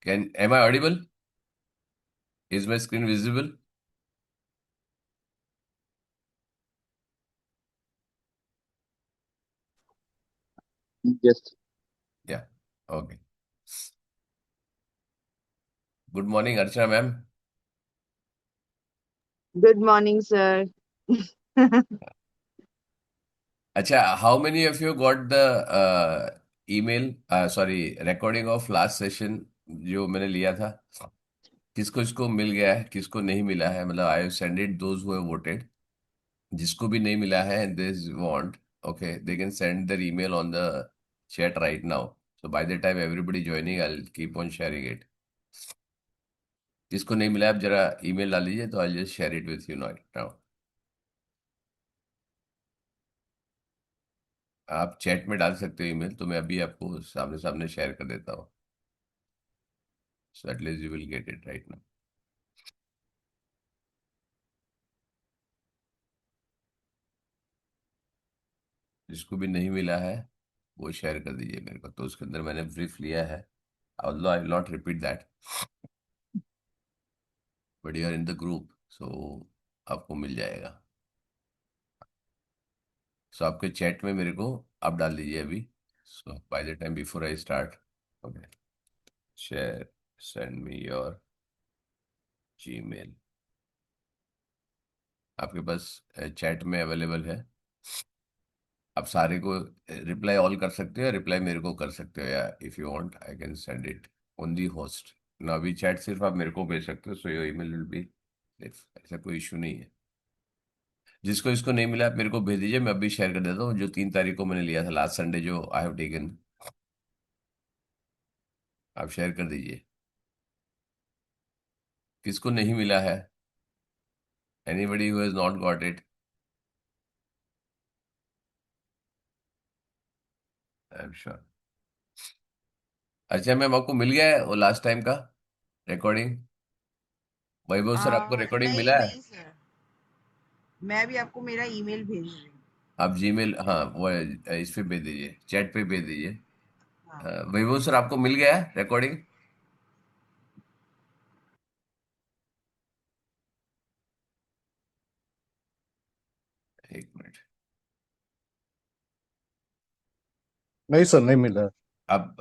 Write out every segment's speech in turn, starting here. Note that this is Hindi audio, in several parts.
Can am I audible? Is my screen visible? Yes. Yeah. Okay. Good morning, Archana ma'am. Good morning, sir. Acha, how many of you got the email? Sorry, recording of last session जो मैंने लिया था? किसको इसको मिल गया है, किसको नहीं मिला है? मतलब I have send it those who have voted. जिसको भी नहीं मिला है this want, okay, they can send their email on the chat right now. So by the time everybody joining, I'll keep on sharing it. जिसको नहीं मिला है, आप जरा ईमेल डाल दीजिए तो I'll just share it with you now. आप चैट में डाल सकते हो ईमेल, तो मैं अभी आपको सामने सामने शेयर कर देता हूँ. So at least you will get it right now. जिसको भी नहीं मिला है वो शेयर कर दीजिए मेरे को. तो उसके अंदर मैंने ब्रीफ लिया है. Although I will not repeat that, but you are in the group, so आपको मिल जाएगा. सो आपके चैट में मेरे को आप डाल दीजिए अभी. So by the time before I start, okay, share, send me your Gmail. आपके पास चैट में अवेलेबल है. आप सारे को रिप्लाई ऑल कर सकते हो, रिप्लाई मेरे को कर सकते हो, या if you want I can send it on the host ना. अभी चैट सिर्फ आप मेरे को भेज सकते हो, so your email will be, ऐसा कोई इशू नहीं है. जिसको इसको नहीं मिला आप मेरे को भेज दीजिए, मैं अभी शेयर कर देता हूँ. जो 3 तारीख को मैंने लिया था लास्ट संडे, जो आई हैव टेकन, आप शेयर कर दीजिए. किसको नहीं मिला है? Anybody who has not got it? I am sure. अच्छा मैम, आपको मिल गया है वो लास्ट टाइम का रिकॉर्डिंग? वैभव सर, आपको रिकॉर्डिंग नहीं मिला है? नहीं सर, मैं भी आपको मेरा ईमेल भेज रही हूँ। आप जीमेल, हाँ वो इस पे भेज दीजिए, चैट पे भेज दीजिए. हाँ। वैभव सर, आपको मिल गया है रिकॉर्डिंग? एक मिनट. नहीं सर, नहीं मिला। आप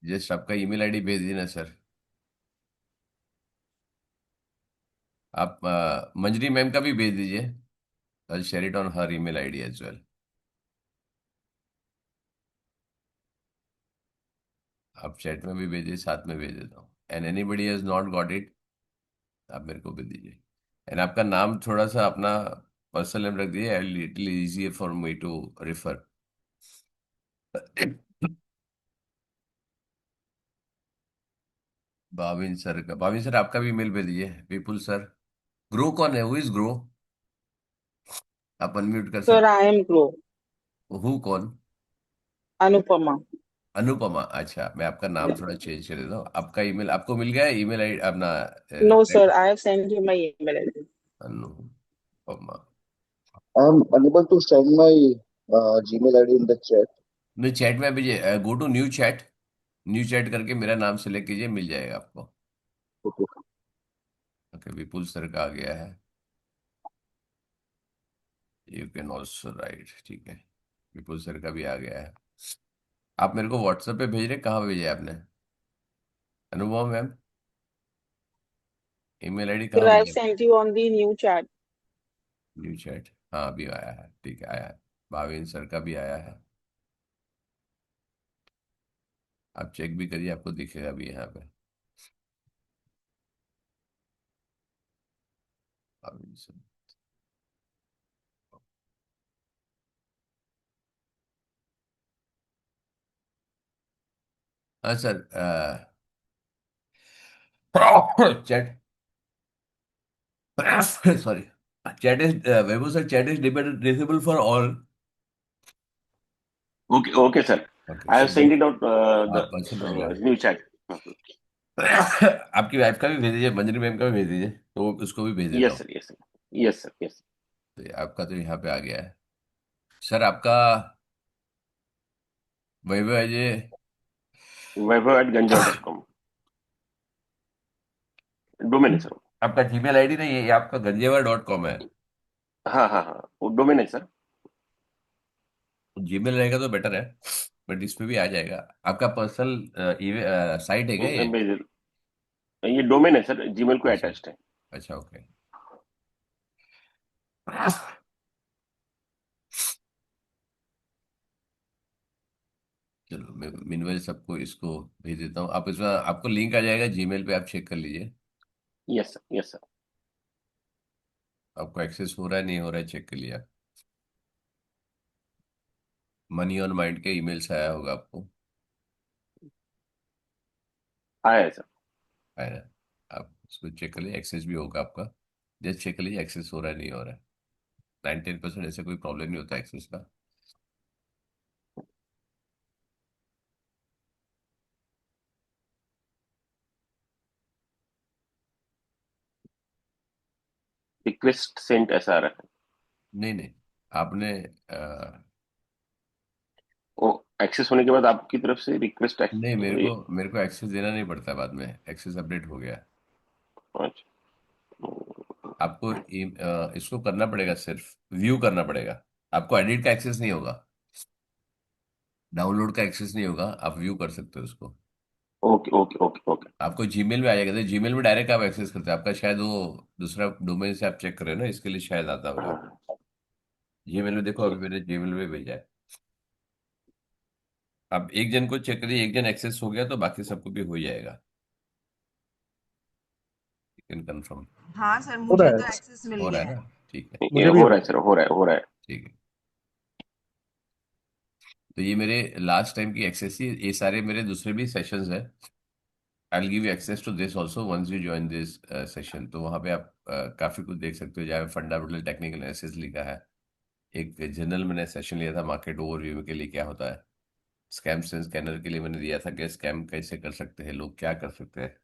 जस्ट आपका ईमेल आईडी भेज दीजिए ना सर. आप मंजरी मैम का भी भेज दीजिए. I share it on her email ID as well. आप चैट में भी भेजिए, साथ में भेज देता हूँ. And anybody has not got it, आप मेरे को भेज दीजिए. एंड आपका नाम थोड़ा सा अपना पर्सनल नेम रख दीजिए, little easier for me to refer. Bhavin sir आपका भी ईमेल भेज दीजिए. विपुल सर. ग्रो कौन है? Who is grow? आप अनम्यूट कर Sir, सकते I am Grow. हो. हु कौन? Anupama. अनुपमा. अच्छा, मैं आपका नाम Yeah. थोड़ा चेंज कर देता हूँ. आपका ईमेल आपको मिल गया है? ईमेल आई अपना No, sir, reply. I have sent you my email ID. Anupama. I'm unable to send my Gmail ID in the chat. मैं चैट में भेजिए. Go to new chat. New chat करके मेरा नाम सेलेक्ट कीजिए, मिल जाएगा आपको. Okay. ओके, विपुल सर का आ गया है. यू कैन ऑल्सो राइट, ठीक है. विपुल सर का भी आ गया है. आप मेरे को व्हाट्सएप पे भेज रहे, कहाँ भेजे आपने? अनुभव मैम, ईमेल आईडी Sir, कहाँ I have भेजे? sent you on the new chat. New chat, हाँ अभी आया है, ठीक है, आया है. भाविन सर का भी आया है. आप चेक भी करिए, आपको दिखेगा भी यहाँ पे. भाविन सर. हाँ sir. Chat, sorry, chat is Vaibhav sir, chat is disable for all. Okay, okay, sir. Okay, I so have sent it out the personal हो गया. new chat. आपकी वाइफ का भी भेज दीजिए, मंजरी मैम का भी भेज दीजिए, तो उसको भी भेज देता Yes, हूँ. sir. Yes, sir. Yes, sir. Yes. तो आपका तो यहाँ पे आ गया है. सर आपका वैभव अजय वैभव@ganjava.com डोमेन है सर। आपका जीमेल आईडी नहीं है, ये आपका गंजेवा.com है। हाँ हाँ हाँ, वो डोमेन है सर। जीमेल रहेगा तो बेटर है, बट इसमें भी आ जाएगा। आपका पर्सनल साइट है क्या ये? ये डोमेन है सर, जीमेल को अच्छा। अटैच्ड है। अच्छा, ओके। चलो, मैं मीनवाइल सबको इसको भेज देता हूँ। आप इसमें आपको लिंक आ जाएगा जीमेल पे, आप चेक कर लीजिए यस सर, यस सर। आपको एक्सेस हो रहा है नहीं हो रहा है, चेक कर लिया। मनी ऑन माइंड के ईमेल से आया होगा आपको, आया है सर। है ना? आप उसको चेक कर लीजिए, एक्सेस भी होगा आपका। जस्ट चेक कर लीजिए एक्सेस हो रहा है नहीं हो रहा है। 99% ऐसे कोई प्रॉब्लम नहीं होता एक्सेस का। रिक्वेस्ट सेंट ऐसा आ रहा है। नहीं नहीं, आपने वो एक्सेस होने के बाद आपकी तरफ से रिक्वेस्ट। नहीं, मेरे को एक्सेस देना नहीं पड़ता, बाद में एक्सेस अपडेट हो गया। अच्छा। आपको इसको करना पड़ेगा, सिर्फ व्यू करना पड़ेगा। आपको एडिट का एक्सेस नहीं होगा, डाउनलोड का एक्सेस नहीं होगा, आप व्यू कर सकते हो उसको। Okay okay okay okay. आपको जीमेल में आ जाएगा, तो जीमेल में डायरेक्ट आप एक्सेस करते हैं। आपका शायद वो दूसरा डोमेन से आप चेक कर रहे हो ना, इसके लिए शायद आता होगा। जीमेल में देखो, अभी मैंने जीमेल में भेजा है। आप एक जन को चेक करिए, एक जन एक्सेस हो गया तो बाकी सबको भी हो जाएगा। You can confirm. हाँ सर, हो मुझे रहा तो है। एक्सेस मिल हो रहा गया है है। ना? ठीक है। ये मुझे भी हो हो रहा है रहा सर, हो रहा है, हो रहा है। ठीक है। तो ये मेरे लास्ट टाइम की एक्सेस ही, ये सारे मेरे दूसरे भी सेशंस हैं। I will give you access to this also once you join this session. तो वहाँ पे आप काफ़ी कुछ देख सकते हो, जहाँ फंडामेंटल टेक्निकल एनालिसिस लिखा है। एक जनरल मैंने सेशन लिया था मार्केट ओवरव्यू के लिए क्या होता है। स्कैम सेंस स्कैनर के लिए मैंने दिया था कि स्कैम कैसे कर सकते हैं लोग, क्या कर सकते हैं।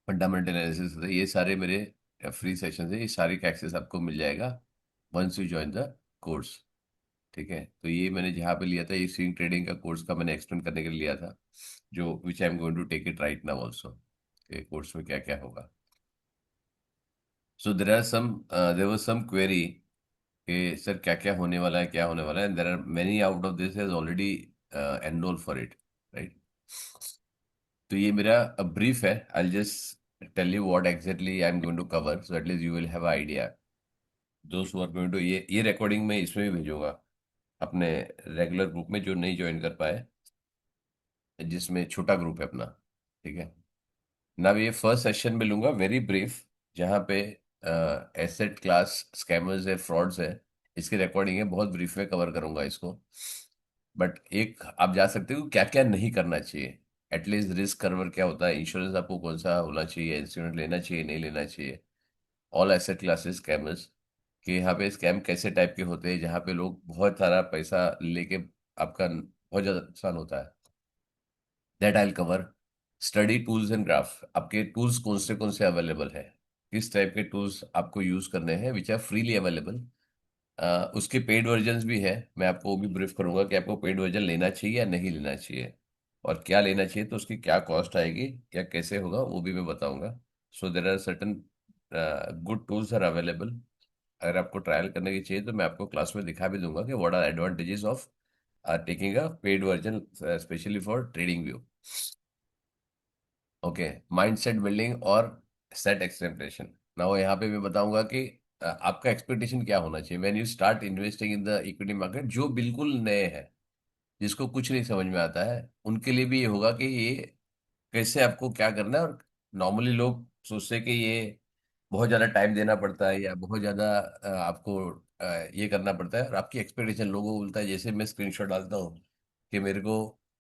फंडामेंटल एनालिसिस, ये सारे मेरे फ्री सेशन है। ये सारी का एक्सेस आपको मिल जाएगा once you join the course. ठीक है, तो ये मैंने जहाँ पे लिया था, ये स्विंग ट्रेडिंग का कोर्स का मैंने एक्सप्लेन करने के लिए लिया था, जो which I am going to take it right now also, कि कोर्स में क्या क्या होगा। So there was some query कि सर क्या क्या होने वाला है, क्या होने वाला है, and there are many out of this has already enrol for it, right? तो ये मेरा ब्रीफ है। I just tell you what exactly I am going to cover, so at least you will have idea. दोस्त हु आर गोइंग टू, ये रिकॉर्डिंग में इसमें भी भेजूंगा अपने रेगुलर ग्रुप में, जो नहीं ज्वाइन कर पाए, जिसमें छोटा ग्रुप है अपना। ठीक है ना? ये फर्स्ट सेशन में लूंगा वेरी ब्रीफ, जहाँ पे एसेट क्लास स्कैमर्स है, फ्रॉड्स है, इसकी रिकॉर्डिंग है, बहुत ब्रीफ में कवर करूंगा इसको। बट एक आप जा सकते हो क्या क्या नहीं करना चाहिए। एटलीस्ट रिस्क कवर क्या होता है, इंश्योरेंस आपको कौन सा होना चाहिए, इंश्योरेंस लेना चाहिए नहीं लेना चाहिए, ऑल एसेट क्लासेस स्कैमर्स, कि यहाँ पे स्कैम कैसे टाइप के होते हैं, जहाँ पे लोग बहुत सारा पैसा लेके आपका बहुत ज़्यादा नुकसान होता है। That I cover. Study tools and graph, आपके टूल्स कौन से अवेलेबल है, किस टाइप के टूल्स आपको यूज करने हैं, विच आर फ्रीली अवेलेबल। उसके पेड वर्जन्स भी है, मैं आपको वो भी ब्रीफ करूंगा कि आपको पेड वर्जन लेना चाहिए या नहीं लेना चाहिए, और क्या लेना चाहिए तो उसकी क्या कॉस्ट आएगी या कैसे होगा वो भी मैं बताऊंगा। So there are certain good tools are available. अगर आपको ट्रायल करने की चाहिए तो मैं आपको क्लास में दिखा भी दूंगा कि what are advantages of taking a paid version, specially for trading view. Okay, mindset building और सेट एक्सपेक्टेशन। ना वो यहाँ पे मैं बताऊंगा कि आपका एक्सपेक्टेशन क्या होना चाहिए when you start investing in the equity market. जो बिल्कुल नए हैं, जिसको कुछ नहीं समझ में आता है, उनके लिए भी ये होगा कि ये कैसे आपको क्या करना है। और नॉर्मली लोग सोचते हैं कि ये बहुत ज़्यादा टाइम देना पड़ता है या बहुत ज़्यादा आपको ये करना पड़ता है, और आपकी एक्सपेक्टेशन लोगों को बोलता है, जैसे मैं स्क्रीनशॉट डालता हूँ कि मेरे को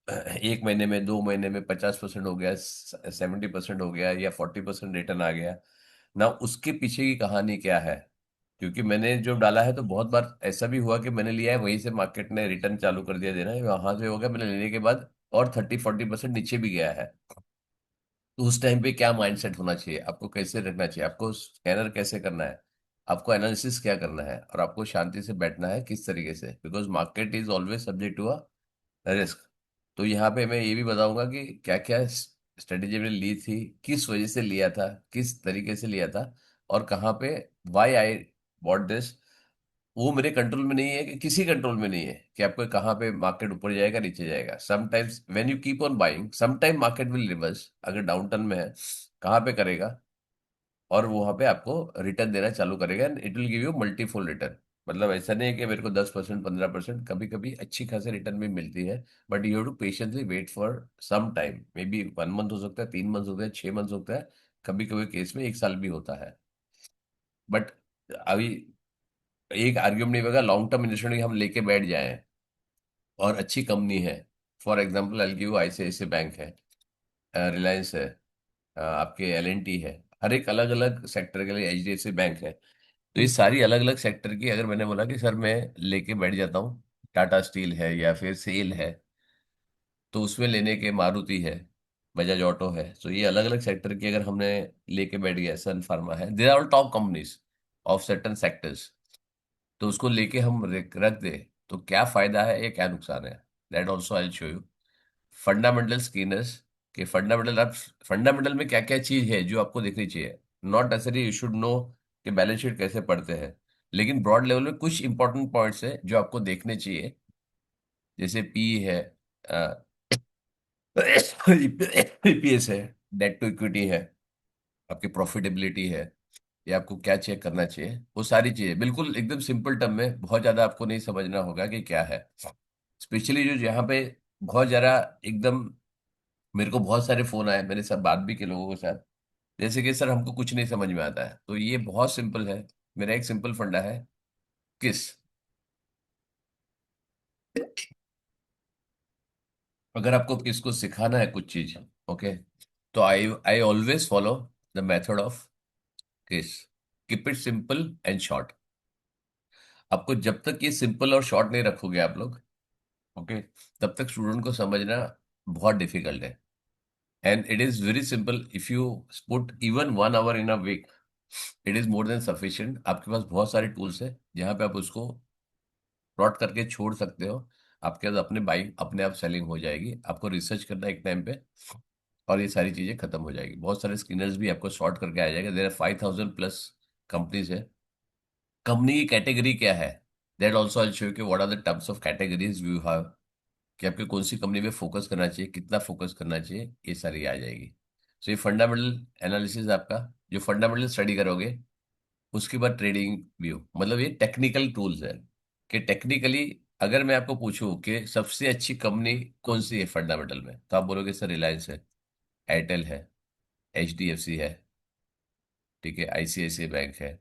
एक महीने में 2 महीने में 50% हो गया, 70% हो गया या 40% रिटर्न आ गया ना, उसके पीछे की कहानी क्या है। क्योंकि मैंने जो डाला है, तो बहुत बार ऐसा भी हुआ कि मैंने लिया है, वहीं से मार्केट ने रिटर्न चालू कर दिया देना, वहां से हो गया मैंने लेने के बाद और 30-40% नीचे भी गया है। तो उस टाइम पे क्या माइंडसेट होना चाहिए, आपको कैसे रखना चाहिए, आपको स्कैनर कैसे करना है, आपको एनालिसिस क्या करना है, और आपको शांति से बैठना है किस तरीके से, because market is always subject to a risk. तो यहाँ पे मैं ये भी बताऊंगा कि क्या क्या स्ट्रेटेजी मैंने ली थी, किस वजह से लिया था, किस तरीके से लिया था, और कहाँ पे वाई आई बॉट दिस। वो मेरे कंट्रोल में नहीं है, कि किसी कंट्रोल में नहीं है कि आपको कहाँ पे मार्केट ऊपर जाएगा नीचे जाएगा। Sometimes when you keep on buying, sometime market will reverse, अगर डाउन टर्न में है कहाँ पे करेगा, और वो वहां पे आपको रिटर्न देना चालू करेगा, and it will give you multifold return. मतलब ऐसा नहीं है कि मेरे को 10% 15%, कभी कभी अच्छी खासी रिटर्न भी मिलती है, but you have to patiently wait for some time, maybe 1 month हो सकता है, 3 मंथ होता है, 6 मंथ होता है, कभी कभी केस में 1 साल भी होता है। बट अभी एक आर्ग्यूमेंट नहीं होगा, लॉन्ग टर्म इन्वेस्टमेंट हम लेके बैठ जाएं और अच्छी कंपनी है, for example I give ICICI bank है, रिलायंस है, आपके एल&टी है, हर एक अलग अलग सेक्टर के लिए एचडीएफसी बैंक है। तो ये सारी अलग अलग सेक्टर की अगर मैंने बोला कि सर मैं लेके बैठ जाता हूँ, टाटा स्टील है या फिर सेल है, तो उसमें लेने के मारुति है, बजाज ऑटो है, तो ये अलग अलग सेक्टर की अगर हमने लेके बैठ गया, सन फार्मा है, there are all top companies of certain sectors, तो उसको लेके हम रख दे, तो क्या फायदा है या क्या नुकसान है, that also I show you. Fundamental screeners के फंडामेंटल, आप फंडामेंटल में क्या क्या चीज है जो आपको देखनी चाहिए, not necessary you should know कि बैलेंस शीट कैसे पढ़ते हैं, लेकिन ब्रॉड लेवल में कुछ इंपॉर्टेंट पॉइंट्स है जो आपको देखने चाहिए, जैसे पी है, ईपीएस है, डेट टू इक्विटी है, आपकी प्रॉफिटेबिलिटी है, ये आपको क्या चेक करना चाहिए, वो सारी चीजें बिल्कुल एकदम सिंपल टर्म में, बहुत ज्यादा आपको नहीं समझना होगा कि क्या है। स्पेशली जो यहाँ पे बहुत ज्यादा एकदम, मेरे को बहुत सारे फोन आए, मैंने सब बात भी की लोगों के साथ, जैसे कि सर हमको कुछ नहीं समझ में आता है, तो ये बहुत सिंपल है। मेरा एक सिंपल फंडा है, किस, अगर आपको किसको सिखाना है कुछ चीज, ओके, तो I I always follow the method of KISS, keep it simple and short. आपको जब तक ये सिंपल और शॉर्ट नहीं रखोगे आप लोग, ओके, तब तक स्टूडेंट को समझना बहुत डिफिकल्ट है। And it is very simple, if you put even 1 hour in a week, it is more than sufficient. आपके पास बहुत सारे टूल्स है जहां पे आप उसको प्लॉट करके छोड़ सकते हो, आपके पास अपने बाइक अपने आप सेलिंग हो जाएगी, आपको रिसर्च करना एक टाइम पे, और ये सारी चीजें खत्म हो जाएगी। बहुत सारे स्किनर्स भी आपको सॉर्ट करके आ जाएगा, देर आर 5000+ कंपनीज है। कंपनी की कैटेगरी क्या है, दैट ऑल्सो आई शो कि what are the terms of categories you have, कि आपको कौन सी कंपनी में फोकस करना चाहिए, कितना फोकस करना चाहिए, ये सारी आ जाएगी। सो ये फंडामेंटल एनालिसिस आपका, जो फंडामेंटल स्टडी करोगे, उसके बाद ट्रेडिंग व्यू, मतलब ये टेक्निकल टूल्स है, कि टेक्निकली अगर मैं आपको पूछूं कि सबसे अच्छी कंपनी कौन सी है फंडामेंटल में, तो आप बोलोगे सर रिलायंस है, एयरटेल है, एचडीएफसी है, ठीक है, आईसीआईसीआई बैंक है,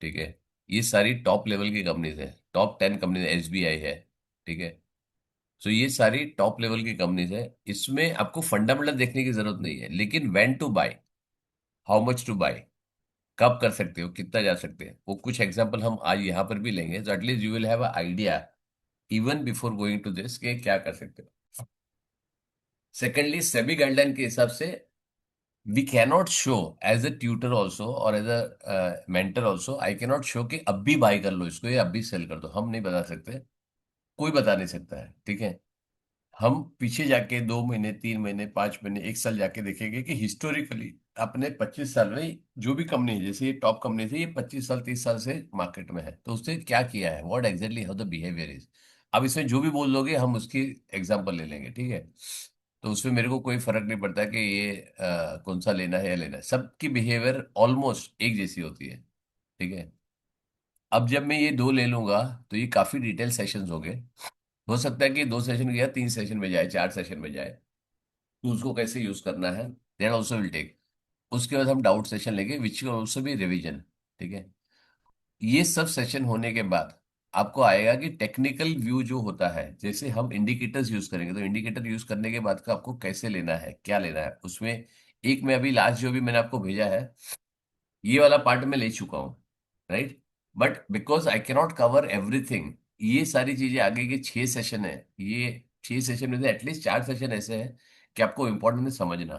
ठीक है, ये सारी टॉप लेवल की कंपनीज है, टॉप 10 कंपनीज, एसबीआई है, ठीक है। सो ये सारी टॉप लेवल की कंपनीज है, इसमें आपको फंडामेंटल देखने की जरूरत नहीं है, लेकिन when to buy, how much to buy, कब कर सकते हो, कितना जा सकते हैं, वो कुछ एग्जांपल हम आज यहाँ पर भी लेंगे, तो at least you will have a idea even before going to this कि क्या कर सकते हो। सेकेंडली, सेबी गाइडलाइन के हिसाब से we cannot show as a tutor also or as a mentor also, I cannot show कि अब भी बाय कर लो इसको या अब भी सेल कर दो, हम नहीं बता सकते, कोई बता नहीं सकता है, ठीक है। हम पीछे जाके 2 महीने, 3 महीने, 5 महीने, 1 साल जाके देखेंगे कि हिस्टोरिकली अपने 25 साल में जो भी कंपनी है, जैसे ये टॉप कंपनी थी, ये 25 साल 30 साल से मार्केट में है, तो उसने क्या किया है, what exactly how the behaviour is. अब इसमें जो भी बोल दोगे हम उसकी एग्जांपल ले लेंगे, ठीक है। तो उसमें मेरे को कोई फर्क नहीं पड़ता कि ये कौन सा लेना है या लेना है, सबकी बिहेवियर ऑलमोस्ट एक जैसी होती है, ठीक है। अब जब मैं ये दो ले लूंगा, तो ये काफी डिटेल सेशंस हो गए, हो सकता है कि 2 सेशन गया, 3 सेशन में जाए, 4 सेशन में जाए, तो उसको कैसे यूज करना है, दैट ऑल्सो विल टेक। उसके बाद हम डाउट सेशन लेंगे विच विल ऑल्सो भी रिवीजन, ठीक है। ये सब सेशन होने के बाद आपको आएगा कि टेक्निकल व्यू जो होता है, जैसे हम इंडिकेटर्स यूज करेंगे, तो इंडिकेटर यूज करने के बाद का आपको कैसे लेना है, क्या लेना है, उसमें एक मैं अभी लास्ट जो भी मैंने आपको भेजा है, ये वाला पार्ट में ले चुका हूँ, right. But because I cannot cover everything, ये सारी चीजें आगे के 6 सेशन है, ये 6 सेशन में से एटलीस्ट 4 सेशन ऐसे हैं कि आपको इंपॉर्टेंट समझना,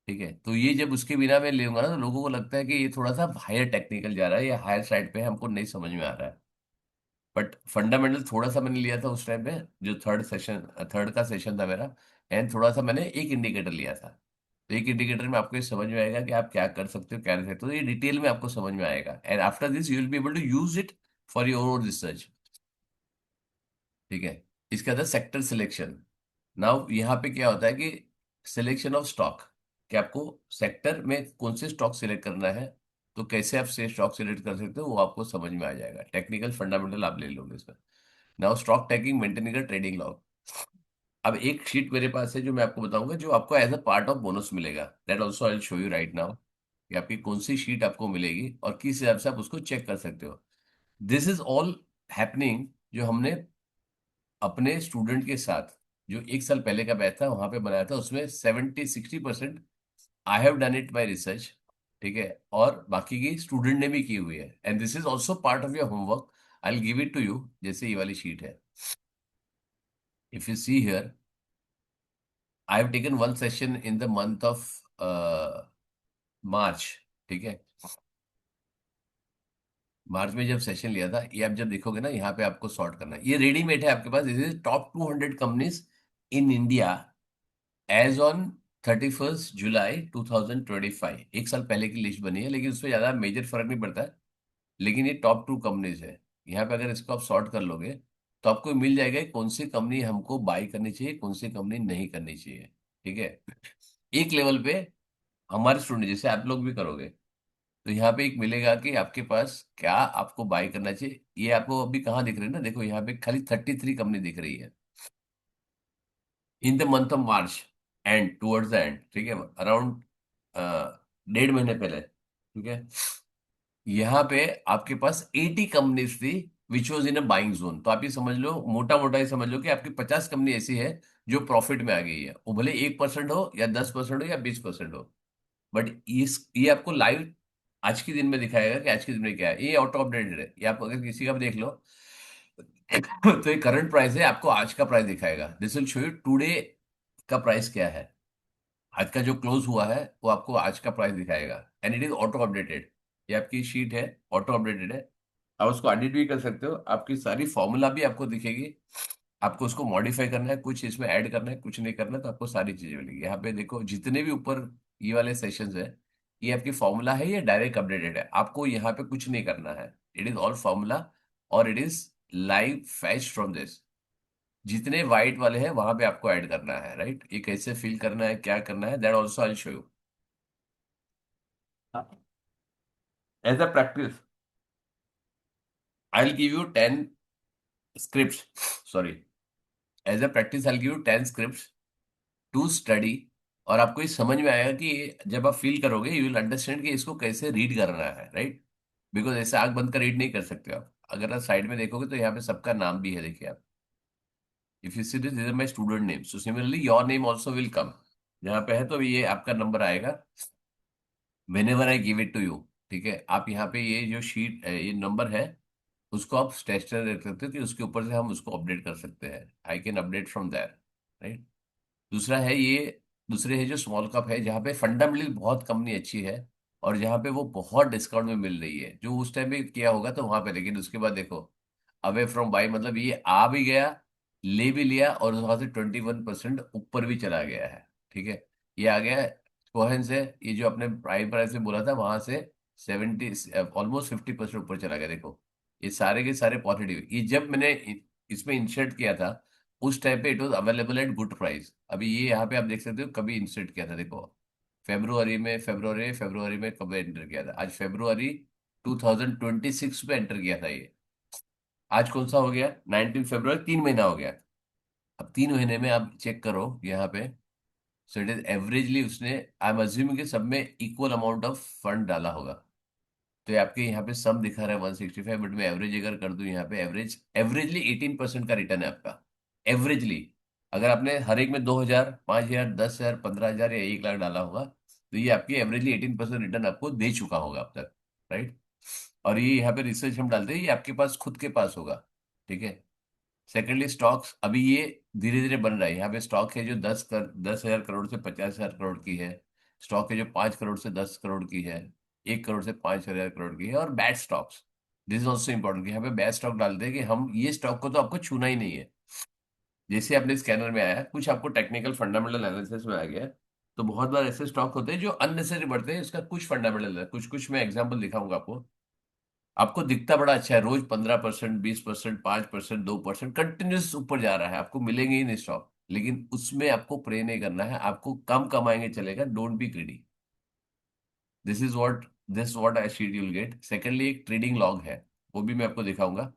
ठीक है। तो ये जब उसके बिना मैं लूंगा ना, तो लोगों को लगता है कि ये थोड़ा सा हायर टेक्निकल जा रहा है या हायर साइड पे है, हमको नहीं समझ में आ रहा है। बट फंडामेंटल थोड़ा सा मैंने लिया था उस टाइम पे, जो थर्ड का सेशन था मेरा। एंड थोड़ा सा मैंने एक इंडिकेटर लिया था। तो एक इंडिकेटर में आपको ये समझ में आएगा कि आप क्या कर सकते हो क्या नहीं सकते हो, तो ये डिटेल में आपको समझ में आएगा। And after this you will be able to use it for your own research. ठीक है। इसके अंदर सेक्टर सिलेक्शन। नाउ यहाँ पे क्या होता है कि सिलेक्शन ऑफ स्टॉक, कि आपको सेक्टर में कौन से स्टॉक सिलेक्ट करना है। तो कैसे आप से स्टॉक सिलेक्ट कर सकते हो वो आपको समझ में आ जाएगा। टेक्निकल फंडामेंटल आप ले लोगे इसमें। नाउ स्टॉक टैगिंग, मेंटेनिंग का ट्रेडिंग लॉग। अब एक शीट मेरे पास है जो मैं आपको बताऊंगा, जो आपको as a part of bonus मिलेगा। That also I show you right now, कि आपकी कौन सी शीट आपको मिलेगी और किस हिसाब से आप उसको चेक कर सकते हो। दिस इज ऑल हैपनिंग, जो हमने अपने स्टूडेंट के साथ, जो एक साल पहले का बैच था वहां पे बनाया था, उसमें 70-60% I have done it by research. ठीक है। और बाकी की स्टूडेंट ने भी की हुई है। And this is also part of your homework. I will give it to you. जैसे ये वाली शीट है, if you see here, I have taken one session in the month of March. ठीक है। मार्च में जब सेशन लिया था, ये आप जब देखोगे ना, यहाँ पे आपको सॉर्ट करना है। ये रेडीमेड है आपके पास। This is top 200 companies in India as on 31 July 2025। एक साल पहले की लिस्ट बनी है, लेकिन उसमें ज्यादा मेजर फर्क नहीं पड़ता है। लेकिन ये टॉप 2 कंपनीज है। यहाँ पे अगर इसको आप सॉर्ट कर लोगे तो आपको मिल जाएगा कि कौन सी कंपनी हमको बाई करनी चाहिए, कौन सी कंपनी नहीं करनी चाहिए। ठीक है। एक लेवल पे हमारे स्टूडेंट जैसे आप लोग भी करोगे, तो यहाँ पे एक मिलेगा कि आपके पास क्या आपको बाय करना चाहिए। ये आपको अभी कहाँ दिख रही है ना, देखो यहाँ पे खाली 33 कंपनी दिख रही है इन the month of March, and towards the end. ठीक है। अराउंड 1.5 महीने पहले। ठीक है। यहाँ पे आपके पास 80 कंपनीज थी which was in a buying zone. तो आप ये समझ लो, मोटा मोटा ये समझ लो कि आपकी 50 कंपनी ऐसी है जो प्रॉफिट में आ गई है। वो भले 1% हो या 10% हो या 20% हो। बट ये आपको लाइव आज के दिन में दिखाएगा कि आज के दिन में क्या है। ये ऑटो अपडेटेड है। ये आप अगर किसी का भी देख लो तो ये करंट प्राइस है, आपको आज का प्राइस दिखाएगा। This will show you today का प्राइस क्या है। आज का जो क्लोज हुआ है वो आपको आज का प्राइस दिखाएगा। And it is auto updated. ये आपकी शीट है, ऑटो अपडेटेड है। आप उसको एडिट भी कर सकते हो। आपकी सारी फॉर्मूला भी आपको दिखेगी। आपको उसको मॉडिफाई करना है, कुछ इसमें ऐड करना है, कुछ नहीं करना है, तो आपको सारी चीजें मिलेगी। यहाँ पे देखो जितने भी ऊपर ये वाले सेशंस है, ये आपकी फॉर्मूला है, ये डायरेक्ट अपडेटेड है। आपको यहाँ पे कुछ नहीं करना है। इट इज ऑल फॉर्मूला और it is live fetch from this. जितने वाइट वाले हैं वहां पे आपको ऐड करना है। राइट। ये कैसे फिल करना है, क्या करना है, that also I show you as a practice. I will give you 10 script, sorry, as a practice I will give you 10 script to study. और आपको ये समझ में आएगा कि जब आप फील करोगे यू विल अंडरस्टैंड कि इसको कैसे रीड करना है। राइट। बिकॉज ऐसे आंख बंद कर रीड नहीं कर सकते आप। अगर आप साइड में देखोगे तो यहाँ पे सबका नाम भी है, देखिए आप। If you see this is my student name, so similarly your name also will come. यहाँ पे है तो ये आपका नंबर आएगा whenever I give it to you. ठीक है। आप यहाँ पे ये जो शीट ये नंबर है, उसको आप स्टेशनरी रख सकते हो कि उसके ऊपर से हम उसको अपडेट कर सकते हैं। I can update from there. Right. दूसरा है ये, दूसरे है जो स्मॉल कप है, जहाँ पे फंडामेंटली बहुत कंपनी अच्छी है और जहाँ पे वो बहुत डिस्काउंट में मिल रही है, जो उस टाइम पे किया होगा तो वहां पे। लेकिन उसके बाद देखो, अवे फ्रॉम बाई मतलब ये आ भी गया, ले भी लिया और वहां से 21% ऊपर भी चला गया है। ठीक है। ये आ गया कोहेन से, ये जो अपने प्राइम प्राइस में बोला था वहां से 70 ऑलमोस्ट 50% ऊपर चला गया। देखो ये सारे के सारे पॉजिटिव। ये जब मैंने इसमें इंसर्ट किया था उस टाइम पे it was available at good price. अभी ये यहाँ पे आप देख सकते हो कभी इंसर्ट किया था, देखो फरवरी में कब एंटर किया था, आज फरवरी 2026 में एंटर किया था ये। आज कौन सा हो गया, 19 फरवरी, 3 महीना हो गया। अब 3 महीने में आप चेक करो यहाँ पे। सो इट इज एवरेजली उसने, आई एम अज्यूमिंग कि सब में इक्वल अमाउंट ऑफ फंड डाला होगा। तो ये आपके यहाँ पे सम दिखा रहा है 165, बट मैं एवरेज अगर कर दूं यहाँ पे, एवरेजली 18% का रिटर्न है आपका। एवरेजली अगर आपने हर एक में 2,000, 5,000, 10,000, 15,000 या 1 लाख डाला होगा, तो ये आपकी एवरेजली 18% रिटर्न आपको दे चुका होगा अब तक। राइट। और ये यहाँ पे रिसर्च हम डालते हैं, ये आपके पास खुद के पास होगा। ठीक है। सेकेंडली स्टॉक्स, अभी ये धीरे धीरे बन रहा है। यहाँ पे स्टॉक है जो 10,000 करोड़ से 50,000 करोड़ की है। स्टॉक है जो 5 करोड़ से 10 करोड़ की है। 1 करोड़ से 5,000 करोड़ की है। और bad stocks, this is also important कि यहाँ पे बैच स्टॉक डालते हैं कि हम ये स्टॉक को तो आपको छूना ही नहीं है। जैसे अपने स्कैनर में आया, कुछ आपको टेक्निकल फंडामेंटल एनालिसिस में आ गया, तो बहुत बार ऐसे स्टॉक होते हैं जो अननेसेसरी बढ़ते हैं, इसका कुछ फंडामेंटल है, कुछ कुछ मैं एग्जांपल दिखाऊंगा आपको। आपको दिखता बड़ा अच्छा है, रोज 15%, 20%, 5%, 2% कंटिन्यूस ऊपर जा रहा है, आपको मिलेंगे ही नहीं स्टॉक, लेकिन उसमें आपको प्रे नहीं करना है, आपको कम कमाएंगे चलेगा, don't be greedy. This what I sheet you'll get. Secondly एक ट्रेडिंग लॉग है, वो भी मैं आपको दिखाऊंगा।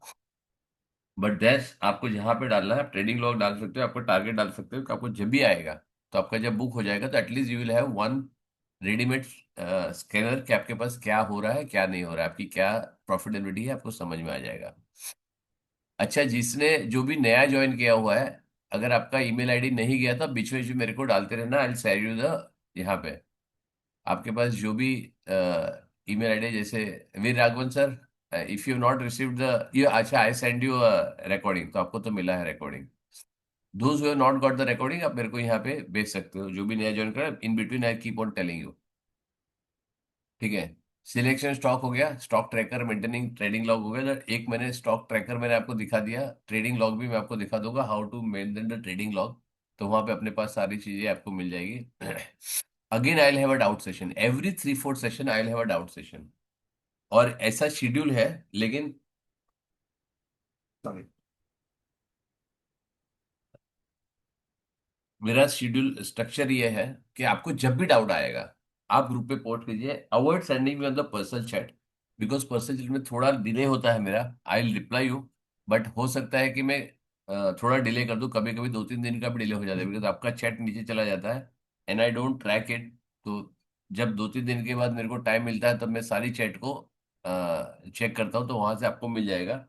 बट दैस आपको जहां पे डालना है, आप ट्रेडिंग लॉग डाल सकते हो, आपको टारगेट डाल सकते हो कि आपको जब भी आएगा, तो आपका जब बुक हो जाएगा तो at least you will have one readymade scanner कि आपके पास क्या हो रहा है क्या नहीं हो रहा है, आपकी क्या प्रॉफिटेबिलिटी है, आपको समझ में आ जाएगा। अच्छा, जिसने जो भी नया ज्वाइन किया हुआ है, अगर आपका ईमेल आईडी नहीं गया तो बीच में जो मेरे को डालते रहना, I will share you the, यहाँ पे आपके पास जो भी ईमेल आईडी, जैसे Veer Raghavan sir, if you not received the you, अच्छा आई सेंड यू रिकॉर्डिंग, तो आपको तो मिला है recording. Those who have not got the recording, आप मेरे को यहाँ पे भेज सकते हो, जो भी नया ज्वाइन करा, in between I keep on telling you. ठीक है। सिलेक्शन स्टॉक हो गया, stock tracker, maintaining trading log हो गया, तो एक मैंने स्टॉक ट्रैकर मैंने आपको दिखा दिया, ट्रेडिंग लॉग भी मैं आपको दिखा दूंगा, how to maintain the trading log. तो वहां पे अपने पास सारी चीजें आपको मिल जाएगी। Again I will have a doubt session, every 3-4 session I will have a doubt session, और ऐसा शेड्यूल है, लेकिन sorry, मेरा शेड्यूल स्ट्रक्चर ये है कि आपको जब भी डाउट आएगा, आप ग्रुप पे पोस्ट कीजिए, avoid sending me on the personal chat, because personal chat में थोड़ा डिले होता है मेरा, I will reply you, but हो सकता है कि मैं थोड़ा डिले कर दूं, कभी कभी 2-3 दिन का भी डिले हो जाता है, बिकॉज आपका चैट नीचे चला जाता है and I don't track it. तो जब 2-3 दिन के बाद मेरे को टाइम मिलता है, तब मैं सारी चैट को चेक करता हूँ, तो वहां से आपको मिल जाएगा।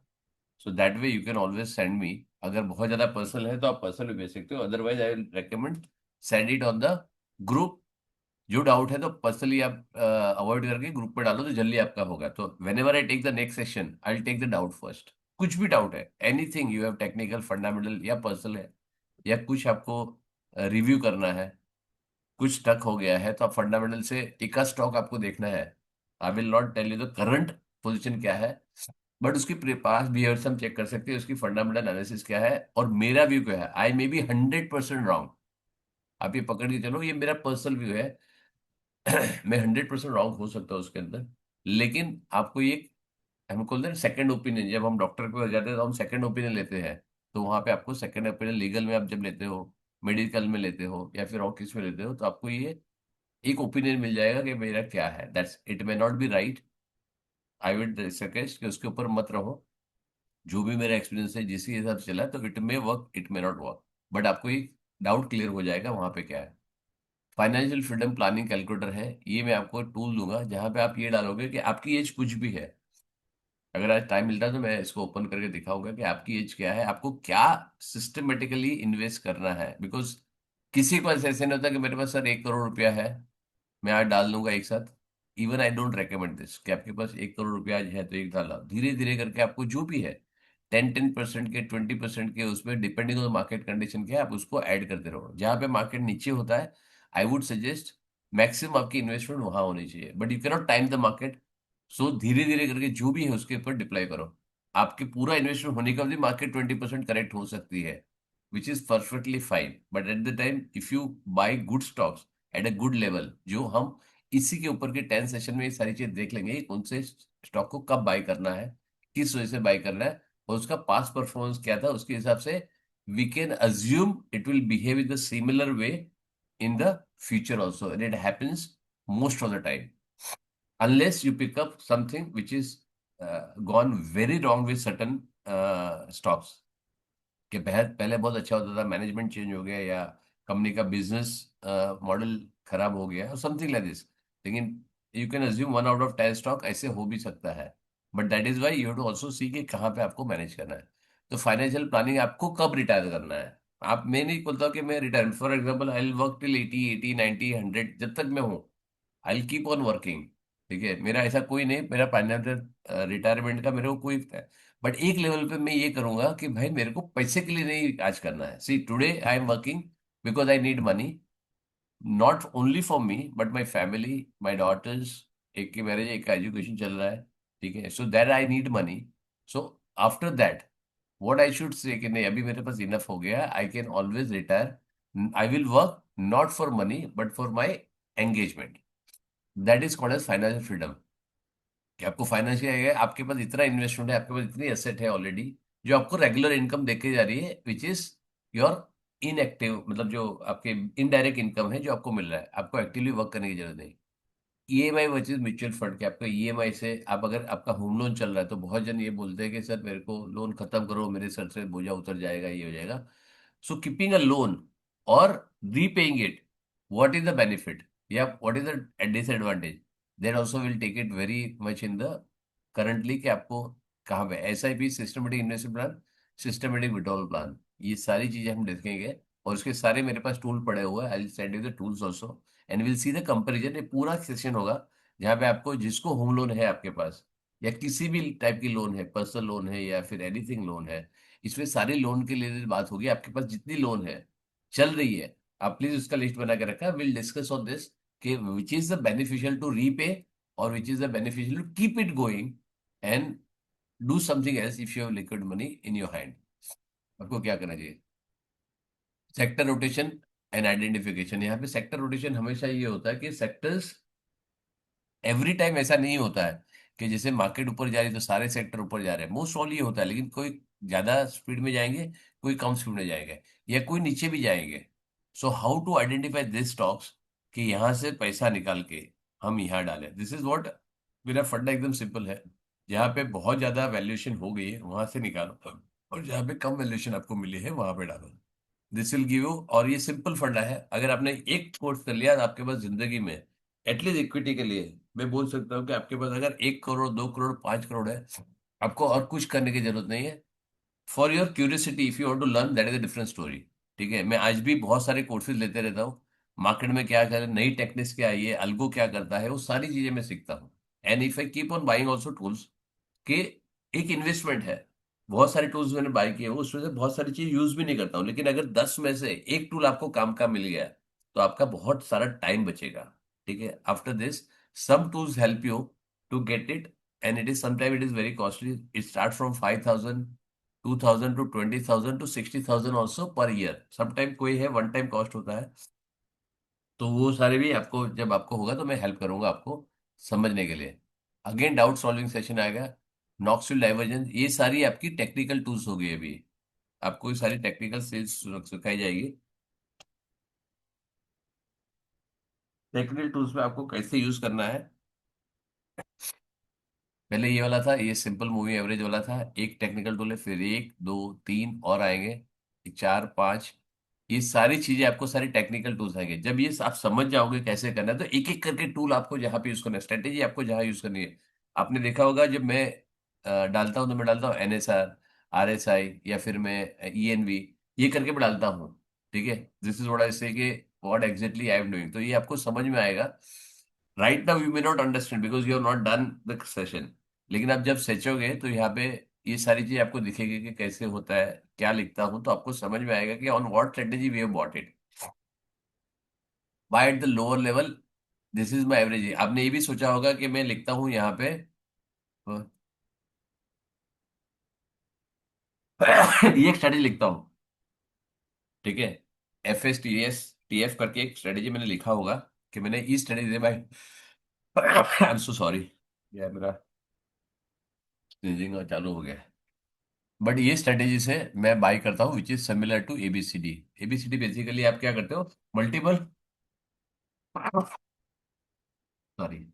So that way you can always send me. अगर बहुत ज्यादा पर्सनल है तो आप पर्सनल भी भेज सकते हो, otherwise I will recommend send it on the group. जो डाउट है तो पर्सनली आप अवॉइड करके ग्रुप पे डालो, तो जल्दी आपका होगा। तो whenever I take the next session, I will take the doubt first. कुछ भी डाउट है, anything you have, technical, fundamental या पर्सनल है, या कुछ आपको रिव्यू करना है, कुछ स्टक हो गया है, तो आप फंडामेंटल से एक स्टॉक आपको देखना है, I will not tell you the current position क्या है, बट उसकी पास बिहेवियर से हम चेक कर सकते हैं, उसकी फंडामेंटल एनालिसिस क्या है और मेरा व्यू क्या है। आई मे बी 100% रॉन्ग, आप ये पकड़ के चलो, ये मेरा पर्सनल व्यू है। मैं 100% रॉन्ग हो सकता हूँ उसके अंदर, लेकिन आपको ये, हम बोलते हैं सेकंड ओपिनियन, जब हम डॉक्टर के पास जाते हैं तो हम सेकंड ओपिनियन लेते हैं, तो वहां पे आपको सेकंड ओपिनियन लीगल में आप जब लेते हो, मेडिकल में लेते हो, या फिर और किस में लेते हो, तो आपको ये एक ओपिनियन मिल जाएगा कि मेरा क्या है। That's it, may not B right, I would suggest कि उसके ऊपर मत रहो। जो भी मेरा एक्सपीरियंस है जिस हिसाब से चला, तो it may work, it may not work, but आपको एक डाउट क्लियर हो जाएगा वहां पे क्या है। फाइनेंशियल फ्रीडम प्लानिंग कैलकुलेटर है, ये मैं आपको टूल दूंगा, जहां पे आप ये डालोगे कि आपकी एज कुछ भी है। अगर आज टाइम मिलता है तो मैं इसको ओपन करके दिखाऊंगा कि आपकी एज क्या है, आपको क्या सिस्टमेटिकली इन्वेस्ट करना है, बिकॉज किसी को ऐसे नहीं होता कि मेरे पास सर 1 करोड़ रुपया है, मैं आज डाल दूंगा एक साथ। Even I don't recommend this कि आपके पास 1 करोड़ रुपया आज है तो एक डाला, धीरे धीरे करके आपको जो भी है 10-10% के, 20% के, उसमें डिपेंडिंग ऑन मार्केट कंडीशन क्या है, आप उसको ऐड करते रहो। जहां पे मार्केट नीचे होता है, आई वुड सजेस्ट मैक्सिमम आपकी इन्वेस्टमेंट वहां होनी चाहिए, but you cannot time the market. So धीरे धीरे करके जो भी है उसके ऊपर डिप्लॉय करो। आपके पूरा इन्वेस्टमेंट होने का भी मार्केट 20% करेक्ट हो सकती है, which is perfectly fine, but at the time if you by good stocks at a good level, जो हम इसी के ऊपर के 10 सेशन में ये सारी चीज देख लेंगे कि कौन से स्टॉक को कब बाय करना है, किस वजह से बाय करना है, और उसका पास्ट परफॉर्मेंस क्या था, उसके हिसाब से we can assume it will behave in the similar way in the future also, and it happens most of the time, unless you pick up something which is gone very wrong with certain stocks, कि पहले बहुत अच्छा होता था, मैनेजमेंट चेंज हो गया, या कंपनी का बिजनेस मॉडल खराब हो गया, समथिंग लाइक दिस। लेकिन you can assume 1 out of 10 stock ऐसे हो भी सकता है, but that is why you have to also see कि कहाँ पे आपको मैनेज करना है। तो फाइनेंशियल प्लानिंग आपको कब रिटायर करना है, आप, मैं नहीं बोलता कि मैं retire, for example I will work till 80, 80, 90, 100, जब तक मैं हूँ I will keep on working. ठीक है, मेरा ऐसा कोई नहीं, मेरा फाइनेंशियल रिटायरमेंट का मेरे को कोई, बट एक लेवल पे मैं ये करूंगा कि भाई मेरे को पैसे के लिए नहीं आज करना है। See today I am working because I need money, not only for me but my family, my daughters, एक की मैरिज, एक का एजुकेशन चल रहा है, ठीक है, so that I need money. So after that what I should say कि नहीं, अभी मेरे पास इनफ हो गया, I can always retire. I will work not for money but for my engagement. That is called as financial freedom. कि आपको फाइनेंशियल है, आपके पास इतना इन्वेस्टमेंट है, आपके पास इतनी एसेट है ऑलरेडी, जो आपको रेगुलर इनकम देके जा रही है, विच इज योर इनएक्टिव, मतलब जो आपके इनडायरेक्ट इनकम है जो आपको मिल रहा है, आपको एक्टिवली वर्क करने की जरूरत नहीं. ईएमआई वर्सेज म्यूचुअल फंड के, आपका ईएमआई से आप अगर आपका होम लोन चल रहा है, तो बहुत जन ये बोलते हैं कि सर मेरे को लोन खत्म करो, मेरे सर से बोझा उतर जाएगा, ये हो जाएगा. सो कीपिंग अ लोन और repaying it, what is the benefit या what is the disadvantage, then also will take it very much in the currently कि आपको कहाँ पे SIP, systematic investment plan, systematic withdrawal plan, ये सारी चीजें हम देखेंगे. और उसके सारे मेरे पास टूल पड़े हुए हैं, I will send you the tools also and will see the comparison. ये पूरा सेशन होगा जहाँ पे आपको, जिसको होम लोन है आपके पास या किसी भी टाइप की लोन है, पर्सनल लोन है या फिर एनीथिंग लोन है, इसमें सारे लोन के लिए बात होगी. आपके पास जितनी लोन है चल रही है, आप प्लीज उसका लिस्ट बना के रखा. विल डिस्कस ऑन दिस कि which is the beneficial to repay और which is the beneficial to keep it going and do something else if you have liquid money in your hand. आपको क्या करना चाहिए? Sector rotation and identification. यहाँ पे सेक्टर रोटेशन हमेशा ये होता है कि सेक्टर्स एवरी टाइम ऐसा नहीं होता है कि जैसे मार्केट ऊपर जा रही है तो सारे सेक्टर ऊपर जा रहे हैं. मोस्ट ऑल ये होता है, लेकिन कोई ज्यादा स्पीड में जाएंगे, कोई कम स्पीड में जाएंगे, या कोई नीचे भी जाएंगे. So how to identify this stocks कि यहाँ से पैसा निकाल के हम यहाँ डालें. दिस इज व्हाट मेरा फंडा एकदम सिंपल है. जहाँ पे बहुत ज्यादा वैल्यूएशन हो गई है वहां से निकालो, और जहाँ पे कम वैल्यूएशन आपको मिली है वहां पे डालो. This will give you. और ये सिंपल फंडा है, अगर आपने एक कोर्स कर लिया तो आपके पास जिंदगी में एटलीस्ट इक्विटी के लिए मैं बोल सकता हूँ कि आपके पास अगर 1 करोड़, 2 करोड़, 5 करोड़ है, आपको और कुछ करने की जरूरत नहीं है. For your curiosity, if you want to learn, that is a different story. ठीक है, मैं आज भी बहुत सारे कोर्सेज लेते रहता हूँ. मार्केट में क्या कर नई टेक्निक्स क्या आई है, अल्गो क्या करता है, वो सारी चीजें मैं सीखता हूँ. And if I keep on buying also tools, कि एक इन्वेस्टमेंट है. बहुत सारे टूल्स मैंने बाय किए हुए, उसमें से बहुत सारी चीज यूज भी नहीं करता हूँ, लेकिन अगर 10 में से एक टूल आपको काम का मिल गया तो आपका बहुत सारा टाइम बचेगा. ठीक है, after this some tools help you to get it, and it is sometime it is very costly. It start from 5,000, 2,000 to 20,000 to 60,000 also पर ईयर. समटाइम कोई है वन टाइम कॉस्ट होता है. तो वो सारे भी आपको, जब आपको होगा तो मैं हेल्प करूंगा आपको समझने के लिए. अगेन डाउट सॉल्विंग सेशन आएगा, नॉक्सविल डाइवर्जेंस, ये सारी आपकी टेक्निकल टूल्स होगी. अभी आपको ये सारी टेक्निकल स्किल्स सिखाई जाएगी. टेक्निकल टूल्स में आपको कैसे यूज करना है. पहले ये वाला था, ये सिंपल मूवी एवरेज वाला था, एक टेक्निकल टूल है, फिर एक, दो, तीन और आएंगे, चार, पांच. ये सारी चीजें आपको, सारी टेक्निकल टूल्स आएंगे. जब ये आप समझ जाओगे कैसे करना है, तो एक एक करके टूल आपको जहाँ पे यूज करना है, स्ट्रेटेजी आपको जहाँ यूज करनी है. आपने देखा होगा जब मैं डालता हूँ तो मैं डालता हूँ एनएसआर, आरएसआई, या फिर मैं ईएनवी, ये करके मैं डालता हूँ. ठीक है, दिस इज व्हाट आई से कि what exactly I am doing, तो ये आपको समझ में आएगा. Right now you may not understand because you have not done the session, लेकिन आप जब सोचोगे तो यहाँ पे ये सारी चीज आपको दिखेगी कि कैसे होता है, क्या लिखता हूँ, तो आपको समझ में आएगा कि on what strategy we have bought it. Buy at the lower level, this is my average. आपने ये भी सोचा होगा कि मैं लिखता हूँ यहाँ पे ये एक स्ट्रेटेजी लिखता हूँ. ठीक है, FSTS TF करके एक स्ट्रेटेजी मैंने लिखा होगा कि मैंने ई strategy by I am so sorry, यार मेरा स्नीजिंग चालू हो गया. बट ये स्ट्रेटेजी से मैं बाई करता हूँ which is similar to ABCD. ABCD basically आप क्या करते हो, मल्टीपल, सॉरी,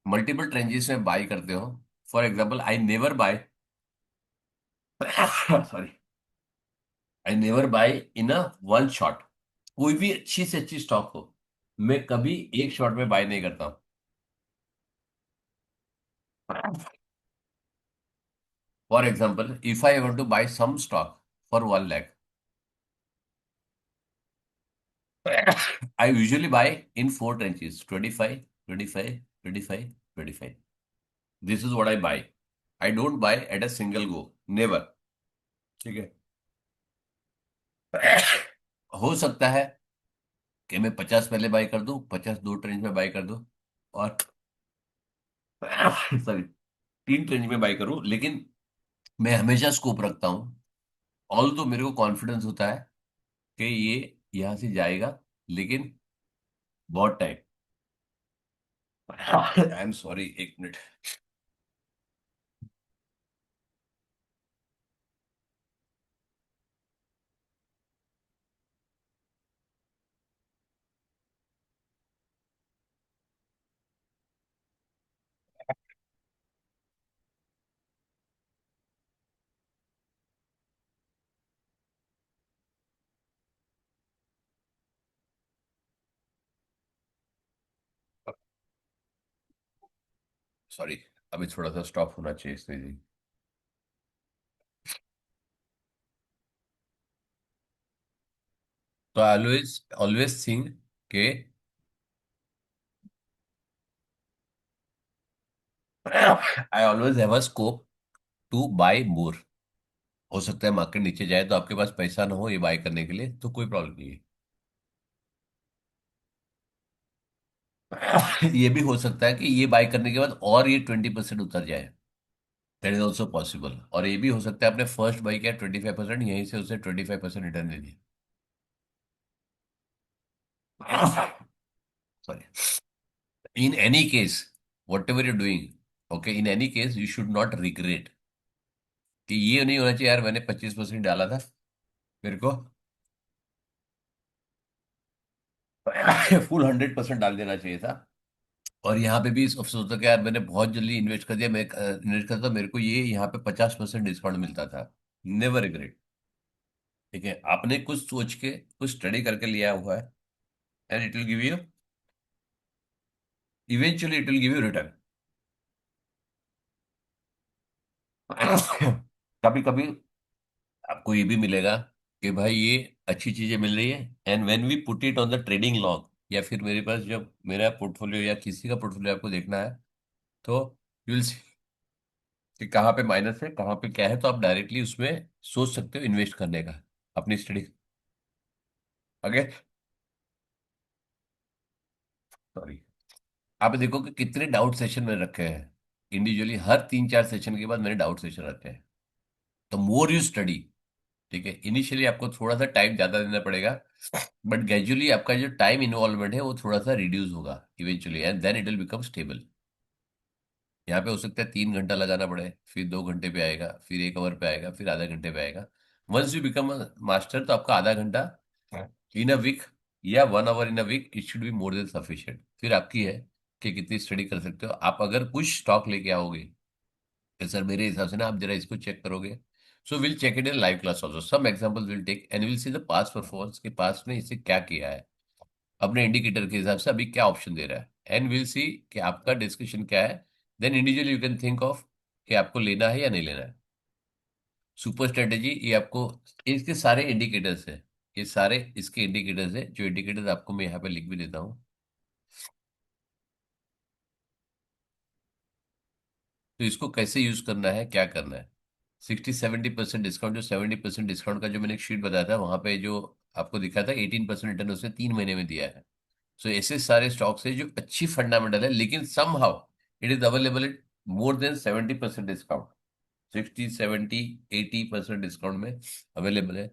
मल्टीपल ट्रेंजेस में बाई करते हो. For example I never buy sorry, I never buy in a one shot. कोई भी अच्छी से अच्छी स्टॉक हो, मैं कभी एक शॉट में बाय नहीं करता हूँ. For example if I want to buy some stock for 1 lakh, I usually buy in 4 tranches, 25, 25, 25, 25. This is what I buy. I don't buy at a single go. Never. ठीक है. हो सकता है कि मैं 50 पहले बाय कर दूं, 50 दो ट्रेंच में बाय कर दूं, और सॉरी, तीन रेंज में बाई करूं, लेकिन मैं हमेशा स्कोप रखता हूँ। ऑल तो मेरे को कॉन्फिडेंस होता है कि ये यहां से जाएगा, लेकिन बहुत टाइम। आई एम सॉरी, एक मिनट। सॉरी, अभी थोड़ा सा स्टॉप होना चाहिए इसमें। तो ऑलवेज ऑलवेज थिंक के I always have a scope to buy more. हो सकता है मार्केट नीचे जाए तो आपके पास पैसा ना हो ये बाय करने के लिए, तो कोई प्रॉब्लम नहीं है। ये भी हो सकता है कि ये बाय करने के बाद और ये 20% उतर जाए। That is also possible. और ये भी हो सकता है आपने फर्स्ट बाई किया 25%, यहीं से उसे 25% रिटर्न दे दिया। Sorry. In any case, what ever you doing, okay, in any case you should not regret. कि ये नहीं होना चाहिए यार मैंने 25% डाला था, मेरे को फुल 100% डाल देना चाहिए था। और यहाँ पे भी अफसोस होता कि यार मैंने बहुत जल्दी इन्वेस्ट कर दिया, मैं इन्वेस्ट करता मेरे को ये यहाँ पे 50% डिस्काउंट मिलता था। Never regret. ठीक है, आपने कुछ सोच के कुछ स्टडी करके लिया हुआ है, and it will give you, eventually it will give you return. कभी कभी आपको ये भी मिलेगा कि भाई ये अच्छी चीजें मिल रही है, and when we put it on the trading log, या फिर मेरे पास जब मेरा पोर्टफोलियो या किसी का पोर्टफोलियो आपको देखना है, तो यू विल सी कि कहाँ पे माइनस है कहाँ पे क्या है, तो आप डायरेक्टली उसमें सोच सकते हो इन्वेस्ट करने का, अपनी स्टडी। Okay, sorry. आप देखो कि कितने डाउट सेशन मैंने रखे हैं इंडिविजुअली, हर 3-4 सेशन के बाद मैंने डाउट सेशन रखे हैं। तो मोर यू स्टडी, ठीक है, इनिशियली आपको थोड़ा सा टाइम ज्यादा देना पड़ेगा, बट ग्रेजुअली आपका जो टाइम इन्वॉल्वमेंट है वो थोड़ा सा रिड्यूस होगा eventually, and then it will become stable. यहाँ पे हो सकता है 3 घंटा लगाना पड़े, फिर 2 घंटे पे आएगा, फिर 1 आवर पे आएगा, फिर आधा घंटे पे आएगा। वंस यू बिकम मास्टर तो आपका आधा घंटा इन अ वीक या 1 hour in a week, it should be more than sufficient. फिर आपकी है कि कितनी स्टडी कर सकते हो आप। अगर कुछ स्टॉक लेके आओगे कि सर मेरे हिसाब से ना आप जरा इसको चेक करोगे, so will check it in live class also, some example will take and will see the past performance के पास्ट में इससे क्या किया है, अपने इंडिकेटर के हिसाब से अभी क्या ऑप्शन दे रहा है, एंड विल सी कि आपका डिस्कशन क्या है। Then individually you can think of कि आपको लेना है या नहीं लेना है। सुपर स्ट्रेटेजी ये आपको, इसके सारे इंडिकेटर्स है, ये सारे इसके इंडिकेटर्स है, जो इंडिकेटर्स आपको मैं यहाँ पे लिख भी देता हूँ। तो इसको कैसे यूज करना है, क्या करना है। 60-70% डिस्काउंट, जो 70% डिस्काउंट का जो मैंने एक शीट बताया था वहां पे जो आपको दिखा था 18% रिटर्न उसने 3 महीने में दिया है। सो ऐसे सारे स्टॉक्स है जो अच्छी फंडामेंटल है, लेकिन somehow it is available at more than 70% discount. 60, 70, 80% discount में अवेलेबल है।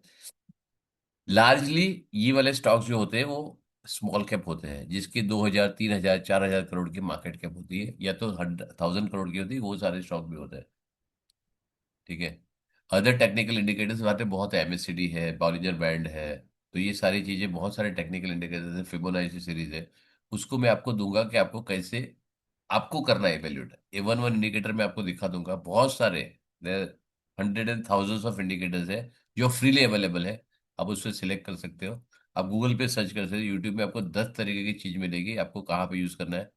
लार्जली ये वाले स्टॉक्स जो होते हैं वो स्मॉल कैप होते हैं, जिसकी 2,000, 3,000, 4,000 करोड़ की मार्केट कैप होती है, या तो 1,000 करोड़ की होती है, वो सारे स्टॉक भी होते हैं। ठीक है। अदर टेक्निकल इंडिकेटर्स वहाँ पे बहुत है, एमएससीडी है, बॉलिंजर बैंड है। तो ये सारी चीजें, बहुत सारे टेक्निकल इंडिकेटर्स है, फिबोनाची सीरीज है। उसको मैं आपको दूंगा कि आपको कैसे आपको करना है इवेल्यूएट। ए वन वन इंडिकेटर में आपको दिखा दूंगा, बहुत सारे hundred and thousands of indicators है जो फ्रीली अवेलेबल है। आप उससे सिलेक्ट कर सकते हो। आप गूगल पे सर्च कर सकते हो, यूट्यूब में आपको 10 तरीके की चीज मिलेगी, आपको कहाँ पे यूज करना है।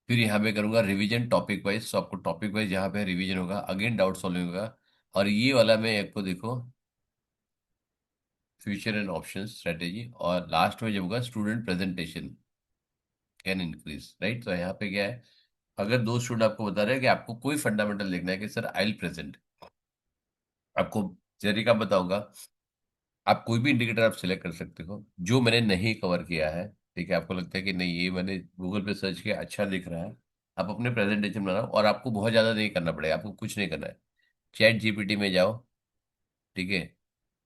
फिर यहाँ पे करूंगा रिवीजन टॉपिक वाइज, तो आपको टॉपिक वाइज यहाँ पे रिवीजन होगा, अगेन डाउट सॉल्विंग होगा। और ये वाला में आपको देखो फ्यूचर एंड ऑप्शन स्ट्रेटेजी, और लास्ट में जब होगा student presentation can increase, right. तो यहाँ पे क्या है, अगर दो स्टूडेंट आपको बता रहे हैं कि आपको कोई फंडामेंटल देखना है कि सर आई विल प्रेजेंट, आपको तरीका बताऊंगा। आप कोई भी इंडिकेटर आप सिलेक्ट कर सकते हो जो मैंने नहीं कवर किया है। ठीक है, आपको लगता है कि नहीं ये मैंने गूगल पे सर्च किया अच्छा दिख रहा है, आप अपने प्रेजेंटेशन बनाओ, और आपको बहुत ज़्यादा नहीं करना पड़ेगा, आपको कुछ नहीं करना है। चैट जीपीटी में जाओ, ठीक है,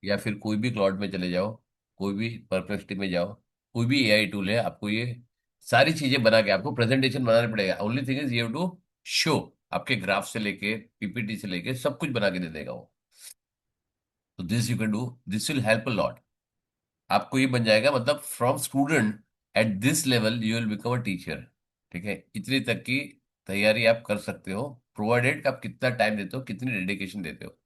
या फिर कोई भी क्लाउड में चले जाओ, कोई भी परप्लेक्सिटी में जाओ, कोई भी एआई टूल है, आपको ये सारी चीजें बना के आपको प्रेजेंटेशन बनाना पड़ेगा। Only thing is you have to show, आपके ग्राफ से लेके पीपीटी से लेके सब कुछ बना के दे देगा वो। तो this you can do, this will help a lot. आपको ये बन जाएगा, मतलब from student at this level you will become a teacher. ठीक है, इतनी तक की तैयारी आप कर सकते हो, प्रोवाइडेड आप कितना टाइम देते हो, कितनी डेडिकेशन देते हो।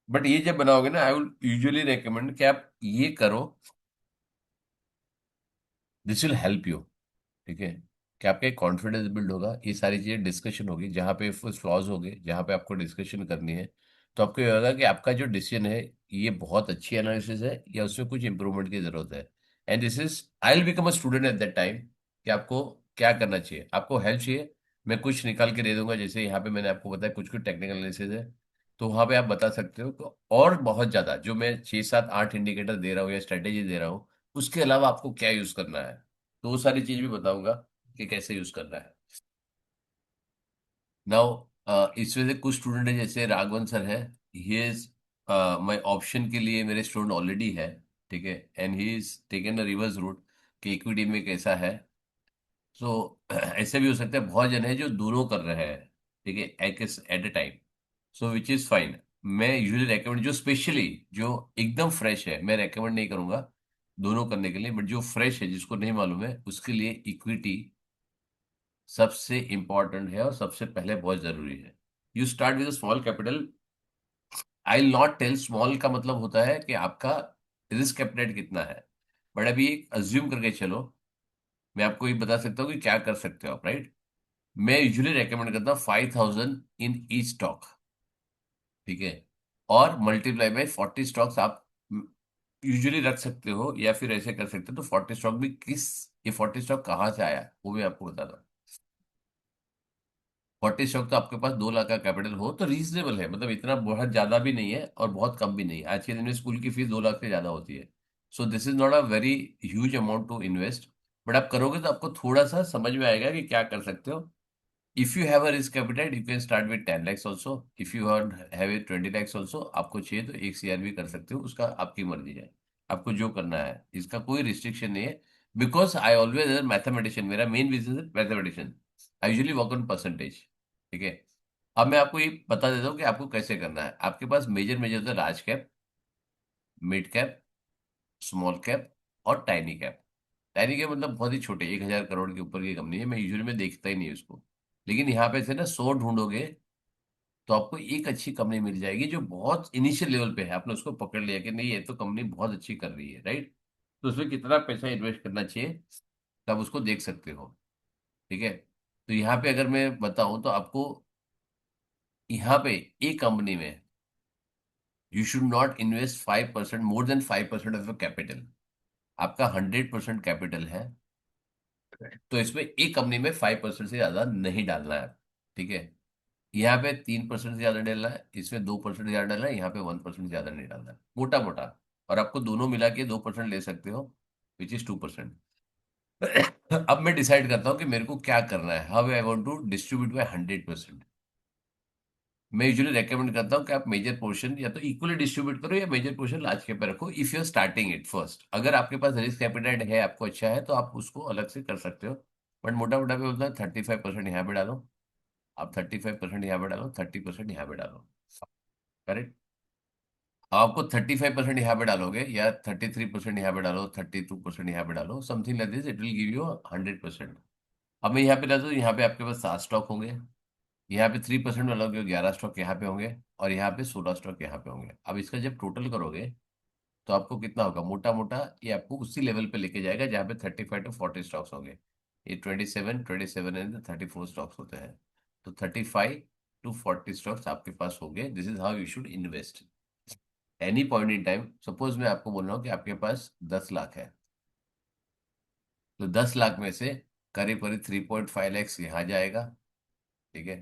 बट ये जब बनाओगे ना, आई विल यूजुअली रेकमेंड कि आप ये करो, दिस विल हेल्प यू। ठीक है, कि आपका एक कॉन्फिडेंस बिल्ड होगा, ये सारी चीजें डिस्कशन होगी, जहाँ पे फ्लॉज होंगे, जहाँ पे आपको डिस्कशन करनी है, तो आपको ये होगा कि आपका जो डिसीजन है ये बहुत अच्छी एनालिसिस है या उसमें कुछ इंप्रूवमेंट की जरूरत है। And this is, I will become a student at that time, कि आपको क्या करना चाहिए, आपको हेल्प चाहिए, मैं कुछ निकाल के दे दूंगा। जैसे यहाँ पे मैंने आपको बताया कुछ कुछ टेक्निकल एनालिसिस है, तो वहाँ पे आप बता सकते हो तो, और बहुत ज्यादा जो मैं 6 7 8 इंडिकेटर दे रहा हूँ या स्ट्रेटेजी दे रहा हूँ, उसके अलावा आपको क्या यूज करना है, तो वो सारी चीज भी बताऊंगा कि कैसे यूज करना है। नाउ इस वजह से कुछ स्टूडेंट है, जैसे राघवन सर है, ही इज माय ऑप्शन के लिए मेरे स्टूडेंट ऑलरेडी है। ठीक है, and he is taken a reverse route कि इक्विटी में कैसा है। सो ऐसे भी हो सकता है, बहुत जन है जो दोनों कर रहे हैं, ठीक है, at a time. So which is fine. मैं यूजुअली रेकमेंड, जो स्पेशली जो एकदम फ्रेश है, मैं रेकमेंड नहीं करूंगा दोनों करने के लिए, बट जो फ्रेश है जिसको नहीं मालूम है उसके लिए इक्विटी सबसे इंपॉर्टेंट है और सबसे पहले बहुत जरूरी है। You start with small capital. I will not tell small का मतलब होता है कि आपका रिस्क कैपिटल कितना है, बट अभी एक अज्यूम करके चलो, मैं आपको ये बता सकता हूँ कि क्या कर सकते हो आप, राइट। मैं यूजुअली रेकमेंड करता हूँ 5,000 इन ईच स्टॉक। ठीक है, और मल्टीप्लाई बाय 40 स्टॉक्स आप यूजुअली रख सकते हो, या फिर ऐसे कर सकते हो। तो 40 स्टॉक भी किस, ये 40 स्टॉक कहाँ से आया वो भी आपको बता दूं। 40 स्टॉक तो आपके पास 2 लाख का कैपिटल हो तो रीजनेबल है, मतलब इतना बहुत ज्यादा भी नहीं है और बहुत कम भी नहीं है। आज के दिन में स्कूल की फीस 2 लाख से ज्यादा होती है। So this is not a very huge amount to invest, but आप करोगे तो आपको थोड़ा सा समझ में आएगा कि क्या कर सकते हो। If you have a risk capital you can start with 10 lakhs also, if you have a 20 lakhs also, आपको चाहिए तो 1 CR भी कर सकते हो, उसका आपकी मर्जी है, आपको जो करना है, इसका कोई रिस्ट्रिक्शन नहीं है। Because I always as mathematician, मेरा मेन बिजनेस है mathematician, I usually work on percentage. ठीक है, अब मैं आपको ये बता देता हूँ कि आपको कैसे करना है। आपके पास मेजर मेजर होता है large cap, mid cap, small cap और टाइनी कैप। टाइनी कैप मतलब बहुत ही छोटे, 1,000 करोड़ के ऊपर की कंपनी है, मैं यूजुअली में देखता ही नहीं उसको। लेकिन यहाँ पे से ना 100 ढूंढोगे तो आपको एक अच्छी कंपनी मिल जाएगी जो बहुत इनिशियल लेवल पे है, आपने उसको पकड़ लिया कि नहीं ये तो कंपनी बहुत अच्छी कर रही है, राइट। तो उसमें कितना पैसा इन्वेस्ट करना चाहिए तब उसको देख सकते हो। ठीक है, तो यहाँ पे अगर मैं बताऊं तो आपको यहाँ पे एक कंपनी में you should not invest 5%, more than 5% of capital. आपका 100% कैपिटल है, तो इसमें एक कंपनी में 5% से ज्यादा नहीं डालना है। ठीक है, यहाँ पे 3% से ज्यादा डालना है, इसमें 2% ज्यादा डालना है, यहाँ पे 1% ज्यादा नहीं डालना है, मोटा मोटा। और आपको दोनों मिला के 2% ले सकते हो, विच इज 2%। अब मैं डिसाइड करता हूँ कि मेरे को क्या करना है, how I want to distribute by 100%। मैं यूजुअली रेकमेंड करता हूँ कि आप मेजर पोर्शन या तो इक्वली डिस्ट्रीब्यूट करो या मेजर पोर्शन लार्ज कैप पे रखो, if you are starting it first. अगर आपके पास रिस्क एपेटाइट है, आपको अच्छा है, तो आप उसको अलग से कर सकते हो। बट मोटा मोटा पे बोलता है 35% यहाँ पे डालो, आप 35% यहाँ पे डालो, 30% यहाँ पे डालो, करेक्ट। आपको 35% यहाँ पे डालोगे या 33% यहाँ पे डालो, 32% यहाँ पे डालो, something like this, it will give you 100%। अब मैं यहाँ पे डालता हूँ, यहाँ पे आपके पास 7 स्टॉक होंगे, यहाँ पे 3% डालोगे 11 स्टॉक यहाँ पे होंगे, और यहाँ पे 16 स्टॉक यहाँ पे होंगे। अब इसका जब टोटल करोगे तो आपको कितना होगा, मोटा मोटा ये आपको उसी लेवल पे लेके जाएगा जहाँ पे 35 to 40 स्टॉक्स होंगे। ये 27 एंड 34 स्टॉक्स होते हैं, तो 35 to 40 स्टॉक्स आपके पास होंगे। This is how you should invest any point in time. Suppose मैं आपको बोल रहा हूँ कि आपके पास 10 लाख है, तो 10 लाख में से करीब करीब 3.5 lakhs यहाँ जाएगा। ठीक है,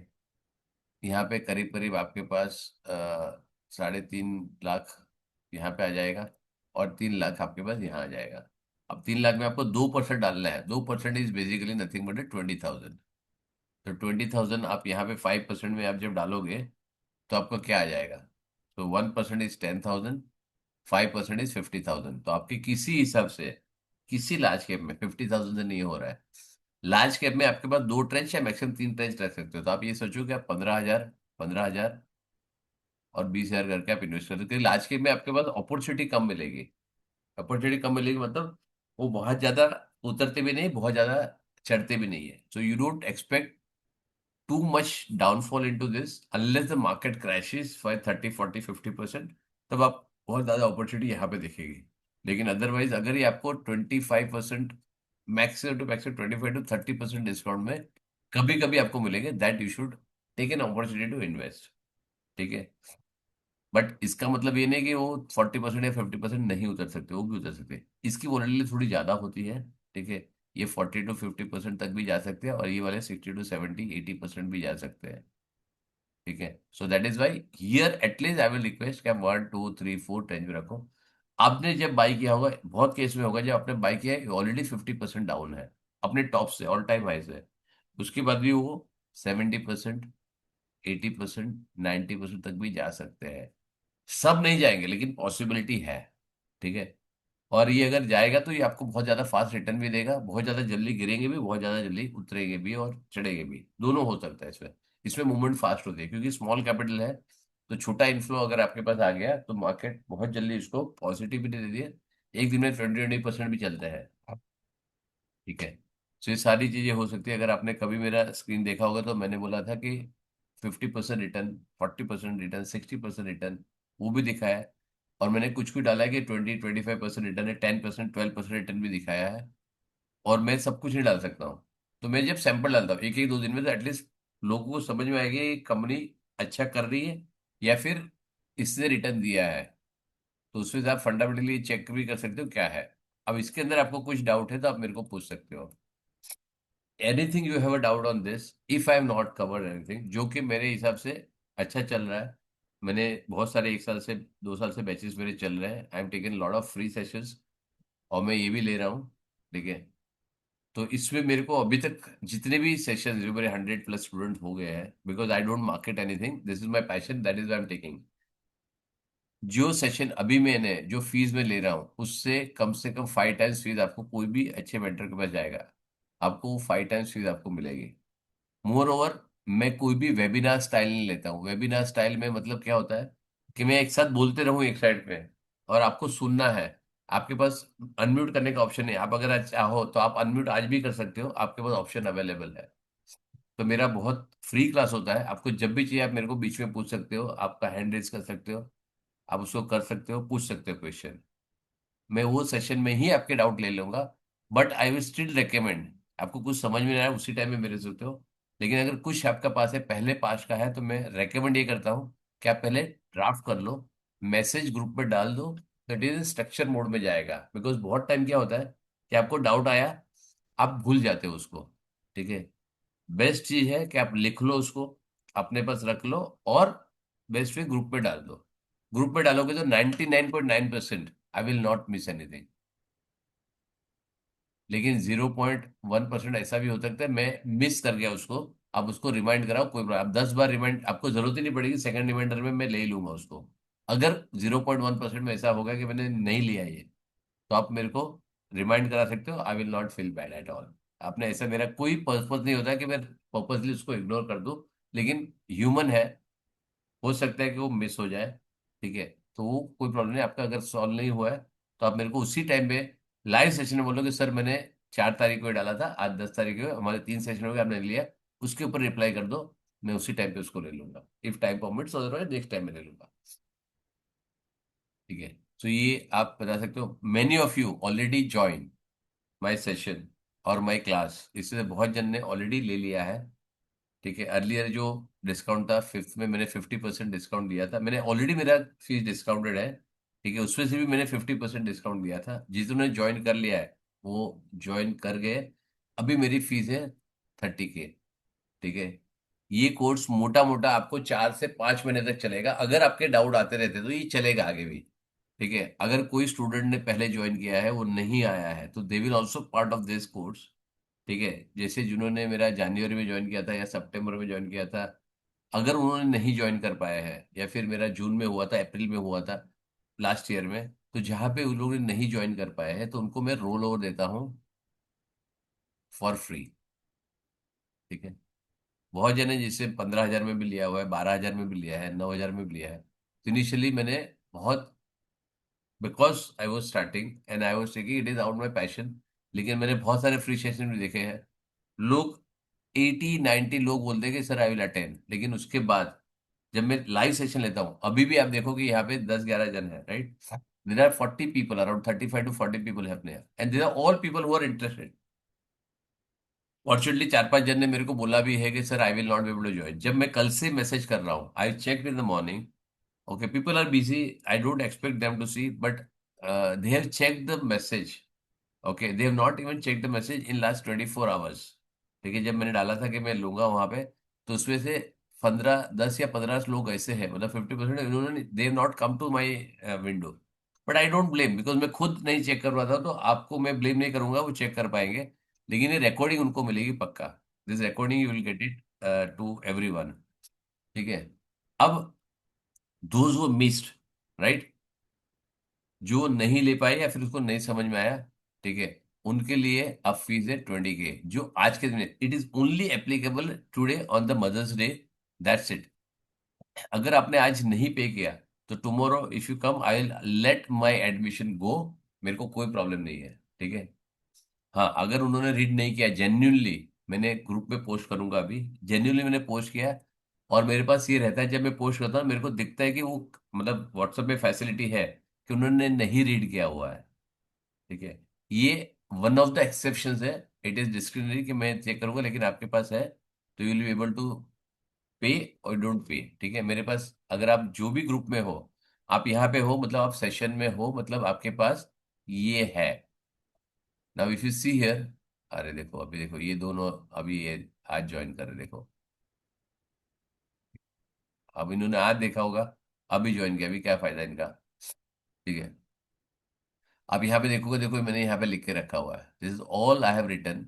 यहाँ पे करीब करीब आपके पास 3.5 लाख यहाँ पे आ जाएगा, और 3 लाख आपके पास यहाँ आ जाएगा। अब 3 लाख में आपको 2% डालना है, 2% इज बेसिकली नथिंग बट 20,000। तो 20,000 आप यहाँ पे 5% में आप जब डालोगे तो आपको क्या आ जाएगा? तो 1% इज 10,000, 5% इज 50,000। तो आपके किसी हिसाब से किसी लार्ज कैप में 50,000 से नहीं हो रहा है। लार्ज कैप में आपके पास 2 ट्रेंच या मैक्सिमम 3 ट्रेंच रख सकते हो। तो आप ये सोचो कि आप 15,000, 15,000 और 20,000 करके आप इन्वेस्ट कर सकते हो। लार्ज कैप में आपके पास अपॉर्चुनिटी कम मिलेगी। अपॉर्चुनिटी कम मिलेगी मतलब वो बहुत ज्यादा उतरते भी नहीं, बहुत ज्यादा चढ़ते भी नहीं है। So you don't expect too much downfall into this unless the market crashes by 30, 40, 50%। तब आप बहुत ज्यादा अपॉर्चुनिटी यहाँ पे दिखेगी। लेकिन अदरवाइज अगर ये आपको 25%, maximum to maximum 25 to 30% discount में कभी कभी आपको मिलेंगे, that you should take an opportunity to invest. ठीक है। बट इसका मतलब ये नहीं कि वो 40% या 50% नहीं उतर सकते, वो भी उतर सकते हैं। इसकी वोलेटिलिटी थोड़ी ज्यादा होती है। ठीक है। ये 40 to 50% तक भी जा सकते हैं और ये वाले 60 to 70, 80% भी जा सकते हैं। ठीक है। So that is why here at least I will request कि आप 1, 2, 3, 4 रेंज में रखो। आपने जब बाई किया होगा, बहुत केस में होगा जब आपने बाई किया है ऑलरेडी 50% डाउन है अपने टॉप से, ऑल टाइम हाई से, उसके बाद भी वो 70%, 80%, 90% तक भी जा सकते हैं। सब नहीं जाएंगे लेकिन पॉसिबिलिटी है। ठीक है। और ये अगर जाएगा तो ये आपको बहुत ज्यादा फास्ट रिटर्न भी देगा, बहुत ज्यादा जल्दी गिरेंगे भी, बहुत ज्यादा जल्दी उतरेंगे भी और चढ़ेंगे भी, दोनों हो सकता है इसमें। इसमें मूवमेंट फास्ट होती है क्योंकि स्मॉल कैपिटल है। तो छोटा इन्फ्लो अगर आपके पास आ गया तो मार्केट बहुत जल्दी इसको पॉजिटिविटी दे दिए, एक दिन में 20-20% भी चलते हैं। ठीक है। तो ये सारी चीजें हो सकती है। अगर आपने कभी मेरा स्क्रीन देखा होगा तो मैंने बोला था कि 50% रिटर्न, 40% रिटर्न, 60% रिटर्न, वो भी दिखाया है। और मैंने कुछ कुछ डाला है कि 20-25% रिटर्न है, 10%, 12% रिटर्न भी दिखाया है। और मैं सब कुछ नहीं डाल सकता हूँ। तो मैं जब सैंपल डालता हूँ एक एक 2 दिन में, तो एटलीस्ट लोगों को समझ में आएगी कि कंपनी अच्छा कर रही है या फिर इसने रिटर्न दिया है। तो उसमें से आप फंडामेंटली चेक भी कर सकते हो क्या है। अब इसके अंदर आपको कुछ डाउट है तो आप मेरे को पूछ सकते हो। Anything you have a doubt on this, if I have not covered anything, जो कि मेरे हिसाब से अच्छा चल रहा है। मैंने बहुत सारे 1 साल से 2 साल से बैचेस मेरे चल रहे हैं। I am taken lot of free sessions और मैं ये भी ले रहा हूँ। ठीक है। तो इसमें मेरे को अभी तक जितने भी सेशन जो मेरे 100+ स्टूडेंट हो गए हैं, because I don't market anything, this is my passion, that is I am taking. जो सेशन अभी मैंने जो फीस में ले रहा हूँ उससे कम से कम 5 टाइम्स फीस आपको कोई भी अच्छे मेंटर के पास जाएगा, आपको 5 टाइम्स फीस आपको मिलेगी। मोर ओवर, मैं कोई भी वेबिनार स्टाइल नहीं लेता हूँ। वेबिनार स्टाइल में मतलब क्या होता है कि मैं एक साथ बोलते रहूँ एक साइड पे और आपको सुनना है। आपके पास अनम्यूट करने का ऑप्शन है, आप अगर आज चाहो तो आप अनम्यूट आज भी कर सकते हो, आपके पास ऑप्शन अवेलेबल है। तो मेरा बहुत फ्री क्लास होता है, आपको जब भी चाहिए आप मेरे को बीच में पूछ सकते हो, आपका हैंड रेज कर सकते हो, आप उसको कर सकते हो, पूछ सकते हो क्वेश्चन। मैं वो सेशन में ही आपके डाउट ले लूंगा। But I will still recommend, आपको कुछ समझ में नहीं आया उसी टाइम में मेरे से होते हो, लेकिन अगर कुछ आपका पास है पहले पास का है तो मैं रेकमेंड ये करता हूँ कि आप पहले ड्राफ्ट कर लो, मैसेज ग्रुप में डाल दो, तो इट इज स्ट्रक्चर मोड में जाएगा। बिकॉज बहुत टाइम क्या होता है कि आपको डाउट आया, आप भूल जाते हो उसको। ठीक है। बेस्ट चीज है कि आप लिख लो उसको, अपने पास रख लो और बेस्ट वे ग्रुप में डाल दो। ग्रुप में डालोगे तो 99.9% आई विल नॉट मिस एनीथिंग। लेकिन 0.1% ऐसा भी हो सकता है मैं मिस कर गया उसको। आप उसको रिमाइंड कराओ, कोई प्रॉब्लम, आप 10 बार रिमाइंड, आपको जरूरत ही नहीं पड़ेगी, सेकंड रिमाइंडर में मैं ले ही लूंगा उसको। अगर 0.1% में ऐसा होगा कि मैंने नहीं लिया ये, तो आप मेरे को रिमाइंड करा सकते हो, आई will not feel bad at all. आपने ऐसा, मेरा कोई पर्पज नहीं होता कि मैं पर्पजली उसको इग्नोर कर दूं। लेकिन ह्यूमन है, हो सकता है कि वो मिस हो जाए। ठीक है। तो वो कोई प्रॉब्लम नहीं, आपका अगर सॉल्व नहीं हुआ है तो आप मेरे को उसी टाइम पे लाइव सेशन में बोलोगे सर मैंने 4 तारीख को ये डाला था, आज 10 तारीख को हमारे 3 सेशन हो गए, आपने लिया, उसके ऊपर रिप्लाई कर दो। मैं उसी टाइम पे उसको ले लूंगा, if time permits, otherwise next time में ले लूंगा। ठीक है। तो ये आप बता सकते हो, many of you already join my session और माई क्लास, इससे बहुत जन ने ऑलरेडी ले लिया है। ठीक है। अर्लियर जो डिस्काउंट था फिफ्थ में, मैंने 50% डिस्काउंट दिया था, मैंने ऑलरेडी, मेरा फीस डिस्काउंटेड है। ठीक है। उसमें से भी मैंने 50% डिस्काउंट दिया था, जिन्होंने ज्वाइन कर लिया है वो ज्वाइन कर गए। अभी मेरी फीस है 30K। ठीक है। ये कोर्स मोटा मोटा आपको 4 से 5 महीने तक चलेगा, अगर आपके डाउट आते रहते तो ये चलेगा आगे भी। ठीक है। अगर कोई स्टूडेंट ने पहले ज्वाइन किया है वो नहीं आया है तो they will also part of this course. ठीक है। जैसे जिन्होंने मेरा जनवरी में ज्वाइन किया था या सितंबर में ज्वाइन किया था, अगर उन्होंने नहीं ज्वाइन कर पाया है, या फिर मेरा जून में हुआ था, अप्रैल में हुआ था लास्ट ईयर में, तो जहां पे उन लोगों ने नहीं ज्वाइन कर पाया है तो उनको मैं रोल ओवर देता हूँ फॉर फ्री। ठीक है। बहुत जने जिससे 15,000 में भी लिया हुआ है, 12,000 में भी लिया है, 9,000 में भी लिया है। तो इनिशियली मैंने बहुत, because I was starting and I was taking it is out my passion, लेकिन मैंने बहुत सारे फ्री सेशन भी देखे हैं। लोग 80-90 लोग बोलते हैं कि सर आई विल अटेंड, लेकिन उसके बाद जब मैं लाइव सेशन लेता हूँ, अभी भी आप देखो कि यहाँ पे 10-11 जन है, right. There are 40 people, around 35 to 40 people है अपने, and there are all people who are interested. Fortunately 4-5 जन ने मेरे को बोला भी है कि sir I will not be able to join. जब मैं कल से मैसेज कर रहा हूँ, I check in the morning, okay, people are busy, I don't expect them to see, but they have checked the message. Okay, they have not even checked the message in last 24 hours. ठीक है। जब मैंने डाला था कि मैं लूंगा वहां पे, तो उसमें से 10 या 15 लोग ऐसे हैं, मतलब 50% इन्होंने, they not come to my window. But I don't blame, because मैं खुद नहीं चेक कर रहा था, तो आपको मैं ब्लेम नहीं करूंगा, वो चेक कर पाएंगे। लेकिन ये रिकॉर्डिंग उनको मिलेगी पक्का। This recording you will get it to every one. ठीक है। अब दोज वो मिस्ड, राइट, जो नहीं ले पाए या फिर उसको नहीं समझ में आया, ठीक है, उनके लिए अब फीस है 20K, जो आज के दिन, it is only applicable today on the mother's day, that's it. अगर आपने आज नहीं पे किया, तो tomorrow if you come I will let my admission go, मेरे को कोई प्रॉब्लम नहीं है। ठीक है। हाँ, अगर उन्होंने रीड नहीं किया जेन्यूनली, मैंने ग्रुप में पोस्ट करूंगा अभी, जेन्यूनली मैंने पोस्ट किया है, और मेरे पास ये रहता है जब मैं पोस्ट करता हूँ मेरे को दिखता है कि वो, मतलब व्हाट्सएप में फैसिलिटी है कि उन्होंने नहीं रीड किया हुआ है। ठीक है। ये वन ऑफ द एक्सेप्शंस है, इट इज डिस्क्रिशनरी कि मैं चेक करूंगा, लेकिन आपके पास है तो you will be able to pay और डोंट पे। ठीक है। मेरे पास, अगर आप जो भी ग्रुप में हो, आप यहाँ पे हो मतलब आप सेशन में हो, मतलब आपके पास ये है। Now if you see here, अरे देखो अभी देखो ये दोनों, अभी ये आज ज्वाइन कर रहे, देखो। अब इन्होंने आज देखा होगा, अभी ज्वाइन किया, अभी क्या फायदा इनका। ठीक है। अब यहाँ पे देखोगे, देखो मैंने यहाँ पे लिख के रखा हुआ है, this is all I have written.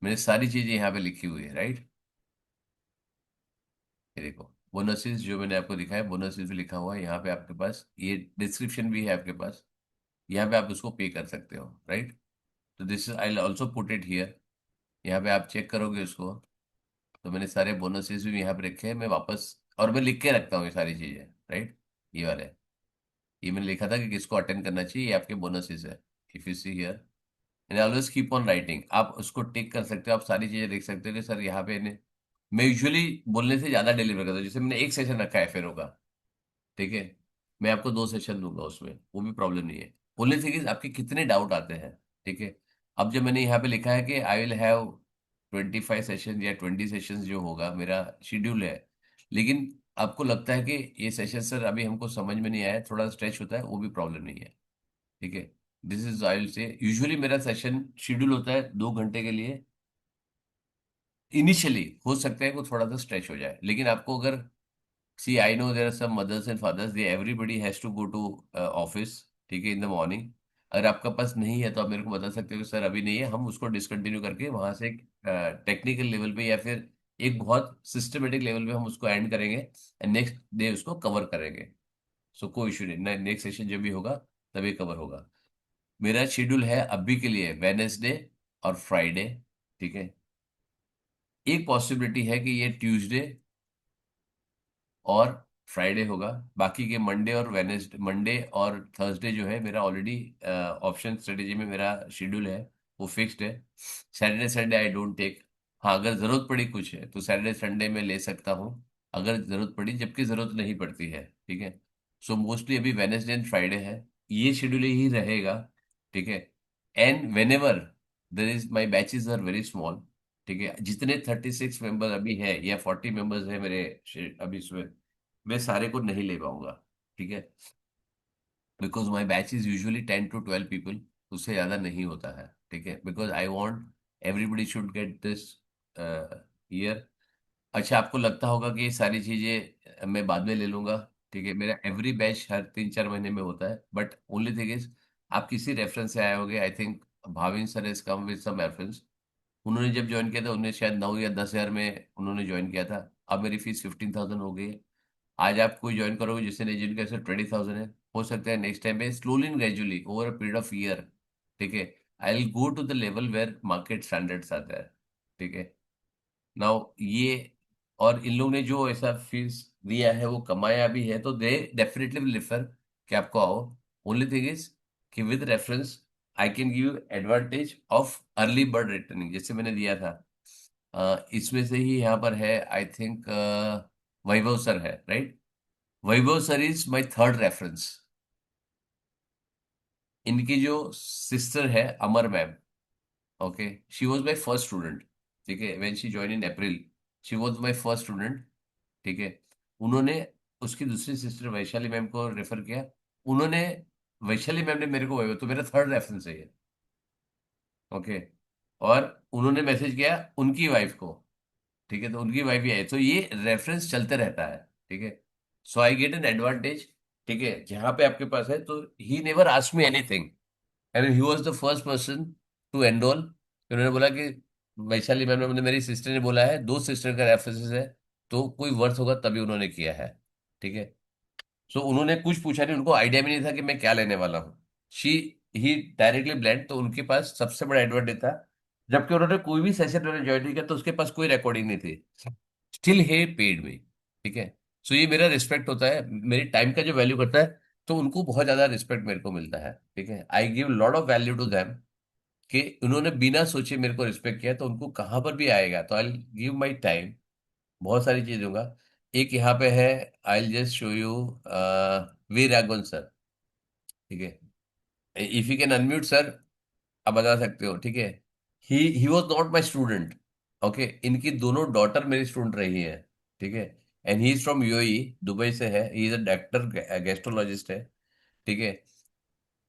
मैंने सारी चीजें यहाँ पे लिखी हुई है, राइट। ये देखो बोनसेस जो मैंने आपको दिखाया, बोनसेस भी लिखा हुआ है यहाँ पे, आपके पास ये डिस्क्रिप्शन भी है आपके पास, यहाँ पे आप उसको पे कर सकते हो, राइट। तो this is I also put it here, यहाँ पे आप चेक करोगे उसको, तो मैंने सारे बोनसेस भी यहाँ पे रखे हैं, मैं वापस, और मैं लिख के रखता हूँ ये सारी चीजें, राइट। ये वाले, ये मैंने लिखा था कि किसको अटेंड करना चाहिए, ये आपके बोनसेस है। If you see here, and always keep on writing, आप उसको टिक कर सकते हो, आप सारी चीजें लिख सकते हो कि सर यहाँ पे मैं यूजुअली बोलने से ज्यादा डिलीवर करता हूँ, जैसे मैंने एक सेशन रखा है फेरो का, ठीक है, मैं आपको 2 सेशन दूंगा उसमें, वो भी प्रॉब्लम नहीं है। बोलने से कि आपके कितने डाउट आते हैं। ठीक है। अब जब मैंने यहाँ पे लिखा है कि आई विल हैव 25 सेशन या 20 सेशन जो होगा मेरा शेड्यूल है, लेकिन आपको लगता है कि ये सेशन सर अभी हमको समझ में नहीं आया, थोड़ा स्ट्रेच होता है, वो भी प्रॉब्लम नहीं है। ठीक है। This is I will say usually मेरा सेशन शेड्यूल होता है 2 घंटे के लिए। इनिशियली हो सकता है वो थोड़ा सा स्ट्रेच हो जाए, लेकिन आपको अगर, see I know there are some mothers and fathers, they everybody has to go to office, ठीक है, इन द मॉर्निंग। अगर आपका पास नहीं है तो आप मेरे को बता सकते हो कि सर अभी नहीं है, हम उसको डिसकंटिन्यू करके वहां से टेक्निकल लेवल पे या फिर एक बहुत सिस्टमेटिक लेवल पे हम उसको एंड करेंगे, एंड नेक्स्ट डे उसको कवर करेंगे। सो कोई इशू नहीं, नेक्स्ट सेशन जब भी होगा तभी कवर होगा। मेरा शेड्यूल है अभी के लिए वेनेसडे और फ्राइडे। ठीक है। एक पॉसिबिलिटी है कि ये ट्यूसडे और फ्राइडे होगा, बाकी के मंडे और वेनेसडे, मंडे और थर्सडे जो है मेरा ऑलरेडी ऑप्शन स्ट्रेटेजी में मेरा शेड्यूल है, वो फिक्स्ड है। Saturday Sunday I don't take. हाँ, अगर जरूरत पड़ी कुछ है तो सैटरडे संडे में ले सकता हूँ, अगर जरूरत पड़ी, जबकि जरूरत नहीं पड़ती है। ठीक है। सो मोस्टली अभी वेनेसडे एंड फ्राइडे है, ये शेड्यूल ही रहेगा। ठीक है। And whenever there is, my batches are very small. ठीक है। जितने 36 मेंबर अभी है या 40 मेंबर्स है मेरे अभी इसमें, मैं सारे को नहीं ले पाऊंगा। ठीक है। Because my batch is usually 10 to 12 people, उससे ज्यादा नहीं होता है। ठीक है। Because I want everybody should get this year. अच्छा, आपको लगता होगा कि ये सारी चीजें मैं बाद में ले लूंगा। ठीक है। मेरा एवरी बैच हर 3-4 महीने में होता है, बट ओनली थिंग इज, आप किसी रेफरेंस से आए होगे, I think Bhavin sir is come with some reference, उन्होंने जब ज्वाइन किया था उन्हें शायद 9 या 10 हजार में उन्होंने ज्वाइन किया था। अब मेरी फीस 15,000 हो गई है। आज आप कोई ज्वाइन करोगे जिसने जिनका ऐसे 20,000 है, हो सकता है नेक्स्ट टाइम में slowly and gradually over a period of year, ठीक है, I will go to the level where market standards आता है। ठीक है। नाउ ये, और इन लोग ने जो ऐसा फीस दिया है वो कमाया भी है, तो दे डेफिनेटली विल रेफर कि आपको आओ। ओनली थिंग इज कि with reference I can give you advantage of early bird returning, जैसे मैंने दिया था। इसमें से ही यहाँ पर है आई थिंक वैभव सर है, right. Vaibhav sir is my third reference. इनकी जो सिस्टर है Amar ma'am, okay, she was my first student. ठीक है, when she join in April, she was my first student. ठीक है। उन्होंने उसकी दूसरी सिस्टर वैशाली मैम को रेफर किया। उन्होंने, वैशाली मैम ने मेरे को, तो मेरा थर्ड रेफरेंस है ये। ओके। और उन्होंने मैसेज किया उनकी वाइफ को। ठीक है, तो उनकी वाइफ ही है, तो ये रेफरेंस चलते रहता है। ठीक है। So I get an advantage. ठीक है, जहां पे आपके पास है, तो he never asked me anything, and he was the first person to enroll. उन्होंने बोला कि वैशाली मैम ने, मेरी सिस्टर ने बोला है, दो सिस्टर का रेफरेंसेस है, तो कोई वर्थ होगा तभी उन्होंने किया है। ठीक है। सो उन्होंने कुछ पूछा नहीं, उनको आइडिया भी नहीं था कि मैं क्या लेने वाला हूँ। शी ही डायरेक्टली ब्लेंड, तो उनके पास सबसे बड़ा एडवांटेज था। जबकि उन्होंने कोई भी सेशन उन्होंने ज्वाइन नहीं किया, तो उसके पास कोई रिकॉर्डिंग नहीं थी, स्टिल हे पेड मी। ठीक है। सो ये मेरा रिस्पेक्ट होता है, मेरी टाइम का जो वैल्यू करता है, तो उनको बहुत ज्यादा रिस्पेक्ट मेरे को मिलता है। ठीक है, I give lot of value to them, कि उन्होंने बिना सोचे मेरे को रिस्पेक्ट किया, तो उनको कहां पर भी आएगा, तो आई गिव माई टाइम। बहुत सारी चीज होगा। एक यहाँ पे है, I just show you, V Raghavan sir. ठीक है, if you can unmute sir, आप बता सकते हो। ठीक है। He was not my student. Okay, इनकी दोनों डॉटर मेरी स्टूडेंट रही है। ठीक है। And he is from UAE, Dubai से है, he is a doctor, gastrologist है। ठीक है।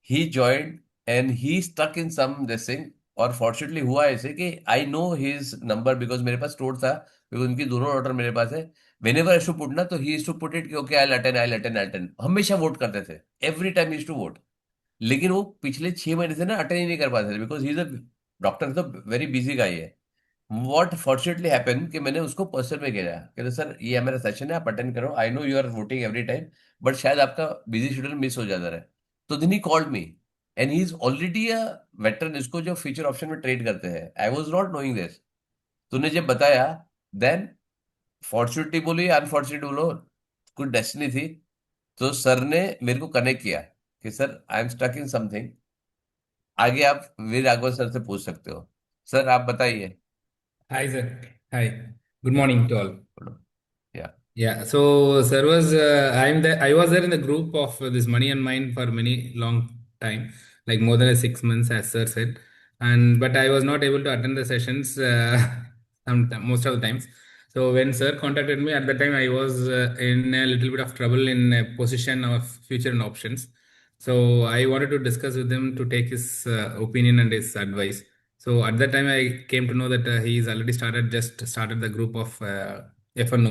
He joined and he stuck in some this thing. और फॉर्चुनेटली हुआ ऐसे कि I know his number, because मेरे पास स्टोर था, बिकॉज उनकी दोनों डॉटर मेरे पास है। वेन एवर टू पुट ना, तो ही टू पुट इट कि okay I attend, I attend, I attend, हमेशा वोट करते थे, every time use to vote. लेकिन वो पिछले 6 महीने से ना अटेंड ही नहीं कर पाते थे, because he is a doctor, तो वेरी बिजी गाई है। वॉट फॉर्चुनेटली हैपन कि मैंने उसको पर्सन में किया, कहते सर ये मेरा सेशन है, आप अटेंड करो, I know you are voting every time, but शायद आपका बिजी शेड्यूल मिस हो जाता रहे। तो दिन he called me, and he is already a veteran, इसको जो फीचर ऑप्शन में ट्रेड करते हैं, I was not knowing this. तूने जब बताया, देन फॉर्चुनेटली बोलो या अनफॉर्चुनेट बोलो, कुछ डेस्टिनी थी, तो सर ने मेरे को कनेक्ट किया कि sir I am stuck in something. आगे आप वीर राघवन सर से पूछ सकते हो। सर आप बताइए। Hi, sir. Hi. Good morning to all. या। Yeah. So, sir was I was there in the group of this Money and Mind for many long time, like more than 6 months, as sir said. And but I was not able to attend the sessions most of the times. So when sir contacted me at the time, I was in a little bit of trouble in a position of future and options. So I wanted to discuss with him to take his opinion and his advice. So at that time, I came to know that he's already just started the group of FNO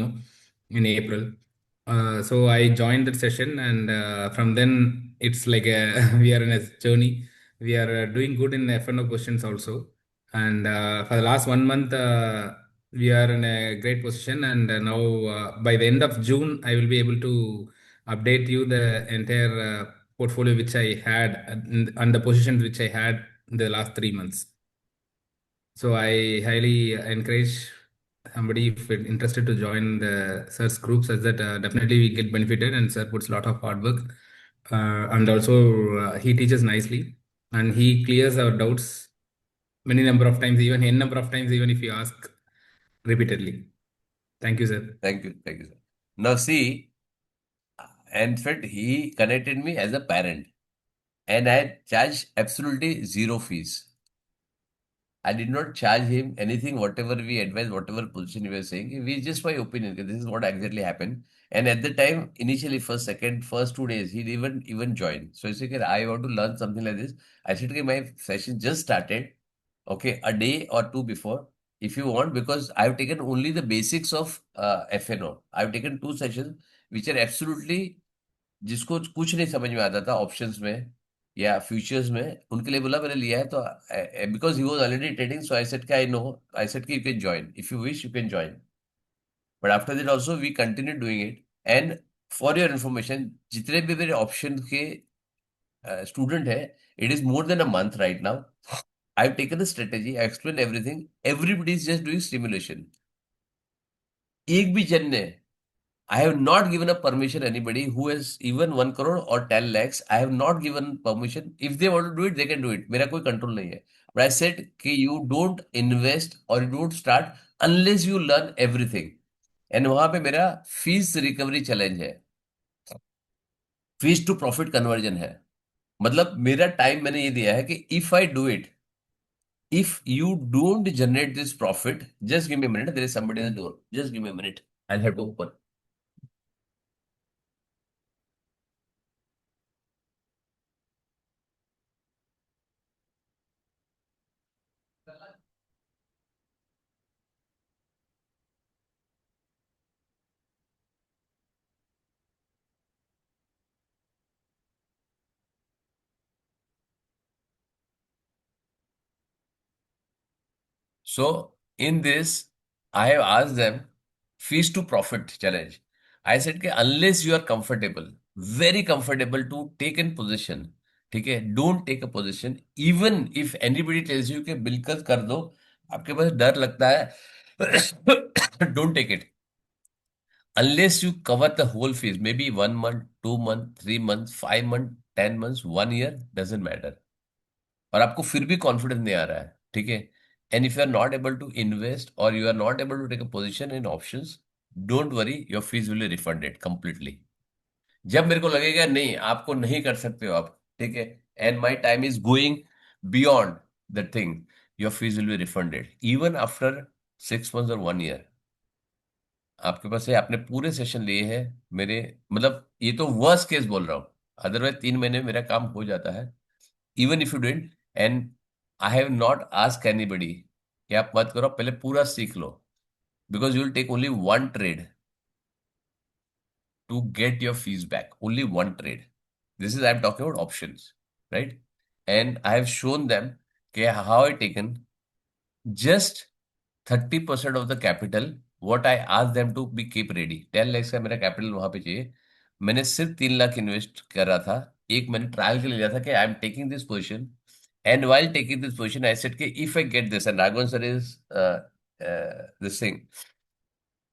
in April. So I joined that session, and from then it's like we are in a journey. We are doing good in FNO questions also, and for the last 1 month, we are in a great position. And now, by the end of June, I will be able to update you the entire portfolio which I had and the positions which I had in the last 3 months. So I highly encourage somebody if interested to join the sir's group, such that definitely we get benefited, and sir puts a lot of hard work, and also he teaches nicely, and he clears our doubts many number of times, even n number of times, even if you ask repeatedly. Thank you, sir. Thank you, sir. Now see, in fact, he connected me as a parent, and I charged absolutely zero fees. I did not charge him anything, whatever we advised, whatever position we were saying. We just my opinion. This is what exactly happened. And at the time, initially, first 2 days, he didn't even join. So he said, I want to learn something like this. I said, okay, my session just started. Okay, a day or two before, if you want, because I've taken only the basics of FNO. I've taken 2 sessions which are absolutely, जिसको कुछ नहीं समझ में आता था ऑप्शंस में, या फ्यूचर्स में, उनके लिए बोला मैंने लिया है तो, because he was already trading, so I said कि आई नो, आई सेड कि you can join if you wish, you can join, but after that also we continue doing it. And for your information, जितने भी मेरे ऑप्शन के स्टूडेंट है, it is more than a month right now, I have taken the strategy, I explain everything, everybody is just doing stimulation. एक भी जन ने, I have not given a permission anybody who has even 1 crore or 10 lakhs. I have not given permission. If they want to do it, they can do it. मेरा कोई कंट्रोल नहीं है. But I said कि you don't invest or you don't start unless you learn everything. And वहां पे मेरा फीस रिकवरी चैलेंज है, फीस टू प्रॉफिट कन्वर्जन है। मतलब मेरा टाइम मैंने ये दिया है कि if I do it, if you don't generate this profit, just give me a minute. There is somebody in the door. Just give me a minute. I'll have to open. So in this, I have asked them fees to profit challenge. I said कि unless you are comfortable, very comfortable to take in position, ठीक है, don't take a position. Even if anybody tells you कि बिल्कुल कर दो, आपके पास डर लगता है, don't take it. Unless you cover the whole fees, maybe 1 month, 2 month, 3 months, 5 months, 10 months, 1 year, doesn't matter. और आपको फिर भी कॉन्फिडेंस नहीं आ रहा है, ठीक है, and if you are not able to invest और you are not able to take a position in options, don't worry, your fees will be refunded completely. जब मेरे को लगेगा नहीं आपको नहीं कर सकते हो आप, ठीक है, and my time is going beyond the thing, your fees will be refunded even after 6 months और 1 year। आपके पास है, आपने पूरे सेशन लिए हैं मेरे, मतलब ये तो वर्स्ट केस बोल रहा हूँ, अदरवाइज 3 महीने में मेरा काम हो जाता है, even if you didn't. And I have not ask anybody कि आप मत करो, पहले पूरा सीख लो, because you will take only one trade to get your fees back, only one trade. This is I am talking about options, right? And I have shown them कि how I taken just 30% of the capital, what I ask them to be keep ready. 10 lakhs का मेरा कैपिटल वहां पे चाहिए, मैंने सिर्फ 3 लाख इन्वेस्ट कर रहा था। एक मैंने ट्रायल के लिए लिया था कि I am taking this position, and while taking this position I said कि if I get this, and Raghavan sir is this thing,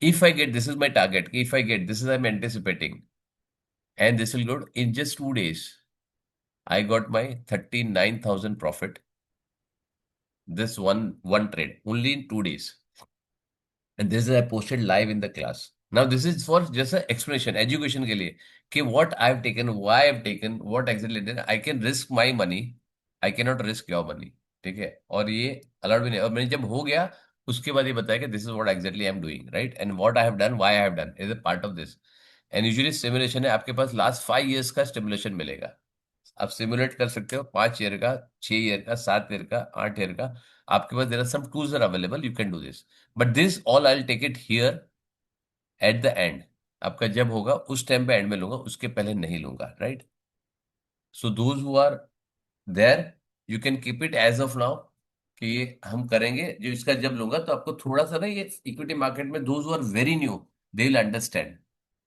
if I get, this is my target, if I get this, is I'm anticipating, and this will go in just 2 days. I got my 39,000 profit. This one trade only in 2 days. And this is I posted live in the class. Now this is for just an explanation, education के लिए कि what I've taken, why I've taken, what exactly did I can risk my money, I cannot risk your money, ठीक है, और ये अलाउड भी नहीं। और मैंने जब हो गया उसके बाद ये बताया कि this is what exactly I am doing, right, and what I have done, why I have done, is a part of this. And usually simulation है, आपके पास लास्ट 5 years का स्टिमुलेशन मिलेगा, आप सिमुलेट कर सकते हो 5 year का, 6 year का, 7 year का, 8 year का। आपके पास there are some tools are available, you can do this, but this all I will take it here at the end. आपका जब होगा उस टाइम पे एंड में लूंगा, उसके पहले नहीं लूंगा, right? So those who are there, you can keep it as of now कि ये हम करेंगे, जो इसका जब लूंगा तो आपको थोड़ा सा ना, ये इक्विटी मार्केट में those who are very new, they will understand.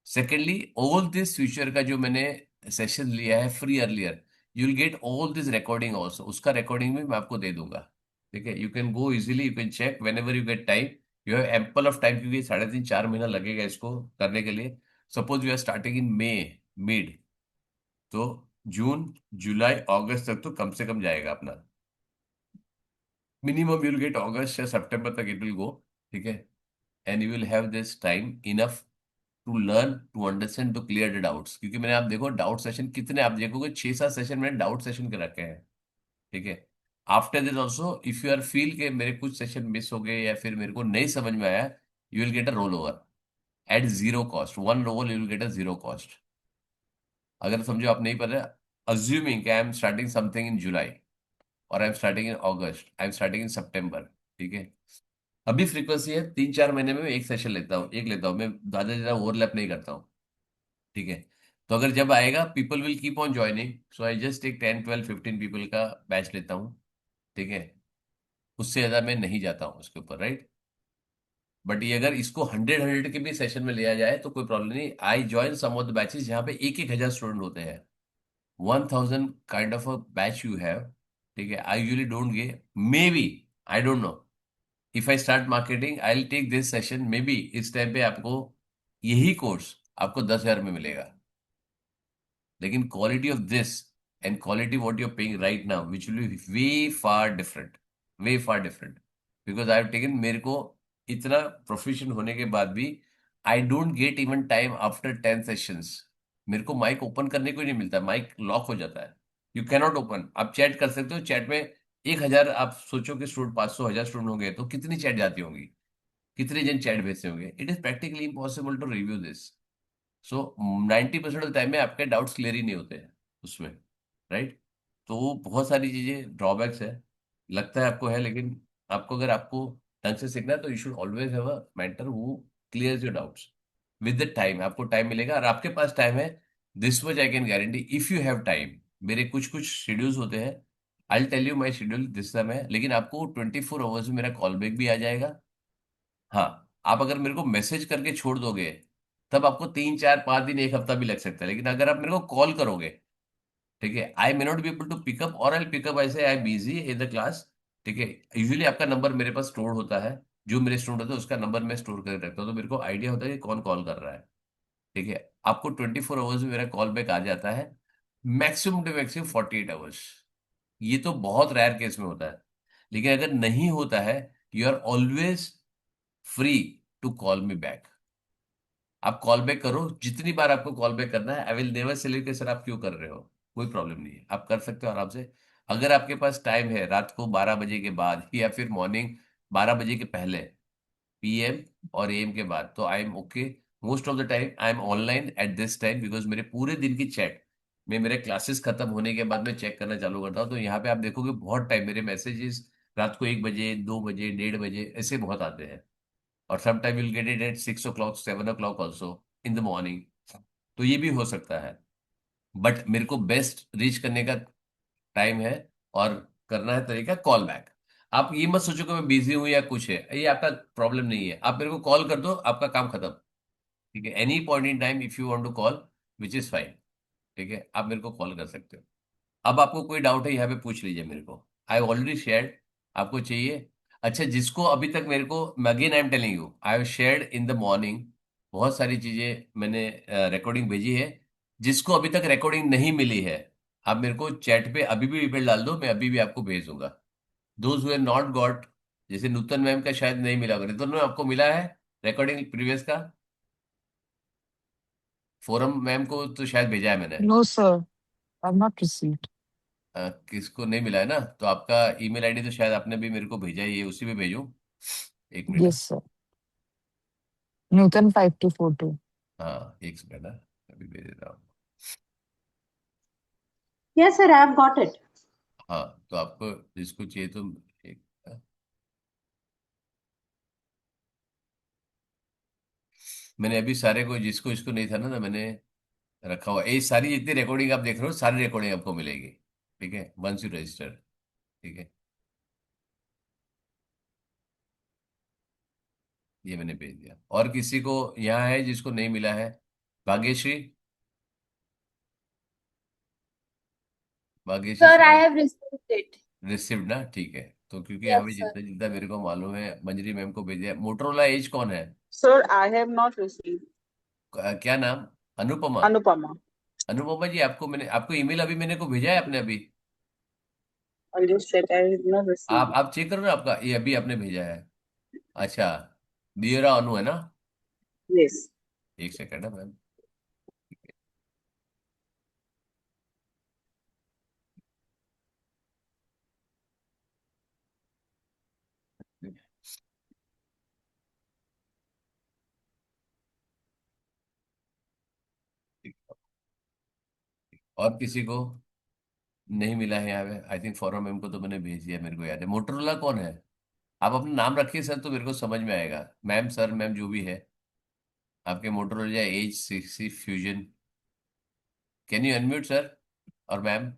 Secondly, all this future का जो मैंने सेशन लिया है free earlier, you will get all this recording also, उसका रिकॉर्डिंग भी मैं आपको दे दूंगा, ठीक है, you can go easily, you can check whenever you get time, you have ample of time, क्योंकि 3.5-4 महीना लगेगा इसको करने के लिए। Suppose you are starting in May mid, तो जून जुलाई अगस्त तक तो कम से कम जाएगा अपना, मिनिमम यू विल गेट अगस्त या सितंबर तक इट विल गो, ठीक है, and you will have this time enough to learn, to understand, to clear the doubts. क्योंकि मैंने, आप देखो डाउट सेशन कितने, आप देखोगे 6-7 सेशन मैंने डाउट सेशन के रखे हैं, ठीक है। After this also if you are feel के मेरे कुछ सेशन मिस हो गए या फिर मेरे को नहीं समझ में आया, you will get a roll over at zero cost, one roll you will get a zero cost. अगर समझो आप नहीं पढ़ रहे, अज्यूमिंग कि I am starting something in July और I am starting in August, I am starting in September, ठीक है, अभी फ्रीक्वेंसी है 3-4 महीने में मैं एक सेशन लेता हूँ, एक लेता हूँ मैं, ज्यादा से ज्यादा ओवरलैप नहीं करता हूँ, ठीक है। तो अगर जब आएगा people will keep on joining, so I just take 10 12 15 people का बैच लेता हूँ। ठीक है, उससे ज्यादा मैं नहीं जाता हूँ उसके ऊपर, राइट। बट ये अगर इसको 100 के भी सेशन में लिया जाए तो कोई प्रॉब्लम नहीं। I join some of the batches जहाँ पे 1 1 हजार स्टूडेंट होते हैं। 1000 kind of a batch you have. ठीक है, I usually don't go, maybe, I don't know, if I start marketing I will take this session, maybe इस टाइम पे आपको यही कोर्स आपको 10 हजार में मिलेगा। लेकिन quality of this and quality what you are paying right now which will be way far different, way far different. Because I have taken, मेरे को इतना प्रोफेशन होने के बाद भी I don't get even time after 10 sessions. मेरे को माइक ओपन करने को ही नहीं मिलता, माइक लॉक हो जाता है। You cannot open. आप चैट कर सकते हो, चैट में 1 हजार, आप सोचो कि स्टूडेंट 500 हजार स्टूडेंट होंगे तो कितनी चैट जाती होंगी, कितने जन चैट भेजते होंगे। It is practically impossible to review this. So 90% of time में आपके डाउट्स क्लियर ही नहीं होते हैं उसमें, राइट। तो वो बहुत सारी चीजें ड्रॉबैक्स है, लगता है आपको है, लेकिन आपको, अगर आपको ढंग से सीखना है तो you should always have a mentor who clears your doubts. With the time आपको टाइम मिलेगा, और आपके पास टाइम है। This much I can guarantee, if you have time. मेरे कुछ कुछ शेड्यूल्स होते हैं, I tell you my schedule this समय, लेकिन आपको 24 आवर्स में मेरा कॉल बैक भी आ जाएगा। हाँ, आप अगर मेरे को मैसेज करके छोड़ दोगे तब आपको 3 4 5 दिन, 1 हफ्ता भी लग सकता है, लेकिन अगर आप मेरे को कॉल करोगे, ठीक है, I may not be able to pick up, और आई पिकअप ऐसे I busy in the class. ठीक है, यूजुअली आपका नंबर मेरे पास स्टोर होता है, जो मेरे स्टूडेंट होते हैं उसका नंबर मैं स्टोर करके रखता हूँ, तो मेरे को आइडिया होता है कि कौन कॉल कर रहा है। ठीक है, आपको 24 आवर्स में मेरा कॉल बैक आ जाता है, मैक्सिमम टू मैक्सिमम 48 आवर्स। ये तो बहुत रेयर केस में होता है, लेकिन अगर नहीं होता है, you are always free to call me back. आप कॉल बैक करो जितनी बार आपको कॉल बैक करना है, आई विल नेवर से कि सर आप क्यों कर रहे हो। कोई प्रॉब्लम नहीं है, आप कर सकते हो आराम से। अगर आपके पास टाइम है रात को 12 बजे के बाद या फिर मॉर्निंग 12 बजे के पहले, पीएम और एएम के बाद, तो I am okay. Most of the time I am online at this time, because मेरे पूरे दिन की चैट में मेरे क्लासेस खत्म होने के बाद मैं चेक करना चालू करता हूँ। तो यहाँ पे आप देखोगे बहुत टाइम मेरे मैसेजेस रात को 1 बजे, 2 बजे, 1:30 बजे ऐसे बहुत आते हैं। और sometime will get it at 6 o'clock, 7 o'clock also in the morning. तो ये भी हो सकता है, बट मेरे को बेस्ट रीच करने का टाइम है और करना है तरीका कॉल बैक। आप ये मत सोचो कि मैं बिजी हूं या कुछ है, ये आपका प्रॉब्लम नहीं है। आप मेरे को कॉल कर दो, आपका काम खत्म। ठीक है, any point in time if you want to call, which is fine. ठीक है, आप मेरे को कॉल कर सकते हो। अब आपको कोई डाउट है यहाँ पे पूछ लीजिए मेरे को, आई ऑलरेडी शेयर्ड। आपको चाहिए, अच्छा, जिसको अभी तक मेरे को, again I am telling you, I have shared in the morning बहुत सारी चीजें मैंने रिकॉर्डिंग भेजी है। जिसको अभी तक रिकॉर्डिंग नहीं मिली है, आप मेरे को चैट पे अभी भी ईमेल डाल दो, मैं अभी भी आपको भेज दूंगा। Those who have not got, जैसे नूतन मैम का शायद नहीं मिला होगा, नूतन मैम आपको मिला है रिकॉर्डिंग प्रीवियस का? फोरम मैम को तो शायद भेजा है मैंने। No, sir. I've not received. किसको नहीं मिला है ना, तो आपका ईमेल आईडी तो शायद आपने भी मेरे को भेजा ही है, उसी में भेजूं। एक मिनट। Yes, sir. Newton 5242. हाँ, एक सेकंड है, अभी भेज देता हूँ। Yes, sir, I've got it. हाँ, तो आपको जिसको चाहिए तो एक, मैंने अभी सारे को, जिसको इसको नहीं था ना मैंने रखा हुआ। ये सारी जितनी रिकॉर्डिंग आप देख रहे हो, सारी रिकॉर्डिंग आपको मिलेगी। ठीक है, वंस यू रजिस्टर। ठीक है, ये मैंने भेज दिया। और किसी को यहाँ है जिसको नहीं मिला है? भाग्यश्री, भाग्यश्री Sir, I शायद have received it. रिसीव्ड ना, ठीक है। तो क्योंकि हमें Yes, sir. जितना जितना मेरे को मालूम है, मंजरी मैम को भेजा है। मोटरोला एज कौन है? Sir, I have not received. क्या नाम? अनुपमा। Anupama. अनुपमा जी, आपको मैंने, आपको ईमेल अभी मैंने को भेजा है आपने अभी? I'll just check. I have not received. आप चेक करो ना, आपका ये अभी आपने भेजा है। अच्छा, दियरा अनु है ना? Yes. एक सेकंड है मैम। और किसी को नहीं मिला है यहाँ पे? आई थिंक फॉरम मैम को तो मैंने भेज दिया, मेरे को याद है। मोटरोला कौन है? आप अपना नाम रखिए सर, तो मेरे को समझ में आएगा। मैम, सर, मैम, जो भी है आपके। Motorola edge 60 fusion can you unmute sir और मैम?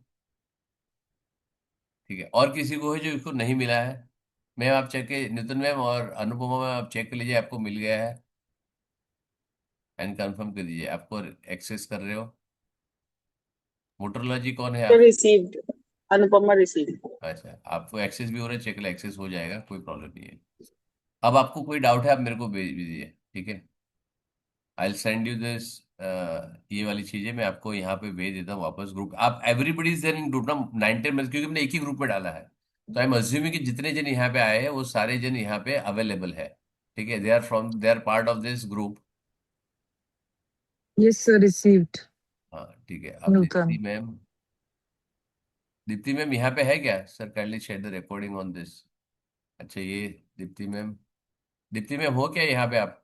ठीक है, और किसी को है जो इसको नहीं मिला है? मैम आप चेक के, नितिन मैम और अनुपमा मैम आप चेक कर लीजिए आपको मिल गया है, एंड कंफर्म कर दीजिए आपको एक्सेस कर रहे हो। मोटरोला जी कौन है आप? received. Anupama received. अच्छा, आपको एक्सेस भी हो रहा है, चेक एक्सेस हो जाएगा, कोई प्रॉब्लम नहीं है। अब आपको कोई डाउट है आप मेरे को भेज दीजिए, ठीक है? आई सेंड यू दिस, ये वाली चीजें मैं आपको यहाँ पे भेज देता हूँ वापस ग्रुप। आप everybody is there in group ना, 9-10 मेंबर्स, क्योंकि मैंने एक ही ग्रुप में डाला है। तो आई एम अज्यूमिंग कि जितने जन यहाँ पे आए हैं वो सारे जन यहाँ पे अवेलेबल है, ठीक है? They are part of this group. Yes, sir, received. हाँ ठीक है, अब Nutan. दीप्ति मैम यहाँ पे है क्या sir? Kindly share the recording on this. अच्छा ये दीप्ति मैम, दीप्ति मैम हो क्या यहाँ पे आप?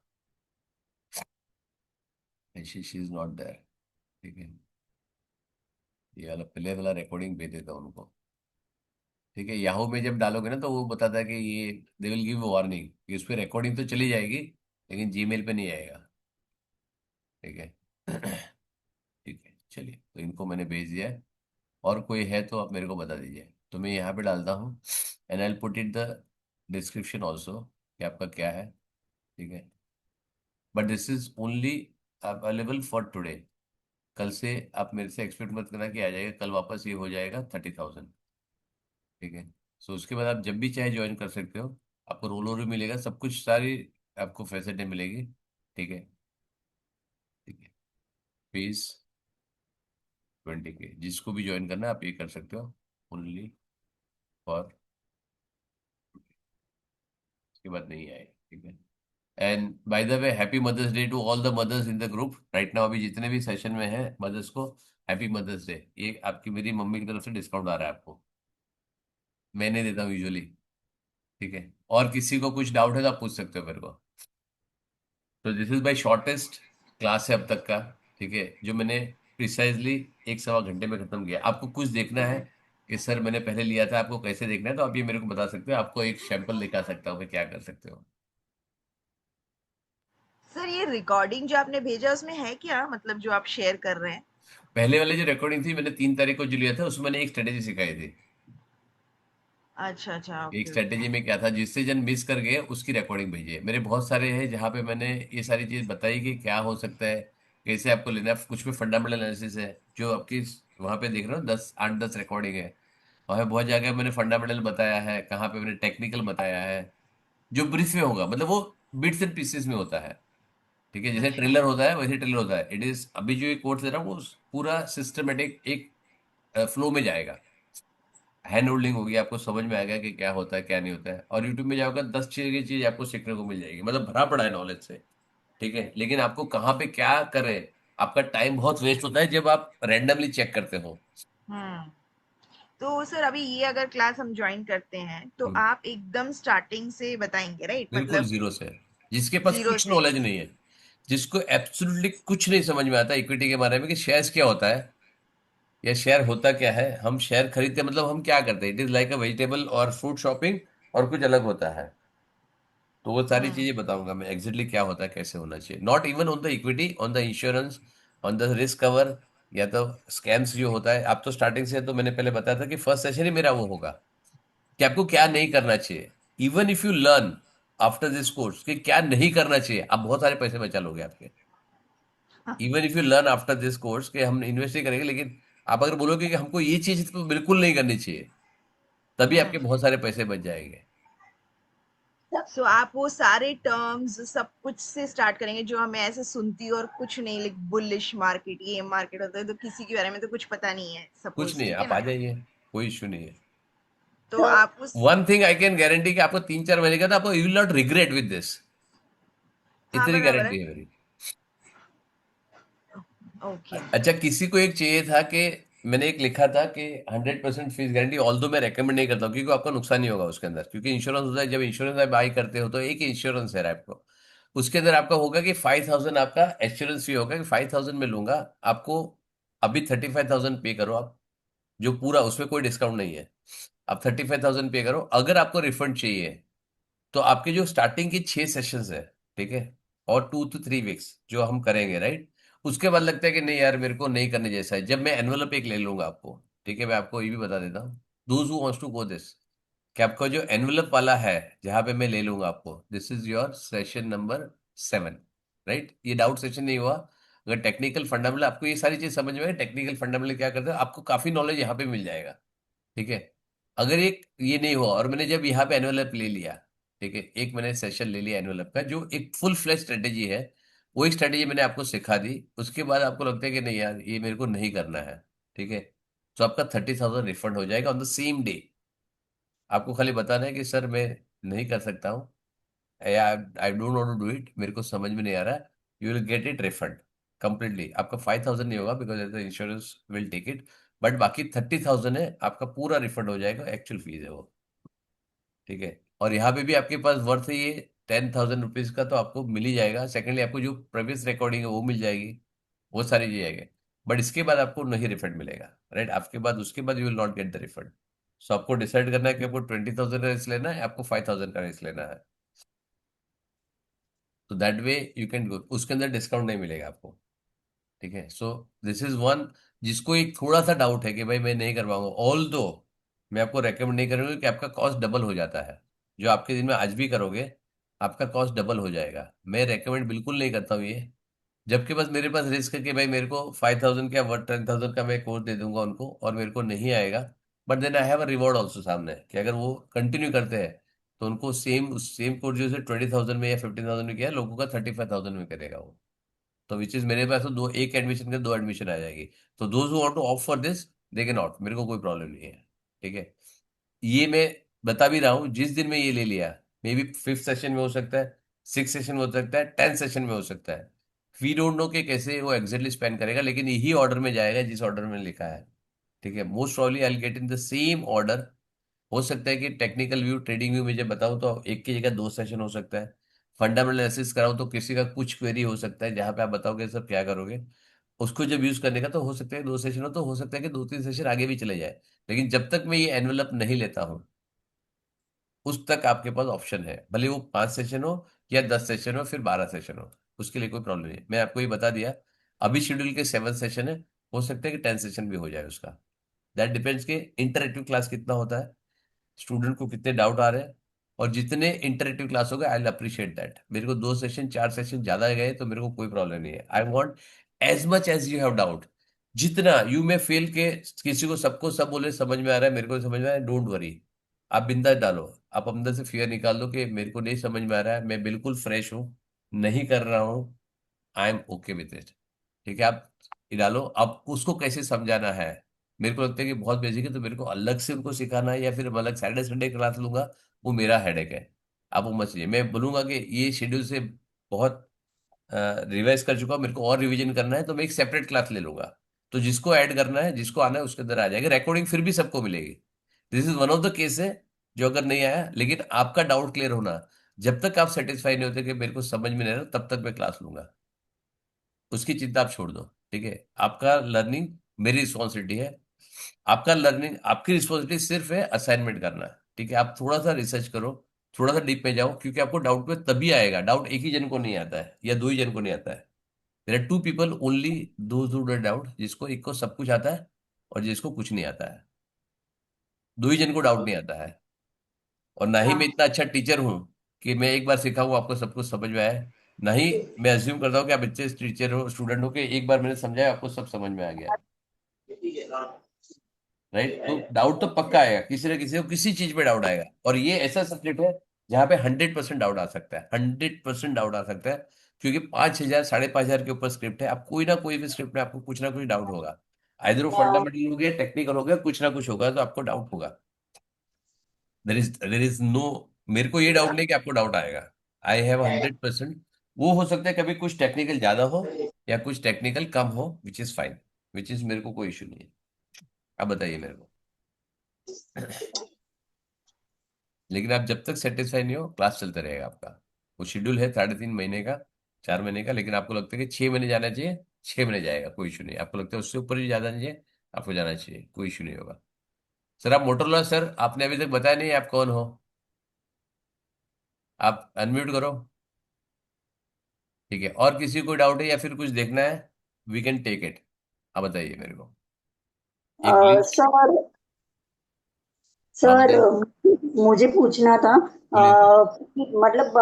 शी इज नॉट देयर, ठीक है? ये वाला पहले वाला रिकॉर्डिंग भेज देता हूँ उनको, ठीक है? याहू में जब डालोगे ना तो वो बताता है कि ये दे विल गिव वार्निंग कि उस पर रिकॉर्डिंग तो चली जाएगी लेकिन जीमेल पे नहीं आएगा, ठीक है? ठीक है, चलिए, तो इनको मैंने भेज दिया है। और कोई है तो आप मेरे को बता दीजिए, तो मैं यहाँ पे डालता हूँ, and I put it the description also कि आपका क्या है, ठीक है? But this is only available for today. कल से आप मेरे से एक्सपेक्ट मत करना कि आ जाएगा, कल वापस ये हो जाएगा 30,000, ठीक है? सो उसके बाद आप जब भी चाहे ज्वाइन कर सकते हो, आपको रोल ओवर भी मिलेगा, सब कुछ सारी आपको फैसिलिटी मिलेगी, ठीक है? ठीक है, फीस 20K, जिसको भी ज्वाइन करना है आप ये कर सकते हो, ओनली फॉर, उसके बाद नहीं आए, ठीक है? And by the way happy mother's day to all the mothers in the group right now. अभी जितने भी सेशन में हैं मदर्स को हैप्पी मदर्स डे। ये आपकी मेरी मम्मी की तरफ से डिस्काउंट आ रहा है आपको, मैं नहीं देता हूँ यूजुअली, ठीक है? और किसी को कुछ डाउट है तो आप पूछ सकते हो मेरे को। तो this is my shortest class है अब तक का, ठीक है? जो मैंने प्रिसाइजली 1-1.25 घंटे में खत्म किया। आपको कुछ देखना है कि सर मैंने पहले लिया था, आपको कैसे देखना है, तो आप ये मेरे को बता सकते हो, आपको एक सैंपल दिखा सकता हूँ कि क्या कर सकते हो। सर ये रिकॉर्डिंग जो आपने भेजा उसमें है क्या, मतलब जो आप शेयर कर रहे हैं? पहले वाली जो रिकॉर्डिंग थी मैंने 3 तारीख को जो लिया था उसमें मैंने एक स्ट्रेटेजी सिखाई थी। अच्छा अच्छा, एक ओके ओके। स्ट्रेटेजी में क्या था, जिससे जन मिस कर गए उसकी रिकॉर्डिंग भेजिए। मेरे बहुत सारे हैं जहाँ पे मैंने ये सारी चीज बताई कि क्या हो सकता है, कैसे आपको लेना है। कुछ में फंडामेंटल एनालिसिस है जो आपकी वहां पे देख रहे हो, 8-10 रिकॉर्डिंग है। वहाँ बहुत जगह मैंने फंडामेंटल बताया है, कहाँ पे मैंने टेक्निकल बताया है, जो ब्रीफ में होगा, मतलब वो बिट्स एंड पीसेस में होता है, ठीक है? जैसे अच्छा ट्रेलर होता है वैसे ट्रेलर होता है। इट इज अभी जो एक कोर्स दे रहा हूँ वो पूरा सिस्टमेटिक एक फ्लो में जाएगा। हैंड होल्डिंग होगी, आपको समझ में आएगा कि क्या होता है क्या नहीं होता है। और यूट्यूब में जाओगे 10 चीज की चीज आपको सीखने को मिल जाएगी, मतलब भरा पड़ा है नॉलेज से, ठीक है? लेकिन आपको कहाँ पे क्या करें, आपका टाइम बहुत वेस्ट होता है जब आप रैंडमली चेक करते हो। हम्म। तो सर अभी ये अगर क्लास हम ज्वाइन करते हैं तो हम्म, आप एकदम स्टार्टिंग से बताएंगे, राइट? बिल्कुल मतलब जीरो से। जिसके पास जीरो कुछ से। नॉलेज नहीं है, जिसको एब्सोल्युटली कुछ नहीं समझ में आता इक्विटी के बारे में कि शेयर्स क्या होता है या शेयर होता क्या है, हम शेयर खरीदते हैं, मतलब हम क्या करते हैं, it is like a vegetable और फ्रूट शॉपिंग, और कुछ अलग होता है। तो वो सारी हम्म। चीजें बताऊंगा मैं एग्जैक्टली क्या होता है, कैसे होना चाहिए, not even on the equity, on the insurance, on the risk cover, या तो स्कैम्स जो होता है। आप तो स्टार्टिंग से, तो मैंने पहले बताया था कि फर्स्ट सेशन ही मेरा वो होगा कि आपको क्या नहीं करना चाहिए। Even if you learn after this course कि क्या नहीं करना चाहिए, आप बहुत सारे पैसे बचा लोगे आपके। Even if you learn after this course कि हम इन्वेस्ट ही करेंगे, लेकिन आप अगर बोलोगे कि हमको ये चीज तो बिल्कुल नहीं करनी चाहिए, तभी आपके हम्म। बहुत सारे पैसे बच जाएंगे। सो आप वो सारे टर्म्स सब कुछ से स्टार्ट करेंगे जो हमें ऐसे सुनती और कुछ नहीं, लाइक बुलिश मार्केट, ये मार्केट होता है, तो किसी के बारे में तो कुछ पता नहीं है कुछ सपोज, नहीं है, ठीक है आप आ ना? जाइए, कोई इश्यू नहीं है। तो आप उस, one thing I can guarantee कि आपको 3-4 महीने का, तो आपको you will not regret with this, हाँ इतनी बराबर है। गारंटी है मेरी। ओके। अच्छा, किसी को एक चाहिए था कि मैंने एक लिखा था कि 100% फीस गारंटी, ऑल दो मैं रेकमेंड नहीं करता हूँ क्योंकि आपको नुकसान नहीं होगा उसके अंदर, क्योंकि इंश्योरेंस होता है। जब इंश्योरेंस आप बाई करते हो तो एक इंश्योरेंस है आपको, उसके अंदर आपका होगा कि 5,000 आपका एश्योरेंस फी होगा कि 5,000 में लूंगा, आपको अभी 35,000 पे करो आप, जो पूरा उसमें कोई डिस्काउंट नहीं है। आप 35,000 पे करो, अगर आपको रिफंड चाहिए तो आपके जो स्टार्टिंग की 6 सेशंस है, ठीक है, और 2 to 3 वीक्स जो हम करेंगे, राइट, उसके बाद लगता है कि नहीं यार मेरे को नहीं करने जैसा है, जब मैं एनवलप एक ले लूंगा आपको, ठीक है, मैं आपको ये भी बता देता हूँ, those who wants to go this, कि आपका जो एनवलप वाला है जहां पे मैं ले लूंगा आपको, this is your session number 7, right. ये डाउट सेशन नहीं हुआ। अगर टेक्निकल फंडामेंटल आपको ये सारी चीज समझ में आए, टेक्निकल फंडामेंटल क्या करते हैं, आपको काफी नॉलेज यहाँ पे मिल जाएगा, ठीक है। अगर एक ये नहीं हुआ और मैंने जब यहाँ पे एनुअल ले लिया, ठीक है, एक मैंने सेशन ले लिया एनुअल का जो एक फुल फ्लैश स्ट्रेटेजी है, वो एक स्ट्रेटेजी मैंने आपको सिखा दी, उसके बाद आपको लगता है कि नहीं यार ये मेरे को नहीं करना है, ठीक है, तो आपका 30,000 रिफंड हो जाएगा ऑन द सेम डे। आपको खाली बताना है कि सर मैं नहीं कर सकता हूँ, या I don't want to do it, मेरे को समझ में नहीं आ रहा है, you will get it refund completely. आपका 5,000 नहीं होगा because as insurance will take it, but बाकी 30,000 है आपका पूरा रिफंड हो जाएगा, एक्चुअल फीस है वो, ठीक है। और यहाँ पे भी आपके पास वर्थ है ये 10,000 रुपीज का, तो आपको मिल ही जाएगा। सेकेंडली आपको जो प्रीवियस रिकॉर्डिंग है वो मिल जाएगी, वो सारी चीजें आएंगे, बट इसके बाद आपको नहीं रिफंड मिलेगा, राइट। आपके बाद उसके बाद you will not get the refund. So आपको डिसाइड करना है कि आपको 20,000 का रिस्क लेना है, आपको 5,000 का रिस्क लेना है, तो दैट वे यू कैन गो, उसके अंदर डिस्काउंट नहीं मिलेगा आपको, ठीक है। सो दिस इज वन, जिसको एक थोड़ा सा डाउट है कि भाई मैं नहीं कर पाऊंगा, ऑल दो मैं आपको रेकमेंड नहीं करूंगा कि आपका कॉस्ट डबल हो जाता है, जो आपके दिन में आज भी करोगे आपका कॉस्ट डबल हो जाएगा, मैं रेकमेंड बिल्कुल नहीं करता हूँ ये। जबकि बस मेरे पास रिस्क है कि भाई मेरे को 5,000 का 10,000 का मैं कोर्स दे दूंगा उनको और मेरे को नहीं आएगा, but then I have a reward also सामने, कि अगर वो कंटिन्यू करते हैं तो उनको सेम सेम कोर्स जो 20,000 में या 15,000 में किया है, लोगों का 35,000 में करेगा वो। तो विच इज मेरे पास तो दो, एक एडमिशन के दो एडमिशन आ जाएगी। तो those who want to opt for this they can opt, मेरे को कोई प्रॉब्लम नहीं है, ठीक है। ये मैं बता भी रहा हूँ, जिस दिन में ये ले लिया, मे बी 5th सेशन में हो सकता है, 6th सेशन में हो सकता है, 10th सेशन में हो सकता है, वी डोंट नो कि कैसे वो एग्जैक्टली स्पेंड करेगा, लेकिन यही ऑर्डर में जाएगा जिस ऑर्डर में लिखा है, ठीक है। Most probably I will get in the same order. हो सकता है कि टेक्निकल व्यू ट्रेडिंग व्यू मुझे बताऊं तो एक की जगह दो सेशन हो सकता है, फंडामेंटल एनालिसिस कराऊं तो किसी का कुछ क्वेरी हो सकता है जहां पे आप बताओगे सर क्या करोगे, उसको जब यूज करने का तो हो सकता है दो सेशन हो, तो हो सकता है कि 2-3 सेशन आगे भी चले जाए, लेकिन जब तक मैं ये एनवेलप नहीं लेता हूं उस तक आपके पास ऑप्शन है, भले वो 5 सेशन हो या 10 सेशन हो फिर 12 सेशन हो, उसके लिए कोई प्रॉब्लम नहीं है। मैं आपको ये बता दिया, अभी शेड्यूल के 7 सेशन है, हो सकता है कि 10 सेशन भी हो जाए उसका, दैट डिपेंड्स के इंटरेक्टिव क्लास कितना होता है, स्टूडेंट को कितने डाउट आ रहे हैं, और जितने इंटरेक्टिव क्लास हो गए आई विल अप्रिशिएट दैट। मेरे को 2 सेशन 4 सेशन ज्यादा गए तो मेरे को कोई प्रॉब्लम नहीं है, I want as much as you have doubt, जितना यू में फेल के किसी को सबको सब बोले समझ में आ रहा है, मेरे को समझ में आ रहा है, डोंट वरी, आप बिंदास डालो, आप अंदर से फियर निकाल दो कि मेरे को नहीं समझ में आ रहा है, मैं बिल्कुल फ्रेश हूँ, नहीं कर रहा हूँ, I am okay with it, ठीक है। आप ये डालो, अब उसको कैसे समझाना है, मेरे को लगता है कि बहुत बेसिक है, तो मेरे को अलग से उनको सिखाना है या फिर मैं अलग सैटरडे संडे क्लास लूंगा, वो मेरा हेडेक है। आप वो मत लीजिए, मैं बोलूंगा कि ये शेड्यूल से बहुत रिवाइज कर चुका हूं, मेरे को और रिवीजन करना है तो मैं एक सेपरेट क्लास ले लूंगा, तो जिसको ऐड करना है जिसको आना है उसके अंदर आ जाएगा, रिकॉर्डिंग फिर भी सबको मिलेगी। This is one of the case है जो अगर नहीं आया, लेकिन आपका डाउट क्लियर होना, जब तक आप सेटिस्फाई नहीं होते कि मेरे को समझ में नहीं आ रहा तब तक मैं क्लास लूंगा, उसकी चिंता आप छोड़ दो, ठीक है। आपका लर्निंग मेरी रिस्पॉन्सिबिलिटी है, आपका लर्निंग आपकी रिस्पॉन्सिबिलिटी सिर्फ है असाइनमेंट करना, ठीक है। आप थोड़ा सा रिसर्च करो, थोड़ा सा डीप में जाओ, क्योंकि आपको डाउट में तभी आएगा, डाउट एक ही जन को नहीं आता है या दो ही जन को नहीं आता है, there are 2 people only, those who do doubt, जिसको एक को सब कुछ आता है और जिसको कुछ नहीं आता है, दो ही जन को डाउट नहीं आता है। और ना ही मैं इतना अच्छा टीचर हूँ कि मैं एक बार सिखाऊं आपको सब कुछ समझ में आए, ना ही मैं अज्यूम करता हूँ कि आप अच्छे टीचर हो स्टूडेंट हो कि एक बार मैंने समझाया आपको सब समझ में आ गया, राइट। तो डाउट तो पक्का आएगा, किसी ना किसी को किसी चीज पे डाउट आएगा, और ये ऐसा सब्जेक्ट है जहाँ पे 100% डाउट आ सकता है, 100% डाउट आ सकता है, क्योंकि 5,000 5,500 के ऊपर स्क्रिप्ट है, आप कोई ना कोई भी स्क्रिप्ट में आपको कुछ ना कुछ डाउट होगा, आइदर वो फंडामेंटल हो गया टेक्निकल हो गया, कुछ ना कुछ होगा तो आपको डाउट होगा, देर इज नो, मेरे को ये डाउट नहीं कि आपको डाउट आएगा, आई हैव 100%। वो हो सकता है कभी कुछ टेक्निकल ज्यादा हो या कुछ टेक्निकल कम हो, विच इज फाइन, विच इज मेरे को कोई इशू नहीं है। अब बताइए मेरे को, लेकिन आप जब तक सेटिस्फाई नहीं हो क्लास चलता रहेगा आपका, वो शेड्यूल है 3.5 महीने का, 4 महीने का, लेकिन आपको लगता है कि 6 महीने जाना चाहिए, 6 महीने जाएगा, कोई इशू नहीं, आपको लगता है उससे ऊपर भी ज्यादा नहीं चाहिए, आपको जाना चाहिए, कोई इशू नहीं होगा। सर आप मोटरोला, सर आपने अभी तक बताया नहीं आप कौन हो, आप अनम्यूट करो, ठीक है। और किसी को डाउट है या फिर कुछ देखना है? We can take it. अब बताइए मेरे को एक ग्लिच। सर हाँ सर बताइए। मुझे पूछना था बोलिए। मतलब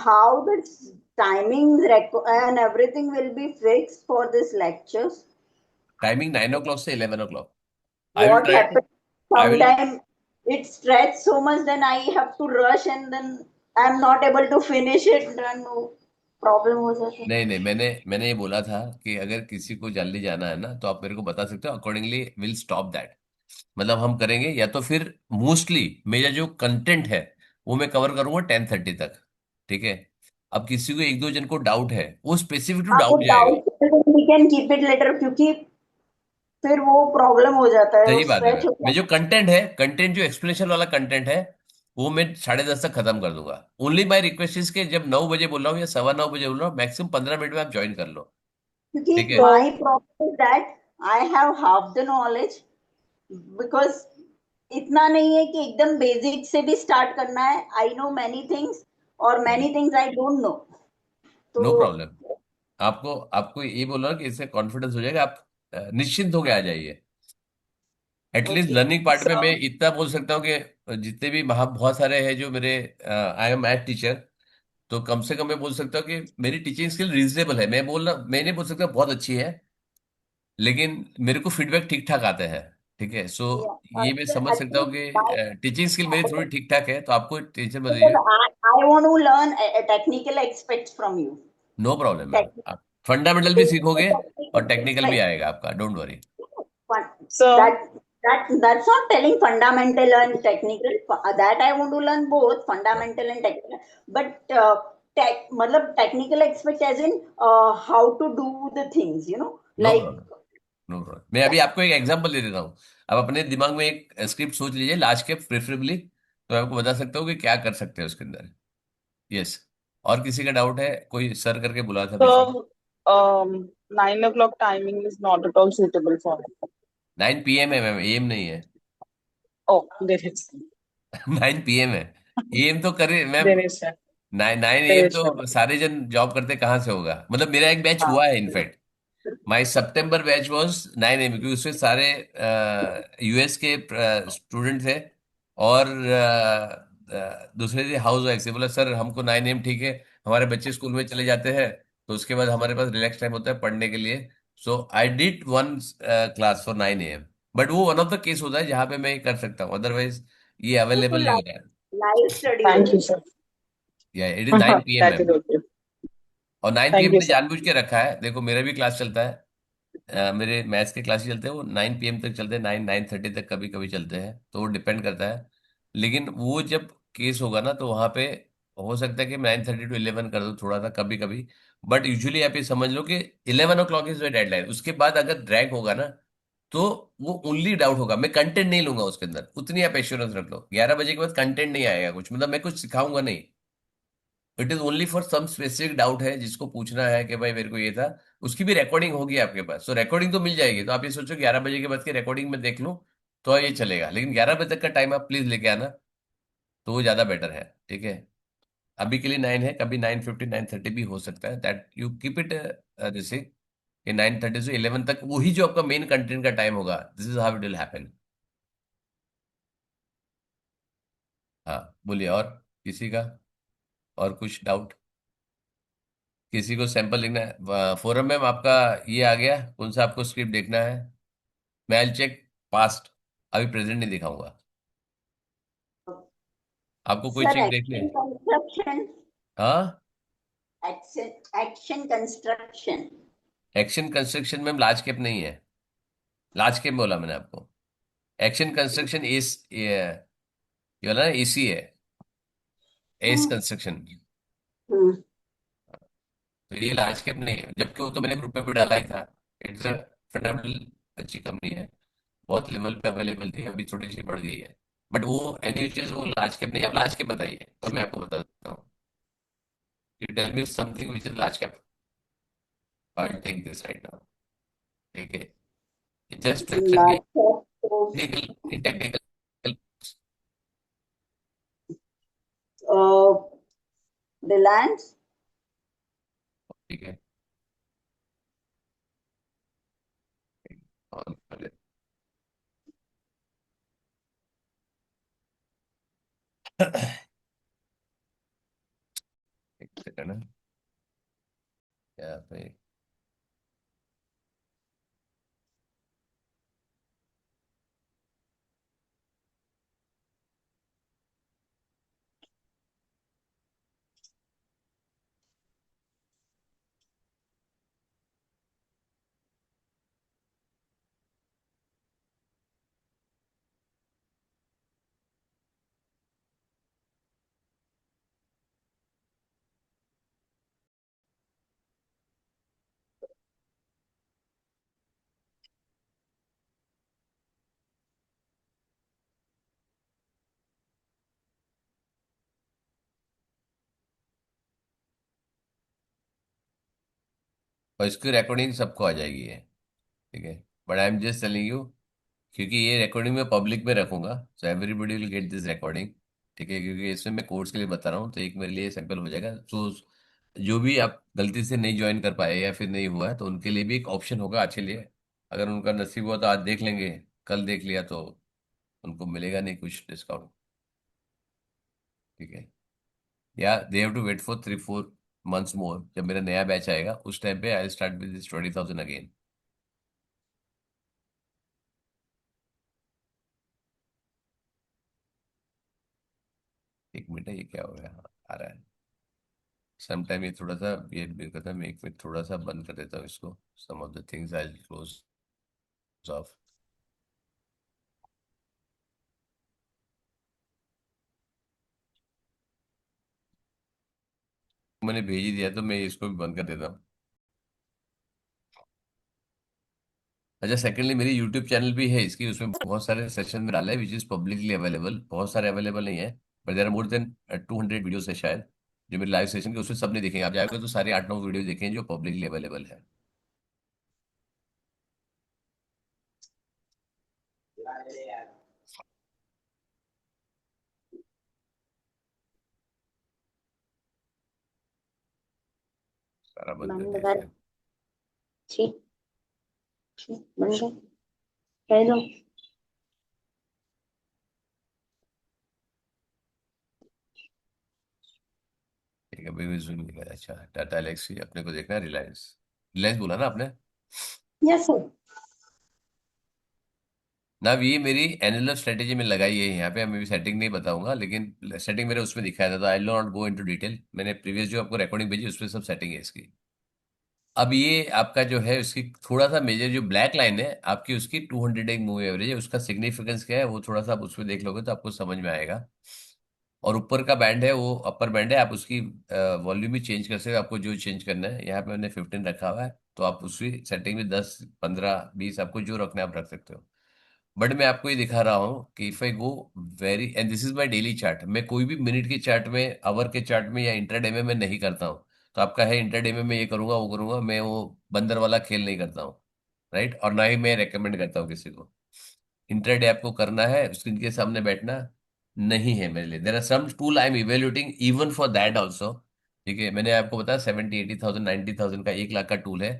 how the timing and everything will be fixed for this lectures. Timing 9 o'clock से 11 o'clock। I will What try. happens I will. sometime it stretches so much, then I have to rush and then I'm not able to finish it, then problem हो जाता है. नहीं नहीं, मैंने ये बोला था कि अगर किसी को जल्दी जाना है ना तो आप मेरे को बता सकते हो, अकॉर्डिंगली विल स्टॉप दैट। मतलब हम करेंगे, या तो फिर मोस्टली मेरा जो कंटेंट है वो मैं कवर करूंगा 10:30 तक। ठीक है। अब किसी को एक दो जन को डाउट है, वो स्पेसिफिक टू हाँ वो डाउट जाएगा। Doubt we can keep it later, क्योंकि फिर वो प्रॉब्लम हो जाता है, वो सही बात है। स्ट्रेच हो मैं जो जाता कंटेंट है, कंटेंट जो एक्सप्लेनेशन वाला कंटेंट है, वो मैं 10:30 तक खत्म कर दूंगा। ओनली माई रिक्वेस्ट इज के जब 9 बजे बोल रहा हूँ या 9:15 बोल रहा हूँ, मैक्सिमम 15 मिनट में आप ज्वाइन कर लो। है. ठीक क्योंकि है। So, my problem is that I have half the knowledge, because इतना नहीं है कि एकदम बेसिक से भी स्टार्ट करना है. आई नो मैनी थिंग्स और many things I don't no. तो नो प्रॉब्लम। आपको आपको ये बोल रहा हूँ कि इससे कॉन्फिडेंस हो जाएगा, आप निश्चिंत होके आ जाइए। At least okay. लर्निंग पार्ट में so, मैं इतना बोल सकता हूँ कि जितने भी बहुत सारे हैं जो मेरे, आई एम मैथ टीचर, तो कम से कम मैं बोल सकता हूँ कि मेरी टीचिंग स्किल रीजनेबल है। मैं नहीं बोल सकता बहुत अच्छी है, लेकिन मेरे को फीडबैक ठीक ठाक आते हैं। ठीक है। सो ये मैं समझ सकता हूँ कि टीचिंग स्किल मेरी थोड़ी ठीक ठाक है, तो आपको टेंशन मत Because लीजिए। I want to learn technical aspects from you. No problem ma'am, Tech- आप फंडामेंटल भी Basic सीखोगे और technical टेक्निकल भी aspects. आएगा आपका, don't worry. Fun- so, that's not telling fundamental and technical. That I want to learn both fundamental and technical. But मतलब technical aspect as in how to do the things, no like problem. No problem, मैं अभी आपको एक एग्जांपल दे देता हूँ। आप अपने दिमाग में एक स्क्रिप्ट सोच लीजिए, लास्ट के प्रेफरेबली, तो मैं आपको बता सकता हूँ कि क्या कर सकते हैं उसके अंदर। यस। और किसी का डाउट है? कोई सर करके बुला था बीच में। so, 9 o'clock timing is not at all suitable for me. 9 PM है मैम, AM नहीं है। Oh, there is, 9 PM है। AM तो करे ma'am. there is, sir. 9 AM There is, sir. तो सारे जन जॉब करते, कहाँ से होगा? मतलब मेरा एक बैच हाँ. हुआ है in fact. My September batch was 9 AM, क्योंकि उसमें सारे US के स्टूडेंट थे, और दूसरे थे हाउस वाइफ से। बोला सर हमको 9 AM ठीक है, हमारे बच्चे स्कूल में चले जाते हैं, तो उसके बाद हमारे पास रिलैक्स टाइम होता है पढ़ने के लिए। So I did one class for 9 AM। But वो वन ऑफ द केस होता है जहाँ पे मैं ये कर सकता हूँ, अदरवाइज ये तो अवेलेबल नहीं होता है। live study हो Thank you, जाएगा. sir. या it is 9 PM That is ma'am. okay. और 9 PM Thank you, ने sir. जानबूझ के रखा है, देखो मेरा भी क्लास चलता है, मेरे मैथ्स के क्लासेस चलते हैं, वो 9 PM तक चलते हैं, 9-9:30 तक कभी कभी चलते हैं, तो वो डिपेंड करता है। लेकिन वो जब केस होगा ना, तो वहाँ पे हो सकता है कि 9:30 to 11 कर दो थोड़ा सा कभी कभी। बट यूजुअली आप ये समझ लो कि 11 o'clock इज द डेडलाइन। उसके बाद अगर ड्रैग होगा ना, तो वो ओनली डाउट होगा, मैं कंटेंट नहीं लूंगा उसके अंदर, उतनी आप एश्योरेंस रख लो। 11 बजे के बाद कंटेंट नहीं आएगा कुछ, मतलब मैं कुछ सिखाऊंगा नहीं। It is only for some specific doubt है जिसको पूछना है कि भाई मेरे को ये था। उसकी भी रिकॉर्डिंग होगी आपके पास, तो रिकॉर्डिंग तो मिल जाएगी। तो आप ये सोचो 11 बजे के बाद की रिकॉर्डिंग में देख लूँ तो ये चलेगा, लेकिन 11 बजे तक का टाइम आप प्लीज लेके आना, तो वो ज्यादा बेटर है। ठीक है। अभी के लिए 9 है, कभी 9:50 9:30 भी हो सकता है, दैट यू कीप इट जैसे कि 9:30 से 11 तक वही जो आपका मेन कंटेंट का टाइम होगा। This is how it will happen. हाँ बोलिए, और किसी का और कुछ डाउट? किसी को सैंपल लिखना है फोरम में? आपका ये आ गया, कौन सा आपको स्क्रिप्ट देखना है? मैं आई चेक पास्ट, अभी प्रेजेंट नहीं दिखाऊंगा। आपको कोई Sir, चेक देखनी action है? construction, हाँ। action construction. एक्शन कंस्ट्रक्शन में लार्ज कैप नहीं है। लार्ज कैप बोला मैंने आपको। एक्शन कंस्ट्रक्शन एस, ये वाला ना एसी है, एस Hmm. कंस्ट्रक्शन। Hmm. तो ये लार्ज कैप नहीं है, जबकि वो तो मैंने ग्रुप में भी डाला ही था। इट्स अ फंडामेंटल अच्छी कंपनी है, बहुत लेवल पे अवेलेबल थी, अभी थोड़ी सी बढ़ गई है। बट वो एनी वो लार्ज कैप नहीं है। आप लार्ज कैप बताइए तो मैं आपको बता देता हूँ। You tell me something which is large cap, I take this right now. ठीक है। इंस्ट्रक्शन की Laptop, so, technical technical. uh, Reliance. ठीक है। एक सेकंड, यहाँ पे और इसकी रिकॉर्डिंग सबको आ जाएगी है, ठीक है। But I am just telling you, क्योंकि ये रिकॉर्डिंग मैं पब्लिक में रखूंगा, so everybody will get this recording, ठीक है। क्योंकि इसमें मैं कोर्स के लिए बता रहा हूँ, तो एक मेरे लिए सैंपल हो जाएगा। सो जो भी आप गलती से नहीं ज्वाइन कर पाए या फिर नहीं हुआ है, तो उनके लिए भी एक ऑप्शन होगा अच्छे लिए। अगर उनका नसीब हुआ तो आज देख लेंगे, कल देख लिया तो उनको मिलेगा नहीं कुछ डिस्काउंट, ठीक है। या they have to wait for 3-4 months more, जब मेरा नया बैच आएगा उस टाइम पे I start with this 20,000 again. एक मिनट है, ये क्या हो गया? हाँ, आ रहा है। समटाइम ये थोड़ा सा ये करता है, मैं एक मिनट थोड़ा सा बंद कर देता हूँ इसको। Some of the things I close off. मैंने भेज ही दिया, तो मैं इसको भी बंद कर देता हूँ। अच्छा, सेकेंडली मेरी यूट्यूब चैनल भी है इसकी, उसमें बहुत सारे सेशन में डाला है विच इज पब्लिकली अवेलेबल। बहुत सारे अवेलेबल नहीं है, but there are more than 200 videos है शायद, जो मेरे लाइव सेशन के, उसमें सब नहीं देखेंगे। आप जाओगे तो सारे 8-9 वीडियो देखेंगे जो पब्लिकली अवेलेबल है। सारा बंद कर बंद दिया कर। शायद। ठीक, ठीक, बंद कर। कह दो। ठीक है, अभी सुन लिया। अच्छा, टाटा एलेक्सी अपने को देखना है, रिलायंस। रिलायंस बोला ना आपने? Yes sir. ना, ये मेरी एनुअल स्ट्रेटेजी में लगाई है यहाँ पे। मैं भी सेटिंग नहीं बताऊंगा, लेकिन सेटिंग मेरे उसमें दिखाया था, तो आई नॉट गो इनटू डिटेल। मैंने प्रीवियस जो आपको रिकॉर्डिंग भेजी उसमें सब सेटिंग है इसकी। अब ये आपका जो है उसकी थोड़ा सा मेजर जो ब्लैक लाइन है आपकी, उसकी 200 एक मूव एवरेज है। उसका सिग्निफिकेंस क्या है वो थोड़ा सा आप उसमें देख लोगे तो आपको समझ में आएगा। और ऊपर का बैंड है वो अपर बैंड है, आप उसकी वॉल्यूम भी चेंज कर सकते हो, आपको जो चेंज करना है। यहाँ पे मैंने 15 रखा हुआ है, तो आप उसी सेटिंग में 10, 15, 20 आपको जो रखना है आप रख सकते हो। बट मैं आपको ये दिखा रहा हूँ कि if I go very, and this is my daily chart, मैं कोई भी मिनट के चार्ट में, आवर के चार्ट में या इंटरडे में मैं नहीं करता हूँ। तो आपका है इंटरडे में मैं ये करूंगा वो करूंगा, मैं वो बंदर वाला खेल नहीं करता हूँ, राइट। और ना ही मैं रेकमेंड करता हूँ किसी को। इंटरडे आपको करना है, स्क्रीन के सामने बैठना नहीं है मेरे लिए। There are some tool I am evaluating even for that also, ठीक है। मैंने आपको बताया 70-80,000 90,000 का 1 लाख का टूल है।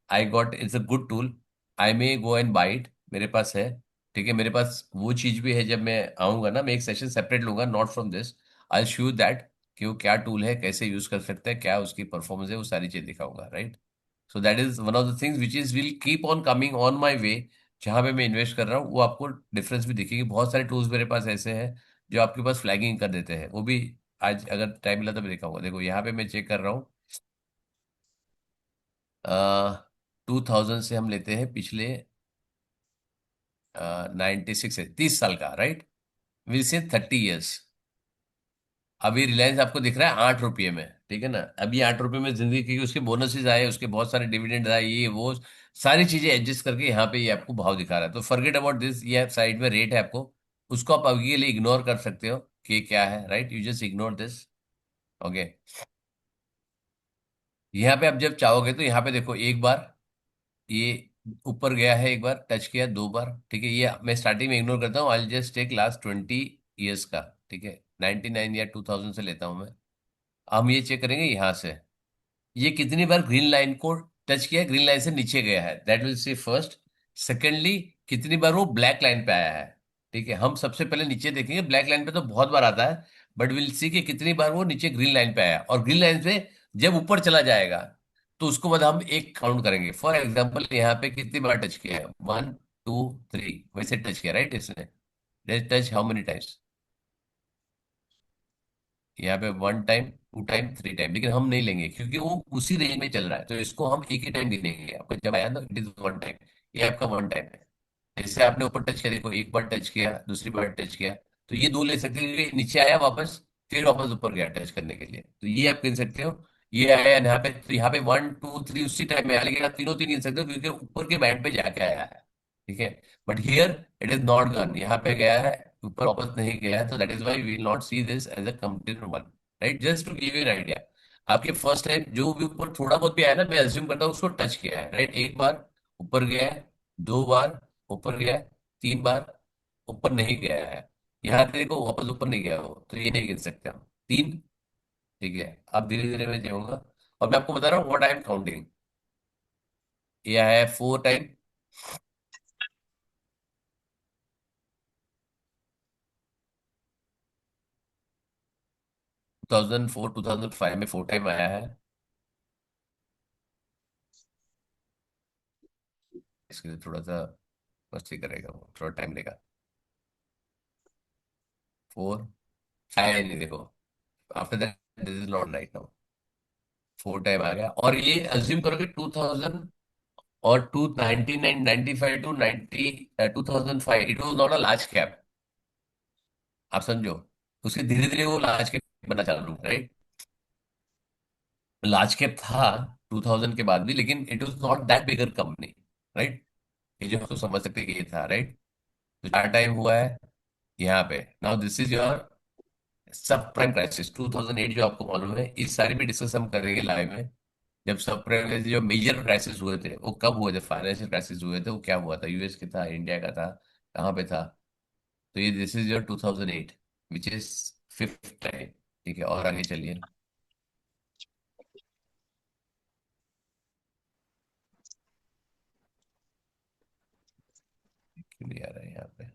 I got, it's a good tool, I may go and by it, मेरे पास है, ठीक है। मेरे पास वो चीज भी है, जब मैं आऊंगा ना मैं एक सेशन सेपरेट लूंगा, not from this. I show that कि वो क्या टूल है, कैसे यूज कर सकते हैं, क्या उसकी परफॉर्मेंस है, वो सारी चीज दिखाऊंगा, right. So that is one of the things which is will keep on coming on my way. जहां पे मैं इन्वेस्ट कर रहा हूँ वो आपको डिफरेंस भी दिखेगी। बहुत सारे टूल्स मेरे पास ऐसे हैं जो आपके पास फ्लैगिंग कर देते हैं, वो भी आज अगर टाइम मिला तो मैं दिखाऊंगा। देखो यहाँ पे मैं चेक कर रहा हूँ, 2000 से हम लेते हैं पिछले 96 है, 30 साल का, राइट। Will say 30 years. अभी रिलायंस आपको दिख रहा है 8 रुपये में, ठीक है ना। अभी 8 रुपये में जिंदगी की, उसके बोनसेस आए, उसके बहुत सारे डिविडेंड आए, ये वो सारी चीजें एडजस्ट करके यहाँ पे ये आपको भाव दिखा रहा है। तो फॉरगेट अबाउट दिस, ये साइड में रेट है आपको, उसको आप अभी के लिए इग्नोर कर सकते हो कि ये क्या है, right. You just ignore this, okay. यहाँ पे आप जब चाहोगे तो यहाँ पे देखो, एक बार ये ऊपर गया है, एक बार टच किया, 2 बार, ठीक है। ये मैं स्टार्टिंग में इग्नोर करता हूँ, I just take last 20 years का, ठीक है। 99 या 2000 से लेता हूँ मैं। हम ये चेक करेंगे यहाँ से, ये कितनी बार ग्रीन लाइन को टच किया, ग्रीन लाइन से नीचे गया है, that will see first. Secondly, कितनी बार वो ब्लैक लाइन पे आया है, ठीक है। हम सबसे पहले नीचे देखेंगे, ब्लैक लाइन पे तो बहुत बार आता है, बट विल सी कि कितनी बार वो नीचे ग्रीन लाइन पे आया, और ग्रीन लाइन से जब ऊपर चला जाएगा तो उसको बाद हम एक काउंट करेंगे। फॉर एग्जाम्पल यहाँ पे कितनी बार टच किया है, 1 2 3, वैसे टच किया राइट इसने, टच हाउ मेनी टाइम्स, यहाँ पे 1 टाइम 2 टाइम 3 टाइम, लेकिन हम नहीं लेंगे क्योंकि वो उसी रेंज में चल रहा है, तो इसको हम एक ही टाइम गिनेंगे। आपका जब आया ना, इट इज 1 टाइम, ये आपका 1 टाइम है। जैसे आपने ऊपर टच किया, देखो एक बार टच किया, दूसरी बार टच किया, तो ये दो ले सकते हैं क्योंकि नीचे आया वापस, फिर वापस ऊपर गया टच करने के लिए, तो ये आप गिन सकते हो। ये आया यहाँ पे, तो यहाँ पे 1 2 3 उसी टाइम में आया, लेकिन आप तीनों तीन गिन सकते हो क्योंकि ऊपर के बैंड पे जाके आया है। ठीक है, but here it is not gonna, यहाँ पे गया है, ऊपर वापस नहीं गया है, तो that is why we not see this as a complete one. Right, just to give you an idea. आपके फर्स्ट टाइम जो भी ऊपर थोड़ा बहुत भी आया ना, मैं अज्यूम करता हूँ उसको टच किया है, राइट। एक बार ऊपर गया है, 2 बार ऊपर गया है, 3 बार ऊपर नहीं गया है, यहाँ पे देखो वापस ऊपर नहीं गया हो, तो ये नहीं गिन सकते हम। तीन, ठीक है। अब धीरे धीरे मैं जाऊंगा और मैं आपको बता रहा हूँ व्हाट आई एम काउंटिंग। ये है 4 टाइम, 2004 2005 में 4 टाइम आया है। इसके लिए थोड़ा सा मस्ती करेगा वो, थोड़ा टाइम लेगा। 4 आया नहीं देखो, after that this is not right now. 4 time आ गया, और ये अज्यूम करो कि 2000 और 1995 to 2005 it was not a large cap, आप समझो। उसके धीरे धीरे वो लार्ज कैप बनना चालू, राइट। लार्ज कैप था 2000 के बाद भी, लेकिन it was not that bigger company, right. ये जो तो समझ सकते हैं कि ये था, राइट। तो 4 टाइम हुआ है यहाँ पे। नाउ दिस इज योर सब प्राइम क्राइसिस 2008, जो आपको मालूम है, इस सारी भी डिस्कस हम करेंगे लाइव में। जब सब प्राइम क्राइसिस, जो मेजर क्राइसिस हुए थे वो कब हुए थे, फाइनेंशियल क्राइसिस हुए थे, वो क्या हुआ था, यूएस के था, इंडिया का था, कहाँ पे था। तो ये this is your 2008 which is fifth time. ठीक है, और आगे चलिए। क्यों नहीं आ रहा है यहाँ पे,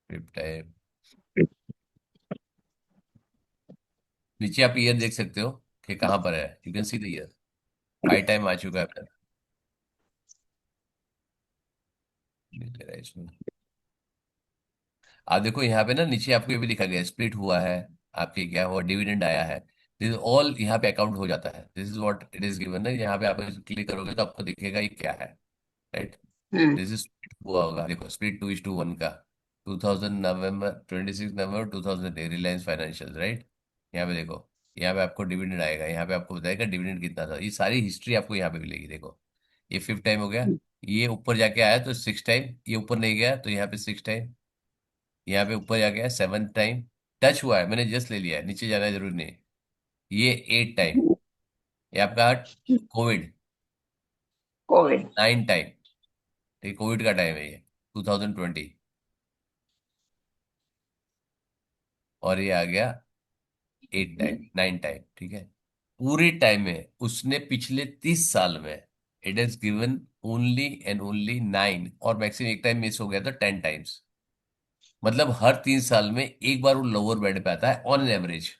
फिफ्थ टाइम। नीचे आप ईयर देख सकते हो कि कहाँ पर है, you can see the year. 5 time आ चुका है, मिल रहा है इसमें। आप देखो यहाँ पे ना, नीचे आपको ये भी दिखा गया, स्प्लिट हुआ है, आपके क्या हुआ, डिविडेंड आया है। दिस ऑल यहाँ पे अकाउंट हो जाता है, this is what it is given है। यहाँ पे आप क्लिक करोगे तो आपको दिखेगा ये क्या है, राइट। दिस इज स्प्लिट हुआ होगा, देखो स्प्लिट 2:1 का, 26 नवंबर 2000, रिलायंस फाइनेंशियल, राइट। यहाँ पे देखो, यहाँ पे आपको डिविडेंड आएगा, यहाँ पे आपको बताएगा डिविडेंड कितना था, ये सारी हिस्ट्री आपको यहाँ पे मिलेगी। देखो ये फिफ्थ टाइम हो गया, ये ऊपर जाके आया तो 6 टाइम, ये ऊपर नहीं गया तो यहाँ पे 6 टाइम, यहाँ पे ऊपर जाके आया 7 टाइम, टच हुआ है, मैंने जस्ट ले लिया है, नीचे जाना जरूरी नहीं। ये 8 टाइम, ये आपका कोविड, कोविड। 9 टाइम, ठीक, कोविड का टाइम है ये, 2020। और ये आ गया 8 टाइम 9 टाइम, ठीक है। पूरे टाइम में उसने पिछले 30 साल में it has given only and only 9, और मैक्सिमम एक टाइम मिस हो गया तो 10 टाइम्स। मतलब हर 3 साल में एक बार वो लोअर बैंड पे आता है ऑन एन एवरेज।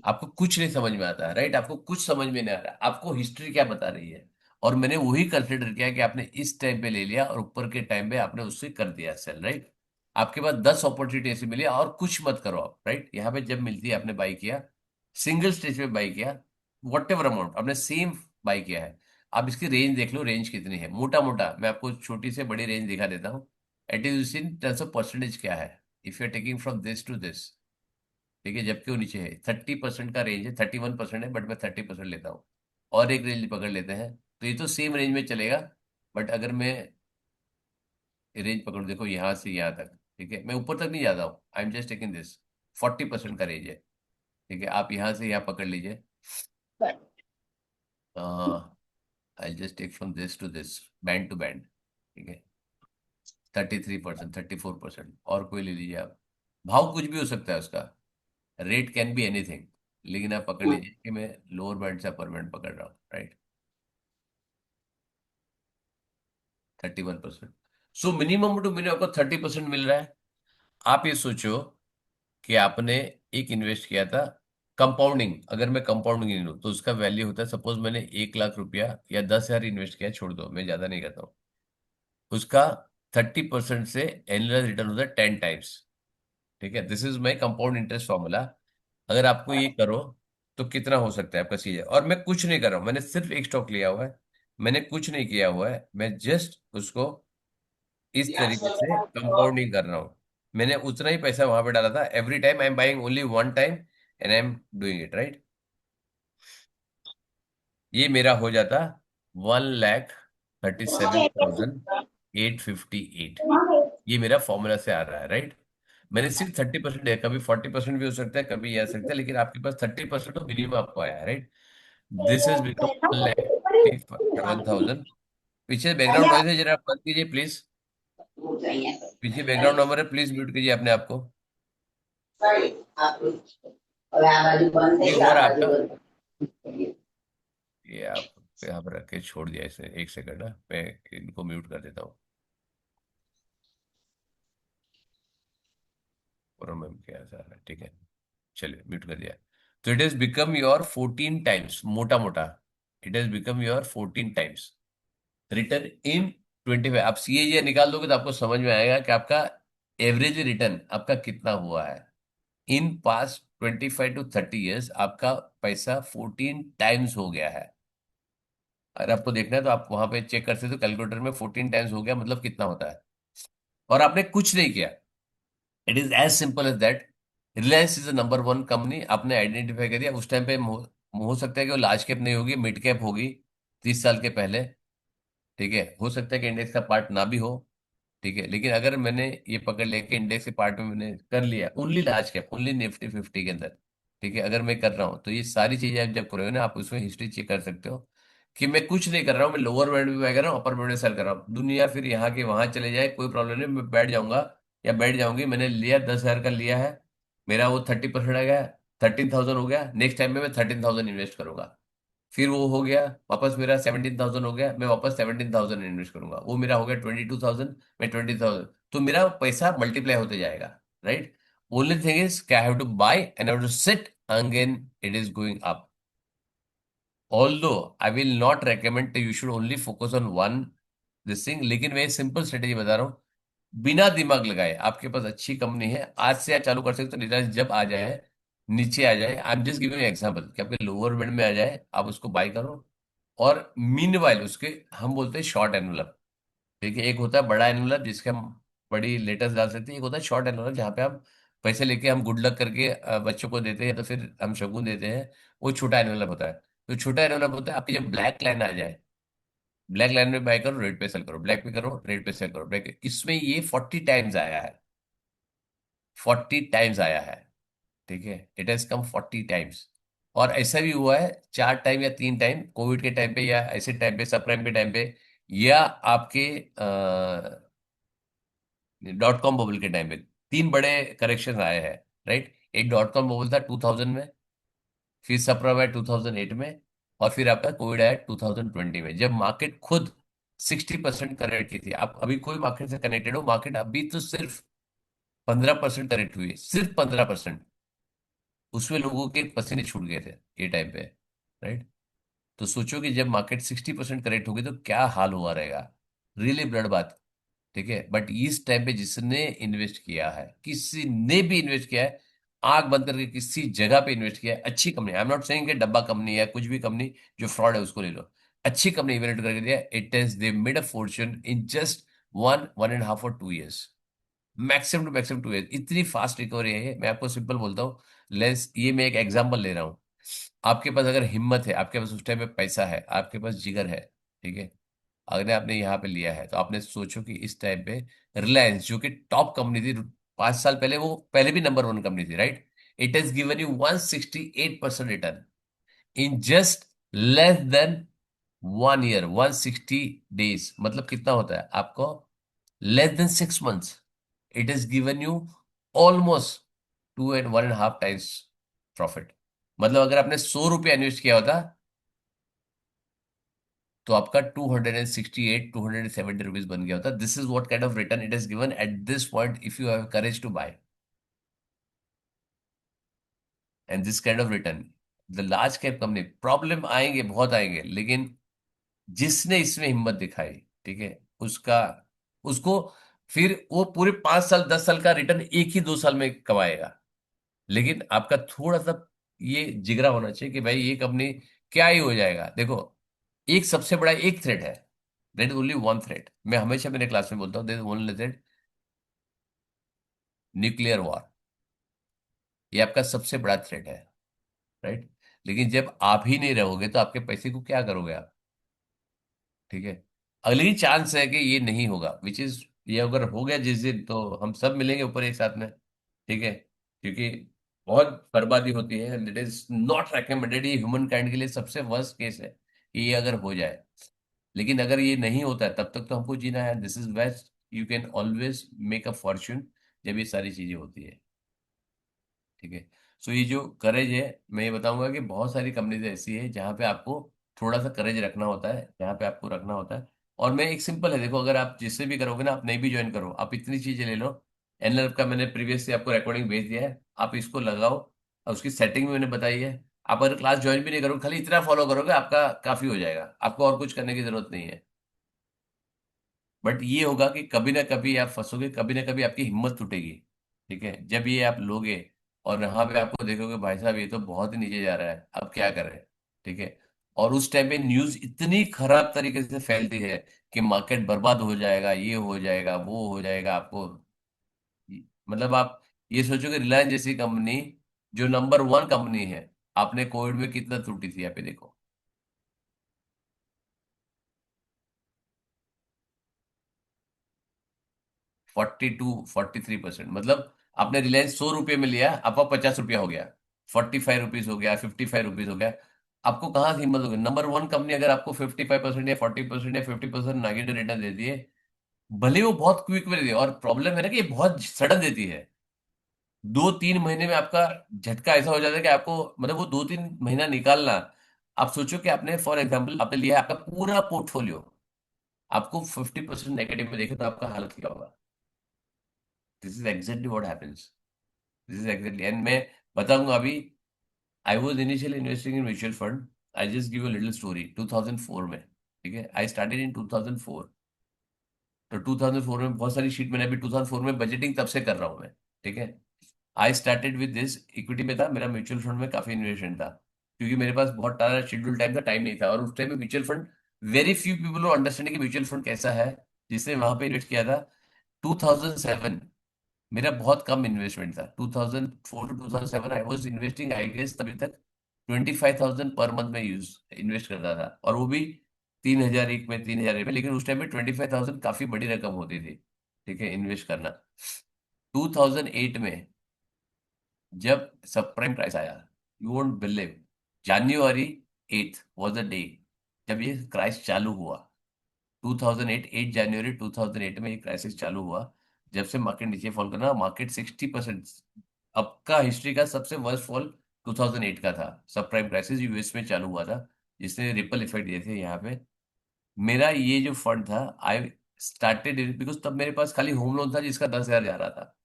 आपको कुछ नहीं समझ में आता है, राइट, आपको कुछ समझ में नहीं आ रहा है, आपको हिस्ट्री क्या बता रही है। और मैंने वही कंसिडर किया कि आपने इस टाइम पे ले लिया और ऊपर के टाइम पे आपने उससे कर दिया सेल, राइट। आपके पास 10 अपॉर्चुनिटी ऐसी मिली, और कुछ मत करो आप, राइट। यहाँ पे जब मिलती है आपने बाई किया, सिंगल स्टेज पे बाई किया, वट एवर अमाउंट आपने सेम बाई किया है। आप इसकी रेंज देख लो, रेंज कितनी है, मोटा मोटा मैं आपको छोटी से बड़ी रेंज दिखा देता हूँ। It is in terms of percentage क्या है, if you are taking from this to this, ठीक है, जबकि वो नीचे है 30% का रेंज है, 31% है, बट मैं 30% लेता हूँ। और एक रेंज पकड़ लेते हैं, तो ये तो सेम रेंज में चलेगा, बट अगर मैं रेंज पकड़, देखो यहाँ से यहाँ तक, ठीक है, मैं ऊपर तक नहीं जाता हूँ, I am just taking this, 40% का रेंज है, ठीक है। आप यहाँ से यहाँ पकड़ लीजिए, I just take from this to this, band to band, ठीक है। 33%, 34%, और कोई ले लीजिए आप, भाव कुछ भी हो सकता है उसका, रेट कैन बी एनीथिंग, लेकिन आप पकड़ लीजिए कि मैं लोअर बैंड से अपर बैंड पकड़ रहा हूँ, right. 31%। So minimum to minimum आपको 30% मिल रहा है। आप ये सोचो कि आपने एक इन्वेस्ट किया था, कंपाउंडिंग, अगर मैं कंपाउंडिंग नहीं लूँ तो उसका वैल्यू होता है, सपोज मैंने 1 लाख रुपया या 10 हजार इन्वेस्ट किया, छोड़ दो, मैं ज्यादा नहीं करता हूँ, उसका 30% से एनुअल रिटर्न होता है 10 टाइम्स। ठीक है, this is my compound interest formula. अगर आपको ये करो तो कितना हो सकता है आपका सीए। और मैं कुछ नहीं कर रहा हूँ, मैंने सिर्फ एक स्टॉक लिया हुआ है, मैंने कुछ नहीं किया हुआ है, मैं जस्ट उसको इस तरीके से कंपाउंडिंग कर रहा हूँ। मैंने उतना ही पैसा वहां पे डाला था, every time I am buying only one time and I am doing it right. ये मेरा हो जाता 1,37,858। ये मेरा फॉर्मूला से आ रहा है राइट। मैंने सिर्फ 30% है, कभी 40% भी हो सकता है, कभी ये आ सकता है, लेकिन आपके पास 30% तो मिनिमम आपको आया है राइट। This is become 1,57,000। पीछे बैकग्राउंड नॉइज है, जरा आप बंद कीजिए प्लीज। पीछे बैकग्राउंड नंबर है, प्लीज म्यूट कीजिए अपने आप को। ये हुआ रहा आपका, ये आप यहाँ पर रख के छोड़ दिया इसे, एक सेकंड ना, मैं इनको म्यूट कर देता हूँ। और मैम क्या जा रहा है, ठीक है, चलिए म्यूट कर दिया। तो it is become your 14 times, मोटा मोटा it is become your 14 times return in 25। आप सीए निकाल दोगे तो आपको समझ में आएगा कि आपका एवरेज रिटर्न आपका कितना हुआ है। इन पास्ट 25 to 30 years आपका पैसा 14 टाइम्स हो गया है। अगर आपको देखना है तो आप वहां पे चेक कर सकते हो कैलकुलेटर में, 14 टाइम्स हो गया मतलब कितना होता है। और आपने कुछ नहीं किया, it is as simple as that. Reliance is the number one company, आपने आइडेंटिफाई कर दिया। उस टाइम पे हो सकता है कि वो लार्ज कैप नहीं होगी, मिड कैप होगी, 30 साल के पहले। ठीक है, हो सकता है कि इंडेक्स का पार्ट ना भी हो। ठीक है, लेकिन अगर मैंने ये पकड़ लिया कि इंडेक्स के पार्ट में मैंने कर लिया only large cap, only Nifty 50 के अंदर, ठीक है, अगर मैं कर रहा हूँ तो ये सारी चीजें आप जब करोगे ना, आप उसमें हिस्ट्री चेक कर सकते हो कि मैं कुछ नहीं कर रहा हूँ, मैं लोअर बैंड में बाय कर रहा हूँ, अपर बैंड में सेल कर रहा हूँ। दुनिया फिर यहाँ के वहां चले जाए कोई प्रॉब्लम नहीं, मैं बैठ जाऊंगा या बैठ जाऊंगी। मैंने लिया 10 हजार का लिया है, मेरा वो 30% आ गया, 13,000 हो गया, नेक्स्ट टाइम में मैं 13,000 इन्वेस्ट करूंगा। फिर वो हो गया वापस, मेरा 17,000 हो गया, मैं वापस 17,000 इन्वेस्ट करूंगा, वो मेरा हो गया 22,000, मैं 20,000, तो मेरा पैसा मल्टीप्लाई होते जाएगा right. Only thing is I have to buy and have to sit again, it is going up. Although I will not recommend you should only focus on one this thing, लेकिन मैं सिंपल स्ट्रेटेजी बता रहा हूँ, बिना दिमाग लगाए। आपके पास अच्छी कंपनी है, आज से आप चालू कर सकते हो, रिलायंस जब आ जाए, नीचे आ जाए, I am just giving example कि आपके लोअर बैंड में आ जाए, आप उसको बाय करो। और मीनवाइल उसके हम बोलते हैं शॉर्ट एनवलप। ठीक है, एक होता है बड़ा एनवलप जिसके हम बड़ी लेटेस्ट डाल सकते हैं, एक होता है शॉर्ट एनवलप जहाँ पे हम पैसे लेके हम गुड लक करके बच्चों को देते हैं, या तो फिर हम शगुन देते हैं, वो छोटा एनवलप होता है। तो छोटा एनवलप होता है, आपकी जब ब्लैक लाइन आ जाए, ब्लैक लाइन में बाय करो, रेड पे सेल करो, ब्लैक पे करो, रेड पे सेल करो, ब्लैक, इसमें ये 40 टाइम्स आया है, 40 टाइम्स आया है। ठीक है, इट हैज कम 40 टाइम्स। और ऐसा भी हुआ है 4 टाइम या 3 टाइम, कोविड के टाइम पे या ऐसे टाइम पे, सब प्राइम के टाइम पे, या आपके डॉट कॉम बबल के टाइम पे, 3 बड़े करेक्शन आए हैं राइट। एक डॉट कॉम बबल था 2000 में, फिर सब प्राइम आया 2008 में, और फिर आपका कोविड आया 2020 में, जब मार्केट खुद 60% करेक्ट की थी। आप अभी कोई मार्केट से कनेक्टेड हो, मार्केट अभी तो सिर्फ 15% करेक्ट हुई है, सिर्फ 15%। उसमें लोगों के पसीने छूट गए थे ये टाइम पे राइट। तो सोचो कि जब मार्केट 60% करेक्ट होगी तो क्या हाल हुआ रहेगा, रियली ब्लड बात। ठीक है, बट इस टाइम पे जिसने इन्वेस्ट किया है, किसी ने भी इन्वेस्ट किया है, आंख बंद करके किसी जगह पे इन्वेस्ट किया है, अच्छी company, I am not saying कि डब्बा कंपनी है कुछ भी कंपनी जो फ्रॉड है उसको ले लो, अच्छी कंपनी इन्वेस्ट करके दिया, it is they made a fortune in just 1.5 और 2 years, maximum to maximum 2 years। इतनी फास्ट रिकवरी है ये, मैं आपको सिंपल बोलता हूँ। लेस, ये मैं एक एग्जांपल ले रहा हूँ। आपके पास अगर हिम्मत है, आपके पास उस टाइम पे पैसा है, आपके पास जिगर है, ठीक है, अगर आपने यहाँ पे लिया है तो आपने सोचो कि इस टाइम पे रिलायंस जो कि टॉप कंपनी थी 5 साल पहले, वो पहले भी नंबर वन कंपनी थी right, it has given you 168% return in just less than 1 year, 160 days, मतलब कितना होता है आपको, less than 6 months, it is given you almost 2.5 times profit. मतलब अगर आपने 100 रुपया इन्वेस्ट किया होता तो आपका 270 रुपीज बन गया होता। This is what kind of return it is given at this point if you have courage to buy and this kind of return. The large cap company, problem आएंगे, बहुत आएंगे, लेकिन जिसने इसमें हिम्मत दिखाई, ठीक है, उसका, उसको फिर वो पूरे 5 साल 10 साल का रिटर्न एक ही 2 साल में कमाएगा। लेकिन आपका थोड़ा सा ये जिगरा होना चाहिए कि भाई ये कंपनी क्या ही हो जाएगा। देखो, एक सबसे बड़ा एक थ्रेट है, that is only one threat. मैं हमेशा मेरे क्लास में बोलता हूँ, that is only threat, nuclear war. ये आपका सबसे बड़ा थ्रेट है, राइट। लेकिन जब आप ही नहीं रहोगे तो आपके पैसे को क्या करोगे आप, ठीक है। अगली चांस है कि ये नहीं होगा, विच इज, ये अगर हो गया जिस दिन, तो हम सब मिलेंगे ऊपर एक साथ में, ठीक है। क्योंकि बहुत बर्बादी होती है and it is not recommended. ये ह्यूमन काइंड के लिए सबसे वर्स्ट केस है कि ये अगर हो जाए। लेकिन अगर ये नहीं होता है तब तक तो हमको जीना है। This is best, you can always make a Fortune जब ये सारी चीजें होती है, ठीक है। सो ये जो करेज है, मैं ये बताऊंगा कि बहुत सारी कंपनीज ऐसी है जहाँ पे आपको थोड़ा सा करेज रखना होता है, जहाँ पे आपको रखना होता है। और मैं एक सिंपल है, देखो, अगर आप जिससे भी करोगे ना, आप नहीं भी ज्वाइन करो, आप इतनी चीजें ले लो। एनएलएफ का मैंने प्रीवियस से आपको रिकॉर्डिंग भेज दिया है, आप इसको लगाओ और उसकी सेटिंग भी मैंने बताई है। आप अगर क्लास ज्वाइन भी नहीं करोगे, खाली इतना फॉलो करोगे, आपका काफी हो जाएगा, आपको और कुछ करने की जरूरत नहीं है। बट ये होगा कि कभी ना कभी आप फंसोगे, कभी ना कभी आपकी हिम्मत टूटेगी, ठीक है। जब ये आप लोगे और यहाँ पे आपको देखोगे भाई साहब ये तो बहुत ही नीचे जा रहा है, अब क्या करें, ठीक है। और उस टाइम पे न्यूज इतनी खराब तरीके से फैलती है कि मार्केट बर्बाद हो जाएगा, ये हो जाएगा, वो हो जाएगा, आपको, मतलब आप ये सोचो कि रिलायंस जैसी कंपनी जो नंबर 1 कंपनी है, आपने कोविड में कितना टूटी थी, यहाँ पे देखो। 42-43%, मतलब आपने रिलायंस 100 रुपये में लिया, आपका 50 रुपया हो गया, 45 रुपीज हो गया, 55 रुपीज हो गया। आपको कहाँ से हिम्मत होगी? नंबर 1 कंपनी अगर आपको 55% या 40% या 50% नेगेटिव रिटर्न देती है, भले वो बहुत क्विक में देती है, और प्रॉब्लम है ना कि ये बहुत सडन देती है। 2-3 महीने में आपका झटका ऐसा हो जाता है कि आपको, मतलब वो 2-3 महीना निकालना। आप सोचो कि आपने, फॉर एग्जाम्पल, आपने लिया आपका पूरा पोर्टफोलियो, आपको 50% नेगेटिव में देखे तो आपका हालत क्या होगा? This is exactly what happens. This is exactly, and मैं बताऊंगा अभी। I was initially investing in mutual fund. I just give a little story. 2004 में, ठीक है, आई स्टार्टेड इन 2004। तो 2004 में बहुत सारी शीट, मैंने अभी 2004 में बजटिंग तब से कर रहा हूँ मैं, ठीक है। I started with this, equity में था मेरा, म्यूचुअल फंड में काफी इन्वेस्टमेंट था, क्योंकि मेरे पास बहुत सारा शेड्यूल टाइम था, टाइम नहीं था। और उस टाइम में mutual fund, very few people understand कि म्यूचुअल फंड कैसा है, जिसने वहां पे इन्वेस्ट किया था। 2007, मेरा बहुत कम इन्वेस्टमेंट था। 2004 to 2007 I was investing, I guess तभी तक 25,000 पर मंथ में यूज इन्वेस्ट करता था, और वो भी 3,000 एक में, 3,000 एक में। लेकिन उस टाइम में 25,000 काफी बड़ी रकम होती थी, ठीक है, इन्वेस्ट करना। 2008 में जब सब प्राइम क्राइस आया, you won't believe, January 8th was the day जब ये क्राइस चालू हुआ। 2008, 8 जनवरी 2008 में ये क्राइसिस चालू हुआ। जब से मार्केट नीचे फॉल करना, मार्केट 60%, अब का हिस्ट्री का सबसे वर्स्ट फॉल 2008 का था। सब प्राइम क्राइसिस यूएस में चालू हुआ था, जिसने रिपल इफेक्ट दिए थे यहाँ पे। मेरा ये जो फंड था, आई स्टार्टेड बिकॉज तब मेरे पास खाली होम लोन था जिसका 10,000 जा रहा था,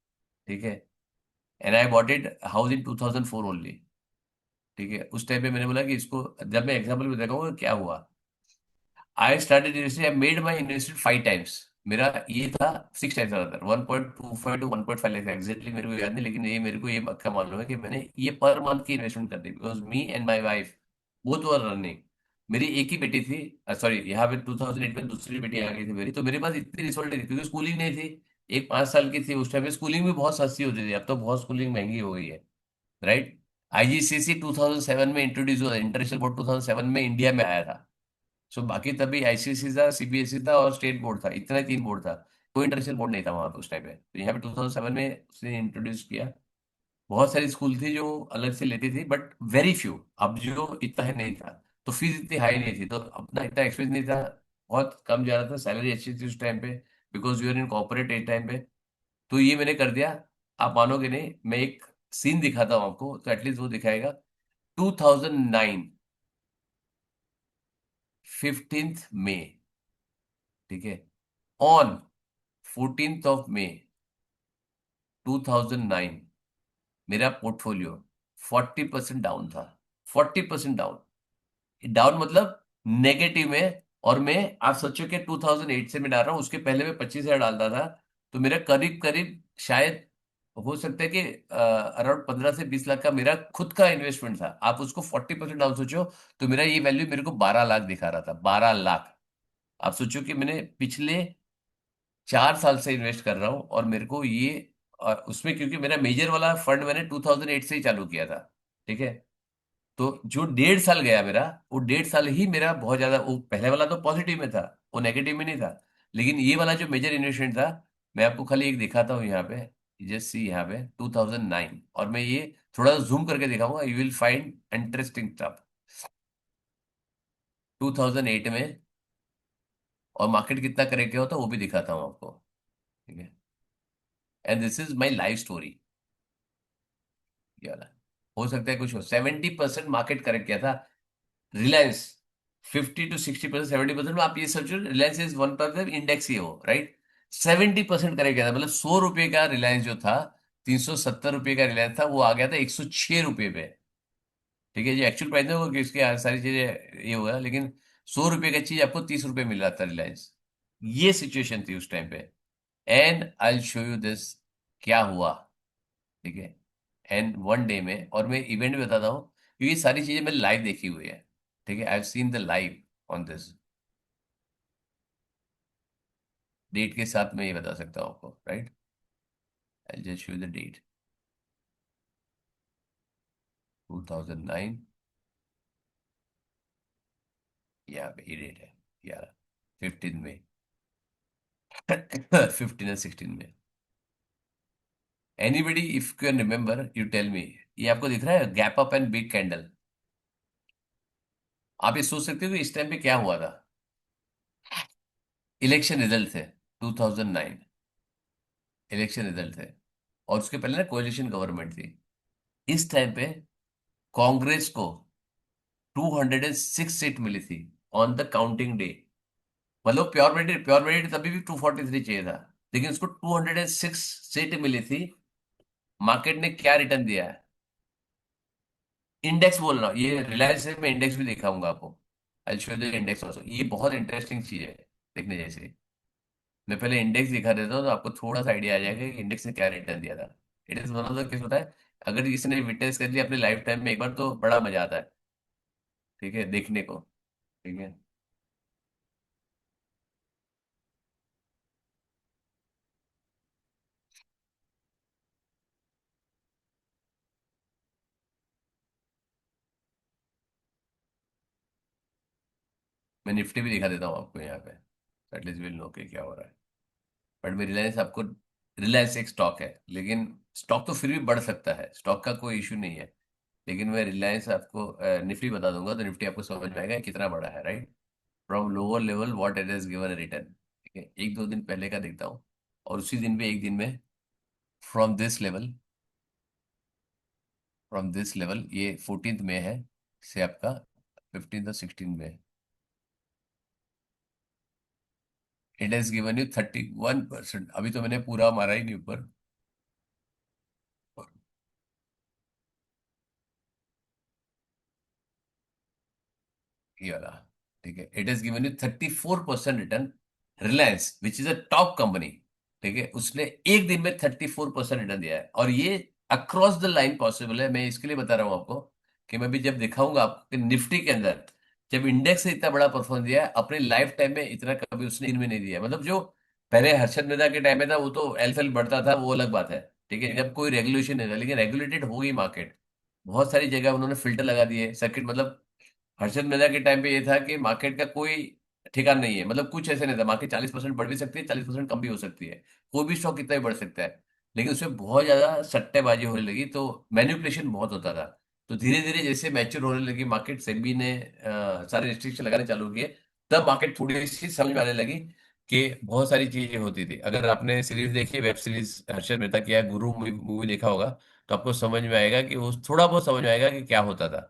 ठीक है। And I bought it house in 2004 only, ठीक है। उस टाइम पे मैंने बोला कि इसको, जब मैं एग्जाम्पल में देखा क्या हुआ, I started investing, I made my investment 5 times. मेरा ये था 6 टाइम्स था, 1.25 to 1.5 लाख एग्जैक्टली मेरे को याद नहीं, लेकिन ये मेरे को ये पक्का मालूम है कि मैंने ये पर मंथ की इन्वेस्टमेंट कर दी, because me and my wife both were running. मेरी एक ही बेटी थी, सॉरी, यहाँ पे 2008 में दूसरी बेटी आ गई थी मेरी, तो मेरे पास इतनी रिसोर्ट नहीं थी, क्योंकि स्कूलिंग नहीं थी। एक 5 साल की थी उस टाइम में, स्कूलिंग भी बहुत सस्ती होती थी, अब तो बहुत स्कूलिंग महंगी हो गई है, राइट। आईजीसीसी 2007 में इंट्रोड्यूस हुआ, इंटरनेशनल बोर्ड 2007 में इंडिया में आया था। सो बाकी तभी आईसीएसई था, सीबीएसई था और स्टेट बोर्ड था, इतना ही 3 बोर्ड था। कोई इंटरनेशनल बोर्ड नहीं था वहां पे उस टाइम पे। तो यहाँ पे 2007 में उसने इंट्रोड्यूस किया। बहुत सारी स्कूल थी जो अलग से लेती थी, बट वेरी फ्यू। अब जो इतना है नहीं था, तो फीस इतनी हाई नहीं थी, तो अपना इतना एक्सपेंस नहीं था, बहुत कम जा रहा था, सैलरी अच्छी थी उस टाइम पे, because you're in corporate as time पे। तो ये मैंने कर दिया। आप मानोगे नहीं, मैं एक सीन दिखाता हूँ आपको, तो एटलीस्ट वो दिखाएगा। 2009 15 मई, ठीक है, ऑन 14 मई 2009 मेरा पोर्टफोलियो 40% डाउन था। 40% डाउन, डाउन मतलब नेगेटिव में। और मैं, आप सोचो कि 2008 से मैं डाल रहा हूँ, उसके पहले मैं 25,000 डालता था। तो मेरा करीब करीब शायद हो सकता है कि अराउंड 15 से 20 लाख का मेरा खुद का इन्वेस्टमेंट था। आप उसको 40% डाउन सोचो, तो मेरा ये वैल्यू मेरे को 12 लाख दिखा रहा था। 12 लाख। आप सोचो कि मैंने पिछले 4 साल से इन्वेस्ट कर रहा हूँ, और मेरे को ये, और उसमें क्योंकि मेरा मेजर वाला फंड मैंने 2008 से ही चालू किया था, ठीक है। तो जो 1.5 साल गया मेरा, वो 1.5 साल ही मेरा बहुत ज्यादा, वो पहले वाला तो पॉजिटिव में था, वो नेगेटिव में नहीं था। लेकिन ये वाला जो मेजर इन्वेस्टमेंट था, मैं आपको खाली एक दिखाता हूँ यहाँ पे, जस्ट सी यहाँ पे 2009, और मैं ये थोड़ा जूम करके दिखाऊंगा, you will find interesting stuff. 2008 में, और मार्केट कितना करेक्ट होता है वो भी दिखाता हूँ आपको, ठीक है। And this is my life story. ये वाला हो सकता है कुछ हो, 70% मार्केट करेक्ट किया था रिलायंस। 50 to 60%, 70% में आप ये सोचो, रिलायंस इज वन पर इंडेक्स ही हो, राइट। 70% करेक्ट किया था, मतलब 100 रुपए का रिलायंस जो था, 370 रुपए का रिलायंस था, वो आ गया था 106 रुपए पे, ठीक है। ये एक्चुअल प्राइस नहीं होगा कि इसकी सारी चीजें ये होगा, लेकिन 100 रुपए का चीज आपको 30 रुपए मिल रहा था रिलायंस। ये सिचुएशन थी उस टाइम पे। And I show you this, क्या हुआ, ठीक है। एंड वन डे में, और मैं इवेंट भी बताता हूँ, क्योंकि ये सारी चीजें मैंने लाइव देखी हुई है, ठीक है। I have seen the live on this, date के साथ मैं ये बता सकता हूँ आपको, right. I just show the date, 2009, यहाँ पे ये डेट है, 15 में 15 और 16 में। Anybody if can remember, you tell me. ये आपको दिख रहा है gap up and big candle. आप ये सोच सकते हो कि इस टाइम पे क्या हुआ था। इलेक्शन रिजल्ट थे, 2009 इलेक्शन रिजल्ट थे, और उसके पहले ना कोalition गवर्नमेंट थी। इस टाइम पे कांग्रेस को 206 सीट मिली थी ऑन द काउंटिंग डे। मतलब प्योर मेरिट तभी भी 243 चाहिए था, लेकिन उसको 206 सीट मिली थी। मार्केट ने क्या रिटर्न दिया है, इंडेक्स बोल रहा हूँ, ये रिलायंस है, मैं इंडेक्स भी दिखाऊंगा आपको। I show the index also, ये बहुत इंटरेस्टिंग चीज है देखने जैसे। मैं पहले इंडेक्स दिखा देता हूँ, तो आपको थोड़ा सा आइडिया आ जाएगा कि इंडेक्स ने क्या रिटर्न दिया था। It is one of the case, होता है अगर किसी ने विटनेस कर लिया अपने लाइफ टाइम में एक बार, तो बड़ा मजा आता है, ठीक है, देखने को, ठीक है। मैं निफ्टी भी दिखा देता हूँ आपको यहाँ पे, एटलीस्ट विल नो कि क्या हो रहा है। बट मैं रिलायंस आपको, रिलायंस एक स्टॉक है, लेकिन स्टॉक तो फिर भी बढ़ सकता है, स्टॉक का कोई इशू नहीं है। लेकिन मैं रिलायंस आपको निफ्टी बता दूंगा, तो निफ्टी आपको समझ में आएगा कितना बड़ा है, right. From lower level what it has given return, ठीक है। 1-2 दिन पहले का देखता हूँ, और उसी दिन पे एक दिन में, फ्रॉम दिस लेवल, ये 14 में है, से आपका 15 और 16 में, इट हैज गिवन यू 31%। अभी तो मैंने पूरा मारा ही नहीं ऊपर, ये वाला, ठीक है। It has given you 34% return. Reliance which is a top company, ठीक है, उसने एक दिन में 34% रिटर्न दिया है, और ये अक्रॉस द लाइन पॉसिबल है। मैं इसके लिए बता रहा हूँ आपको, कि मैं भी जब दिखाऊंगा आपको निफ्टी के अंदर, जब इंडेक्स ने इतना बड़ा परफॉर्म दिया है अपने लाइफ टाइम में, इतना कभी उसने इनमें नहीं दिया। मतलब जो पहले हर्षद मेहता के टाइम में था, वो तो एल फेल बढ़ता था, वो अलग बात है, ठीक है, जब कोई रेगुलेशन नहीं था। लेकिन रेगुलेटेड हो गई मार्केट, बहुत सारी जगह उन्होंने फिल्टर लगा दिए, सर्किट। मतलब हर्षद मेहता के टाइम पे ये था कि मार्केट का कोई ठिकाना नहीं है, मतलब कुछ ऐसे नहीं था, मार्केट 40% बढ़ भी सकती है, 40% कम भी हो सकती है, कोई भी स्टॉक कितना भी बढ़ सकता है। लेकिन उसमें बहुत ज्यादा सट्टेबाजी होने लगी, तो मैनिपुलेशन बहुत होता था। तो धीरे धीरे जैसे मैच्योर होने लगी मार्केट, सेबी ने सारे रिस्ट्रिक्शन लगाने चालू किए, तब मार्केट थोड़ी सी समझ में आने लगी कि बहुत सारी चीजें होती थी। अगर आपने सीरीज देखी, वेब सीरीज हर्षद मेहता की, या गुरु मूवी देखा होगा, तो आपको समझ में आएगा कि वो, थोड़ा बहुत समझ में आएगा कि क्या होता था।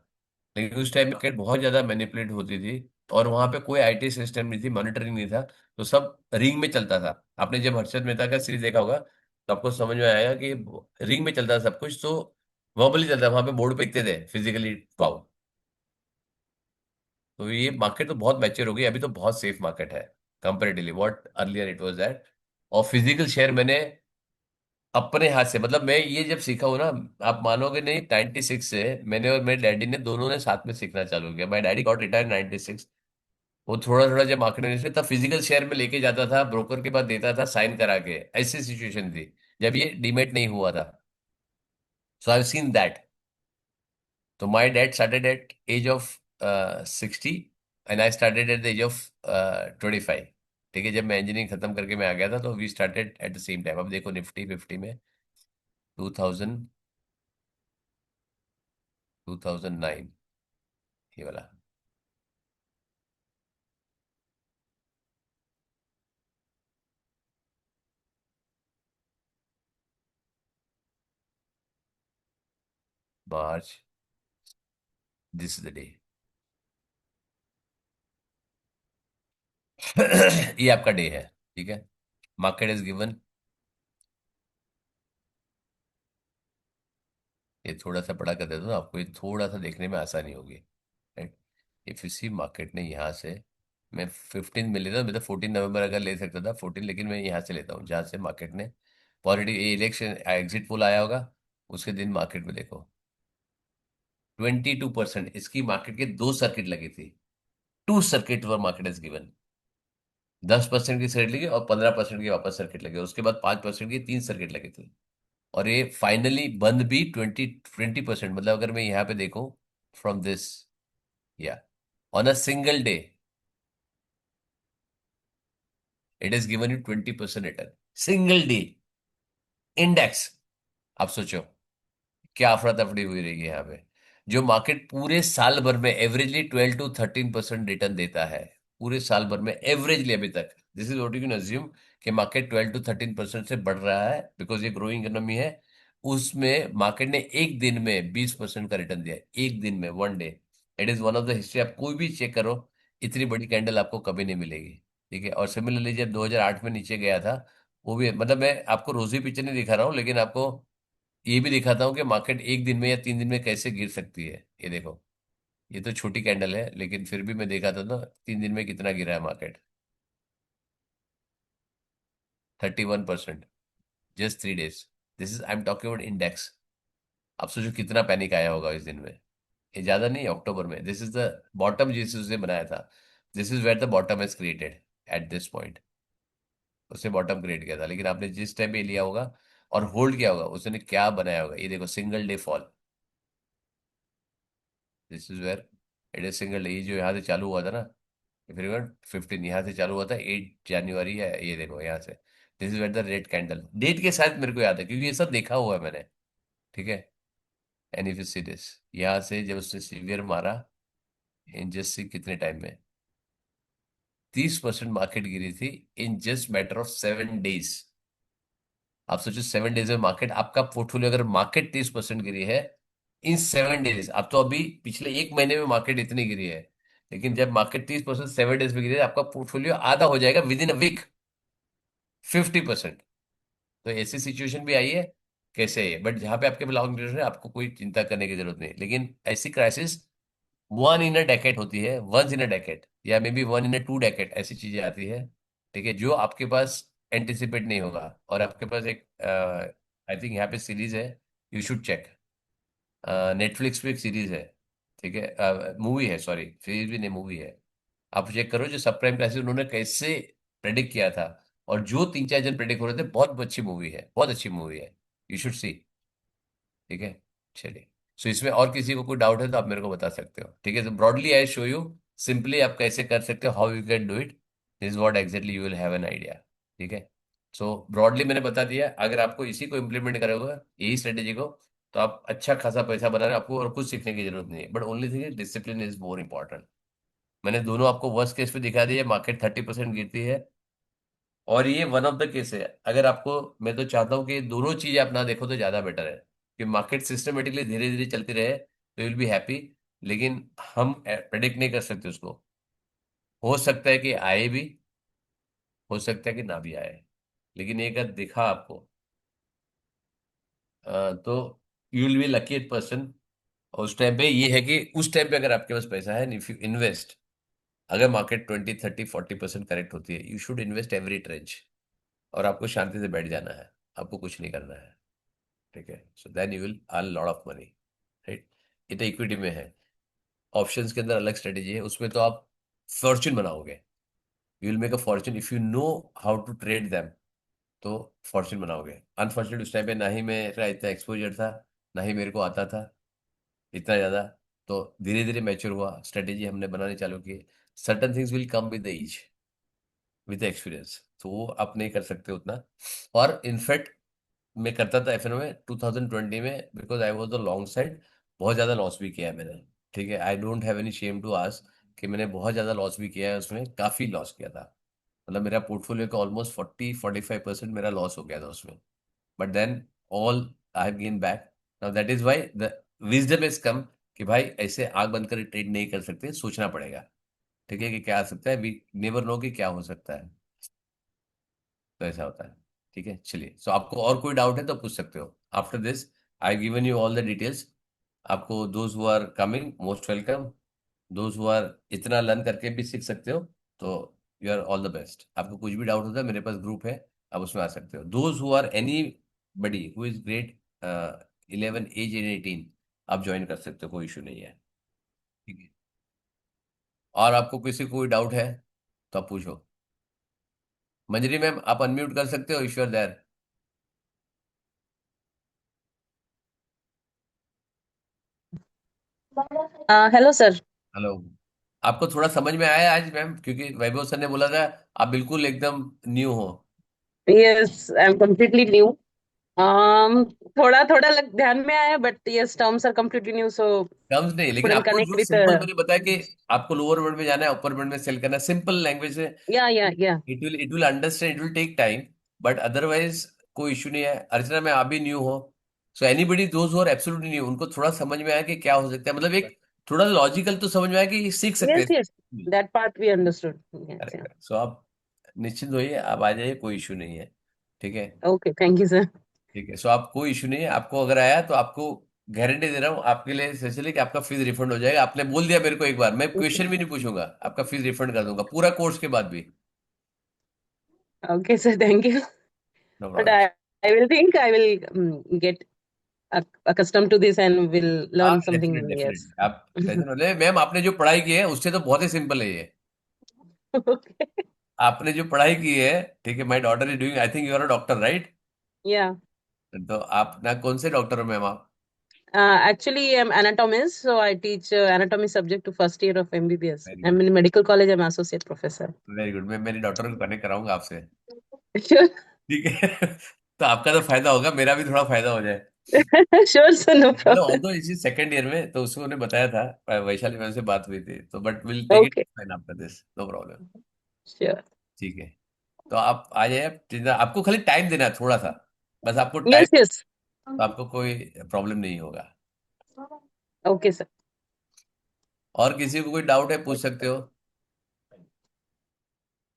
लेकिन उस टाइम मार्केट बहुत ज्यादा मैनिपुलेट होती थी, और वहां पे कोई आईटी सिस्टम नहीं थी, मॉनिटरिंग नहीं था, तो सब रिंग में चलता था। आपने जब हर्षद मेहता का सीरीज देखा होगा तो आपको समझ में आएगा कि रिंग में चलता था सब कुछ, तो वर्बली चलता था, वहां पे बोर्ड पे लिखते थे फिजिकली पाओ। तो ये मार्केट तो बहुत मैच्योर हो गई, अभी तो बहुत सेफ मार्केट है comparatively what earlier it was that. और फिजिकल शेयर मैंने अपने हाथ से, मतलब मैं ये जब सीखा हूँ ना, आप मानोगे नहीं, 96 से मैंने और मेरे डैडी ने दोनों ने साथ में सीखना चालू किया। My daddy got retire 96। वो थोड़ा थोड़ा जब मार्केट में तब फिजिकल शेयर में लेके जाता था, ब्रोकर के पास देता था साइन करा के, ऐसी सिचुएशन थी जब ये डीमेट नहीं हुआ था। So I seen that. तो my dad started at age of 60 and I started at the age of 25। ठीक है, जब मैं इंजीनियरिंग खत्म करके मैं आ गया था तो we started at the same time. अब देखो निफ्टी 50 में 2000 2009, ये वाला। March, this is the day. ये आपका डे है। ठीक है, मार्केट इज गिवन। ये थोड़ा सा बड़ा कर देता हूँ आपको, ये थोड़ा सा देखने में आसानी होगी, right. If you see market ने यहाँ से, मैं 15 में लेता हूँ, मैं तो 14 नवंबर अगर ले सकता था 14, लेकिन मैं यहाँ से लेता हूँ जहाँ से मार्केट ने पॉजिटिव, ये इलेक्शन एग्जिट पोल आया होगा उसके दिन मार्केट में देखो 22%। इसकी मार्केट के दो सर्किट लगी थी, two circuit were market is given. 10% की सर्किट लगी और 15% की वापस सर्किट लगे, उसके बाद 5% की तीन सर्किट लगे थे। और ये फाइनली बंद भी 20%। मतलब अगर मैं यहाँ पे देखूं फ्रॉम दिस, या on a single day it is given you 20% return, single day index. आप सोचो क्या अफरा तफड़ी हुई रहेगी यहाँ पे। जो मार्केट पूरे साल भर में एवरेजली 12 to 13% रिटर्न देता है, पूरे साल भर में एवरेजली अभी तक, this is what you can assume कि मार्केट 12 to 13% से बढ़ रहा है बिकॉज ये ग्रोइंग इकोनॉमी है। उसमें मार्केट ने एक दिन में 20% का रिटर्न दिया है, एक दिन में, one day. It is one of the history, आप कोई भी चेक करो, इतनी बड़ी कैंडल आपको कभी नहीं मिलेगी। ठीक है, और सिमिलरली जब 2008 में नीचे गया था, वो भी, मतलब मैं आपको रोजी पिक्चर नहीं दिखा रहा हूँ, लेकिन आपको ये भी दिखाता हूँ कि मार्केट एक दिन में या 3 दिन में कैसे गिर सकती है। ये देखो, ये तो छोटी कैंडल है लेकिन फिर भी मैं देखा था ना 3 दिन में कितना गिरा है market, 31%, just 3 days। This is, I am talking about index. आप सोचो कितना पैनिक आया होगा इस दिन में। ये ज्यादा नहीं है, अक्टूबर में, दिस इज द बॉटम जिस उसने बनाया था, this is where the bottom is created at this point. उसने बॉटम क्रिएट किया था, लेकिन आपने जिस टाइम पे लिया होगा और होल्ड किया होगा उसने क्या बनाया होगा, ये देखो single day fall. This is where it is single day. ये जो यहाँ से चालू हुआ था ना, फिर 15 यहाँ से चालू हुआ था 8 जनवरी है, ये देखो यहाँ से, this is where the red candle. Date के साथ मेरे को याद है क्योंकि ये सब देखा हुआ है मैंने। ठीक है, and if you see this, यहाँ से जब उसने सीवियर मारा, इन जस्ट सी कितने टाइम में 30% मार्केट गिरी थी in just matter of 7 days। आप सोचो 7 days में मार्केट, आपका पोर्टफोलियो अगर मार्केट 30% गिरी है इन 7 days, अब तो अभी पिछले एक महीने में मार्केट इतनी गिरी है, लेकिन जब मार्केट 30% 7 days में गिरी है आपका पोर्टफोलियो आधा हो जाएगा विद इन अ वीक, 50%। तो ऐसी सिचुएशन भी आई है, कैसे है, बट जहां पे आपके लॉन्ग ड्यूरेशन है आपको कोई चिंता करने की जरूरत नहीं। लेकिन ऐसी crisis one in a decade होती है, वंस इन अ डेकेड, या may be 1 in a 2 decade, ऐसी चीजें आती है। ठीक है, जो आपके पास एंटिसिपेट नहीं होगा। और आपके पास एक आई थिंक यहाँ पे सीरीज है, यू शुड चेक, नेटफ्लिक्स पे एक सीरीज है। ठीक है, मूवी है, सॉरी सीरीज भी नहीं, मूवी है। आप चेक करो जो सब प्राइम क्राइसिस उन्होंने कैसे प्रेडिक्ट किया था, और जो 3 4 जन प्रेडिक्ट हो रहे थे, बहुत अच्छी मूवी है, बहुत अच्छी मूवी है, यू शुड सी। ठीक है, चलिए। सो इसमें और किसी को कोई डाउट है तो आप मेरे को बता सकते हो। ठीक है, तो broadly I show you simply आप कैसे कर सकते हो, how you can do it, this what exactly you will have an idea. ठीक है, सो ब्रॉडली मैंने बता दिया, अगर आपको इसी को इम्प्लीमेंट करोगे, यही स्ट्रेटेजी को, तो आप अच्छा खासा पैसा बना रहे हैं, आपको और कुछ सीखने की जरूरत नहीं है। But only thing is discipline is more important. मैंने दोनों आपको वर्स्ट केस पे दिखा दिया, मार्केट 30% गिरती है, और ये वन ऑफ द केस है। अगर आपको, मैं तो चाहता हूँ कि दोनों चीजें आप ना देखो तो ज्यादा बेटर है, कि मार्केट सिस्टमेटिकली धीरे धीरे चलती रहे तो विल बी हैप्पी। लेकिन हम प्रेडिक्ट नहीं कर सकते उसको, हो सकता है कि आए भी, हो सकता है कि ना भी आए, लेकिन एक अगर दिखा आपको तो you will be lucky person. और उस टाइम पे ये है कि उस टाइम पे अगर आपके पास पैसा है, इफ यू इन्वेस्ट, अगर मार्केट 20 30 40% करेक्ट होती है, you should invest every trench. और आपको शांति से बैठ जाना है, आपको कुछ नहीं करना है, ठीक है। So then you will earn lot of money, right. ये तो इक्विटी में है। ऑप्शंस के अंदर अलग स्ट्रेटेजी है, उसमें तो आप फॉर्चून बनाओगे। You will make a fortune if you know how to trade them, तो फॉर्चून बनाओगे। अनफॉर्चुनेट उस टाइम पे ना ही मेरा इतना एक्सपोजर था, ना ही मेरे को आता था इतना ज़्यादा। तो धीरे धीरे मैच्योर हुआ, स्ट्रेटेजी हमने बनानी चालू की। Certain things will come with age, with experience, तो वो आप नहीं कर सकते उतना। और इनफैक्ट मैं करता था एफ में 2020 में, because I was the long side. बहुत ज़्यादा लॉस भी किया है मैंने, ठीक है। I don't have any shame to ask कि मैंने बहुत ज़्यादा लॉस भी किया है, उसमें काफ़ी लॉस किया था। मतलब मेरा पोर्टफोलियो का ऑलमोस्ट 40 45% मेरा लॉस हो गया था उसमें। But then all I have gain back. Now that is why the wisdom is come कि भाई ऐसे आग बंद कर ट्रेड नहीं कर सकते, सोचना पड़ेगा, ठीक है, कि क्या आ सकता है। वी नेवर नो कि क्या हो सकता है। तो ऐसा होता है, ठीक है। चलिए, सो आपको और कोई डाउट है तो पूछ सकते हो। After this I given you all the details. आपको those who are coming most welcome, those who are इतना लर्न करके भी सीख सकते हो, तो you are all the best. आपको कुछ भी डाउट होता है, मेरे पास ग्रुप है, आप उसमें आ सकते हो। Those who are anybody who is great 11 age and 18, आप ज्वाइन कर सकते हो, कोई इशू नहीं है, ठीक है। और आपको किसी को कोई डाउट है तो आप पूछो। मंजरी मैम, आप अनम्यूट कर सकते हो, Ishwar there. Hello sir. Hello. आपको थोड़ा समझ में आया आज मैम, क्योंकि वैभव सर ने बोला था आप बिल्कुल एकदम न्यू हो। Yes, I am completely new. थोड़ा थोड़ा ध्यान में आया, but yes, terms are completely new, so terms नहीं, लेकिन couldn't आपको connect जो with सिंपल मैंने बताया कि आपको लोअर वर्ल्ड में जाना है, अपर वर्ल्ड में सेल करना है, सिंपल लैंग्वेज है। yeah. It will understand, it will take time, but otherwise कोई इशू नहीं है। अर्चना में आप भी न्यू हो, so anybody those who are absolutely new, उनको थोड़ा समझ में आया कि क्या हो सकता है, मतलब एक थोड़ा लॉजिकल तो समझ में आया कि सीख सकते Yes, हैं। that part we understood. Yes, yeah. Correct, so आप निश्चिंत होइए, आप आ जाइए, कोई इशू नहीं है, ठीक है। Okay, thank you, sir. ठीक है, सो आप कोई इशू नहीं है। आपको अगर आया तो आपको गारंटी दे रहा हूँ आपके लिए स्पेशली कि आपका फीस रिफंड हो जाएगा। आपने बोल दिया मेरे को एक बार, मैं क्वेश्चन भी नहीं पूछूंगा, आपका फीस रिफंड कर दूंगा पूरा कोर्स के बाद भी। Okay, sir, thank you. No But problem. I will think I will get accustomed to this and will हाँ, learn something definite new. Yes. Definite, आप टेंशन मत ले मैम। आपने जो पढ़ाई की है उससे तो बहुत ही सिंपल है ये। Okay. आपने जो पढ़ाई की है, ठीक है। My daughter is doing, I think you are a doctor, right. Yeah. तो आप ना कौन से डॉक्टर हो मैम आप? Actually, I'm anatomist, so I teach anatomy subject to first year of MBBS. Very I'm good, in medical college. I'm associate professor. Very good. मैं मेरी डॉक्टर को कनेक्ट कराऊंगा आपसे, Sure. ठीक है। तो आपका तो फायदा होगा, मेरा भी थोड़ा फायदा हो जाए। Sure, sir, no मतलब problem. ऑल्दो इसी सेकंड ईयर में, तो उसको उन्हें बताया था, वैशाली मैम से बात हुई थी, तो but will take it Okay, fine after this, no problem, sure. ठीक है। तो आप आ जाइए, आपको खाली टाइम देना है थोड़ा सा, बस आपको टाइम, Yes, yes. तो आपको कोई प्रॉब्लम नहीं होगा। Okay, sir. और किसी को कोई डाउट है पूछ सकते हो।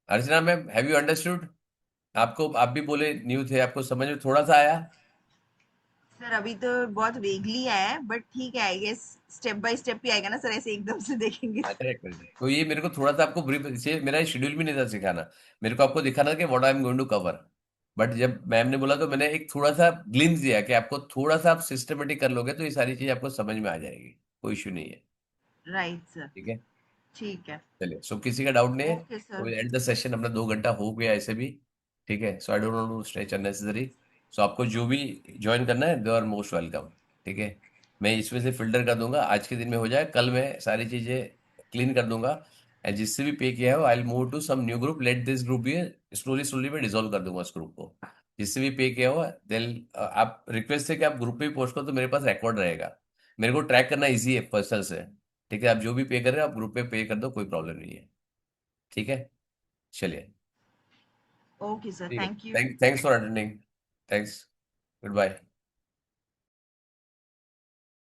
अर्चना मैम, हैव यू अंडरस्टूड? आपको, आप भी बोले न्यू थे, आपको समझ में थोड़ा सा आया? सर अभी तो बहुत वेगली है, बट ठीक है, I guess step by step ही आएगा ना सर, ऐसे एकदम से देखेंगे हाँ, तो। Correct correct. तो ये मेरे को थोड़ा सा आपको ब्रीफ, इसे मेरा शेड्यूल भी नहीं था सिखाना, मेरे को आपको दिखाना था कि what I am going to cover. But जब मैम ने बोला तो मैंने एक थोड़ा सा ग्लिम्स दिया कि आपको थोड़ा सा आप सिस्टमेटिक कर लोगे तो ये सारी चीज आपको समझ में आ जाएगी, कोई इशू नहीं है, राइट सर। ठीक है। ठीक है। चलिए, सो किसी का डाउट नहीं है, ओके तो सर। एंड द सेशन, अपना 2 घंटा हो गया ऐसे भी, ठीक है। So I don't want to stretch unnecessary. So आपको जो भी ज्वाइन करना है, दे आर मोस्ट वेलकम, ठीक है। मैं इसमें से फिल्टर कर दूंगा, आज के दिन में हो जाए, कल मैं सारी चीजें क्लीन कर दूंगा। एंड जिससे भी पे किया है, I will move to some new group, let this group भी, स्लोली स्लोली मैं डिसॉल्व कर दूंगा उस ग्रुप को। जिससे भी पे किया हुआ देन, आप रिक्वेस्ट है कि आप ग्रुप पे भी पोस्ट करो, तो मेरे पास रिकॉर्ड रहेगा, मेरे को ट्रैक करना ईजी है पर्सनल से, ठीक है। आप जो भी पे कर रहे हो आप ग्रुप पे पे कर दो, कोई प्रॉब्लम नहीं है, ठीक है। चलिए, ओके सर, ठीक है। Thank you. Thanks for attending, thanks, good bye.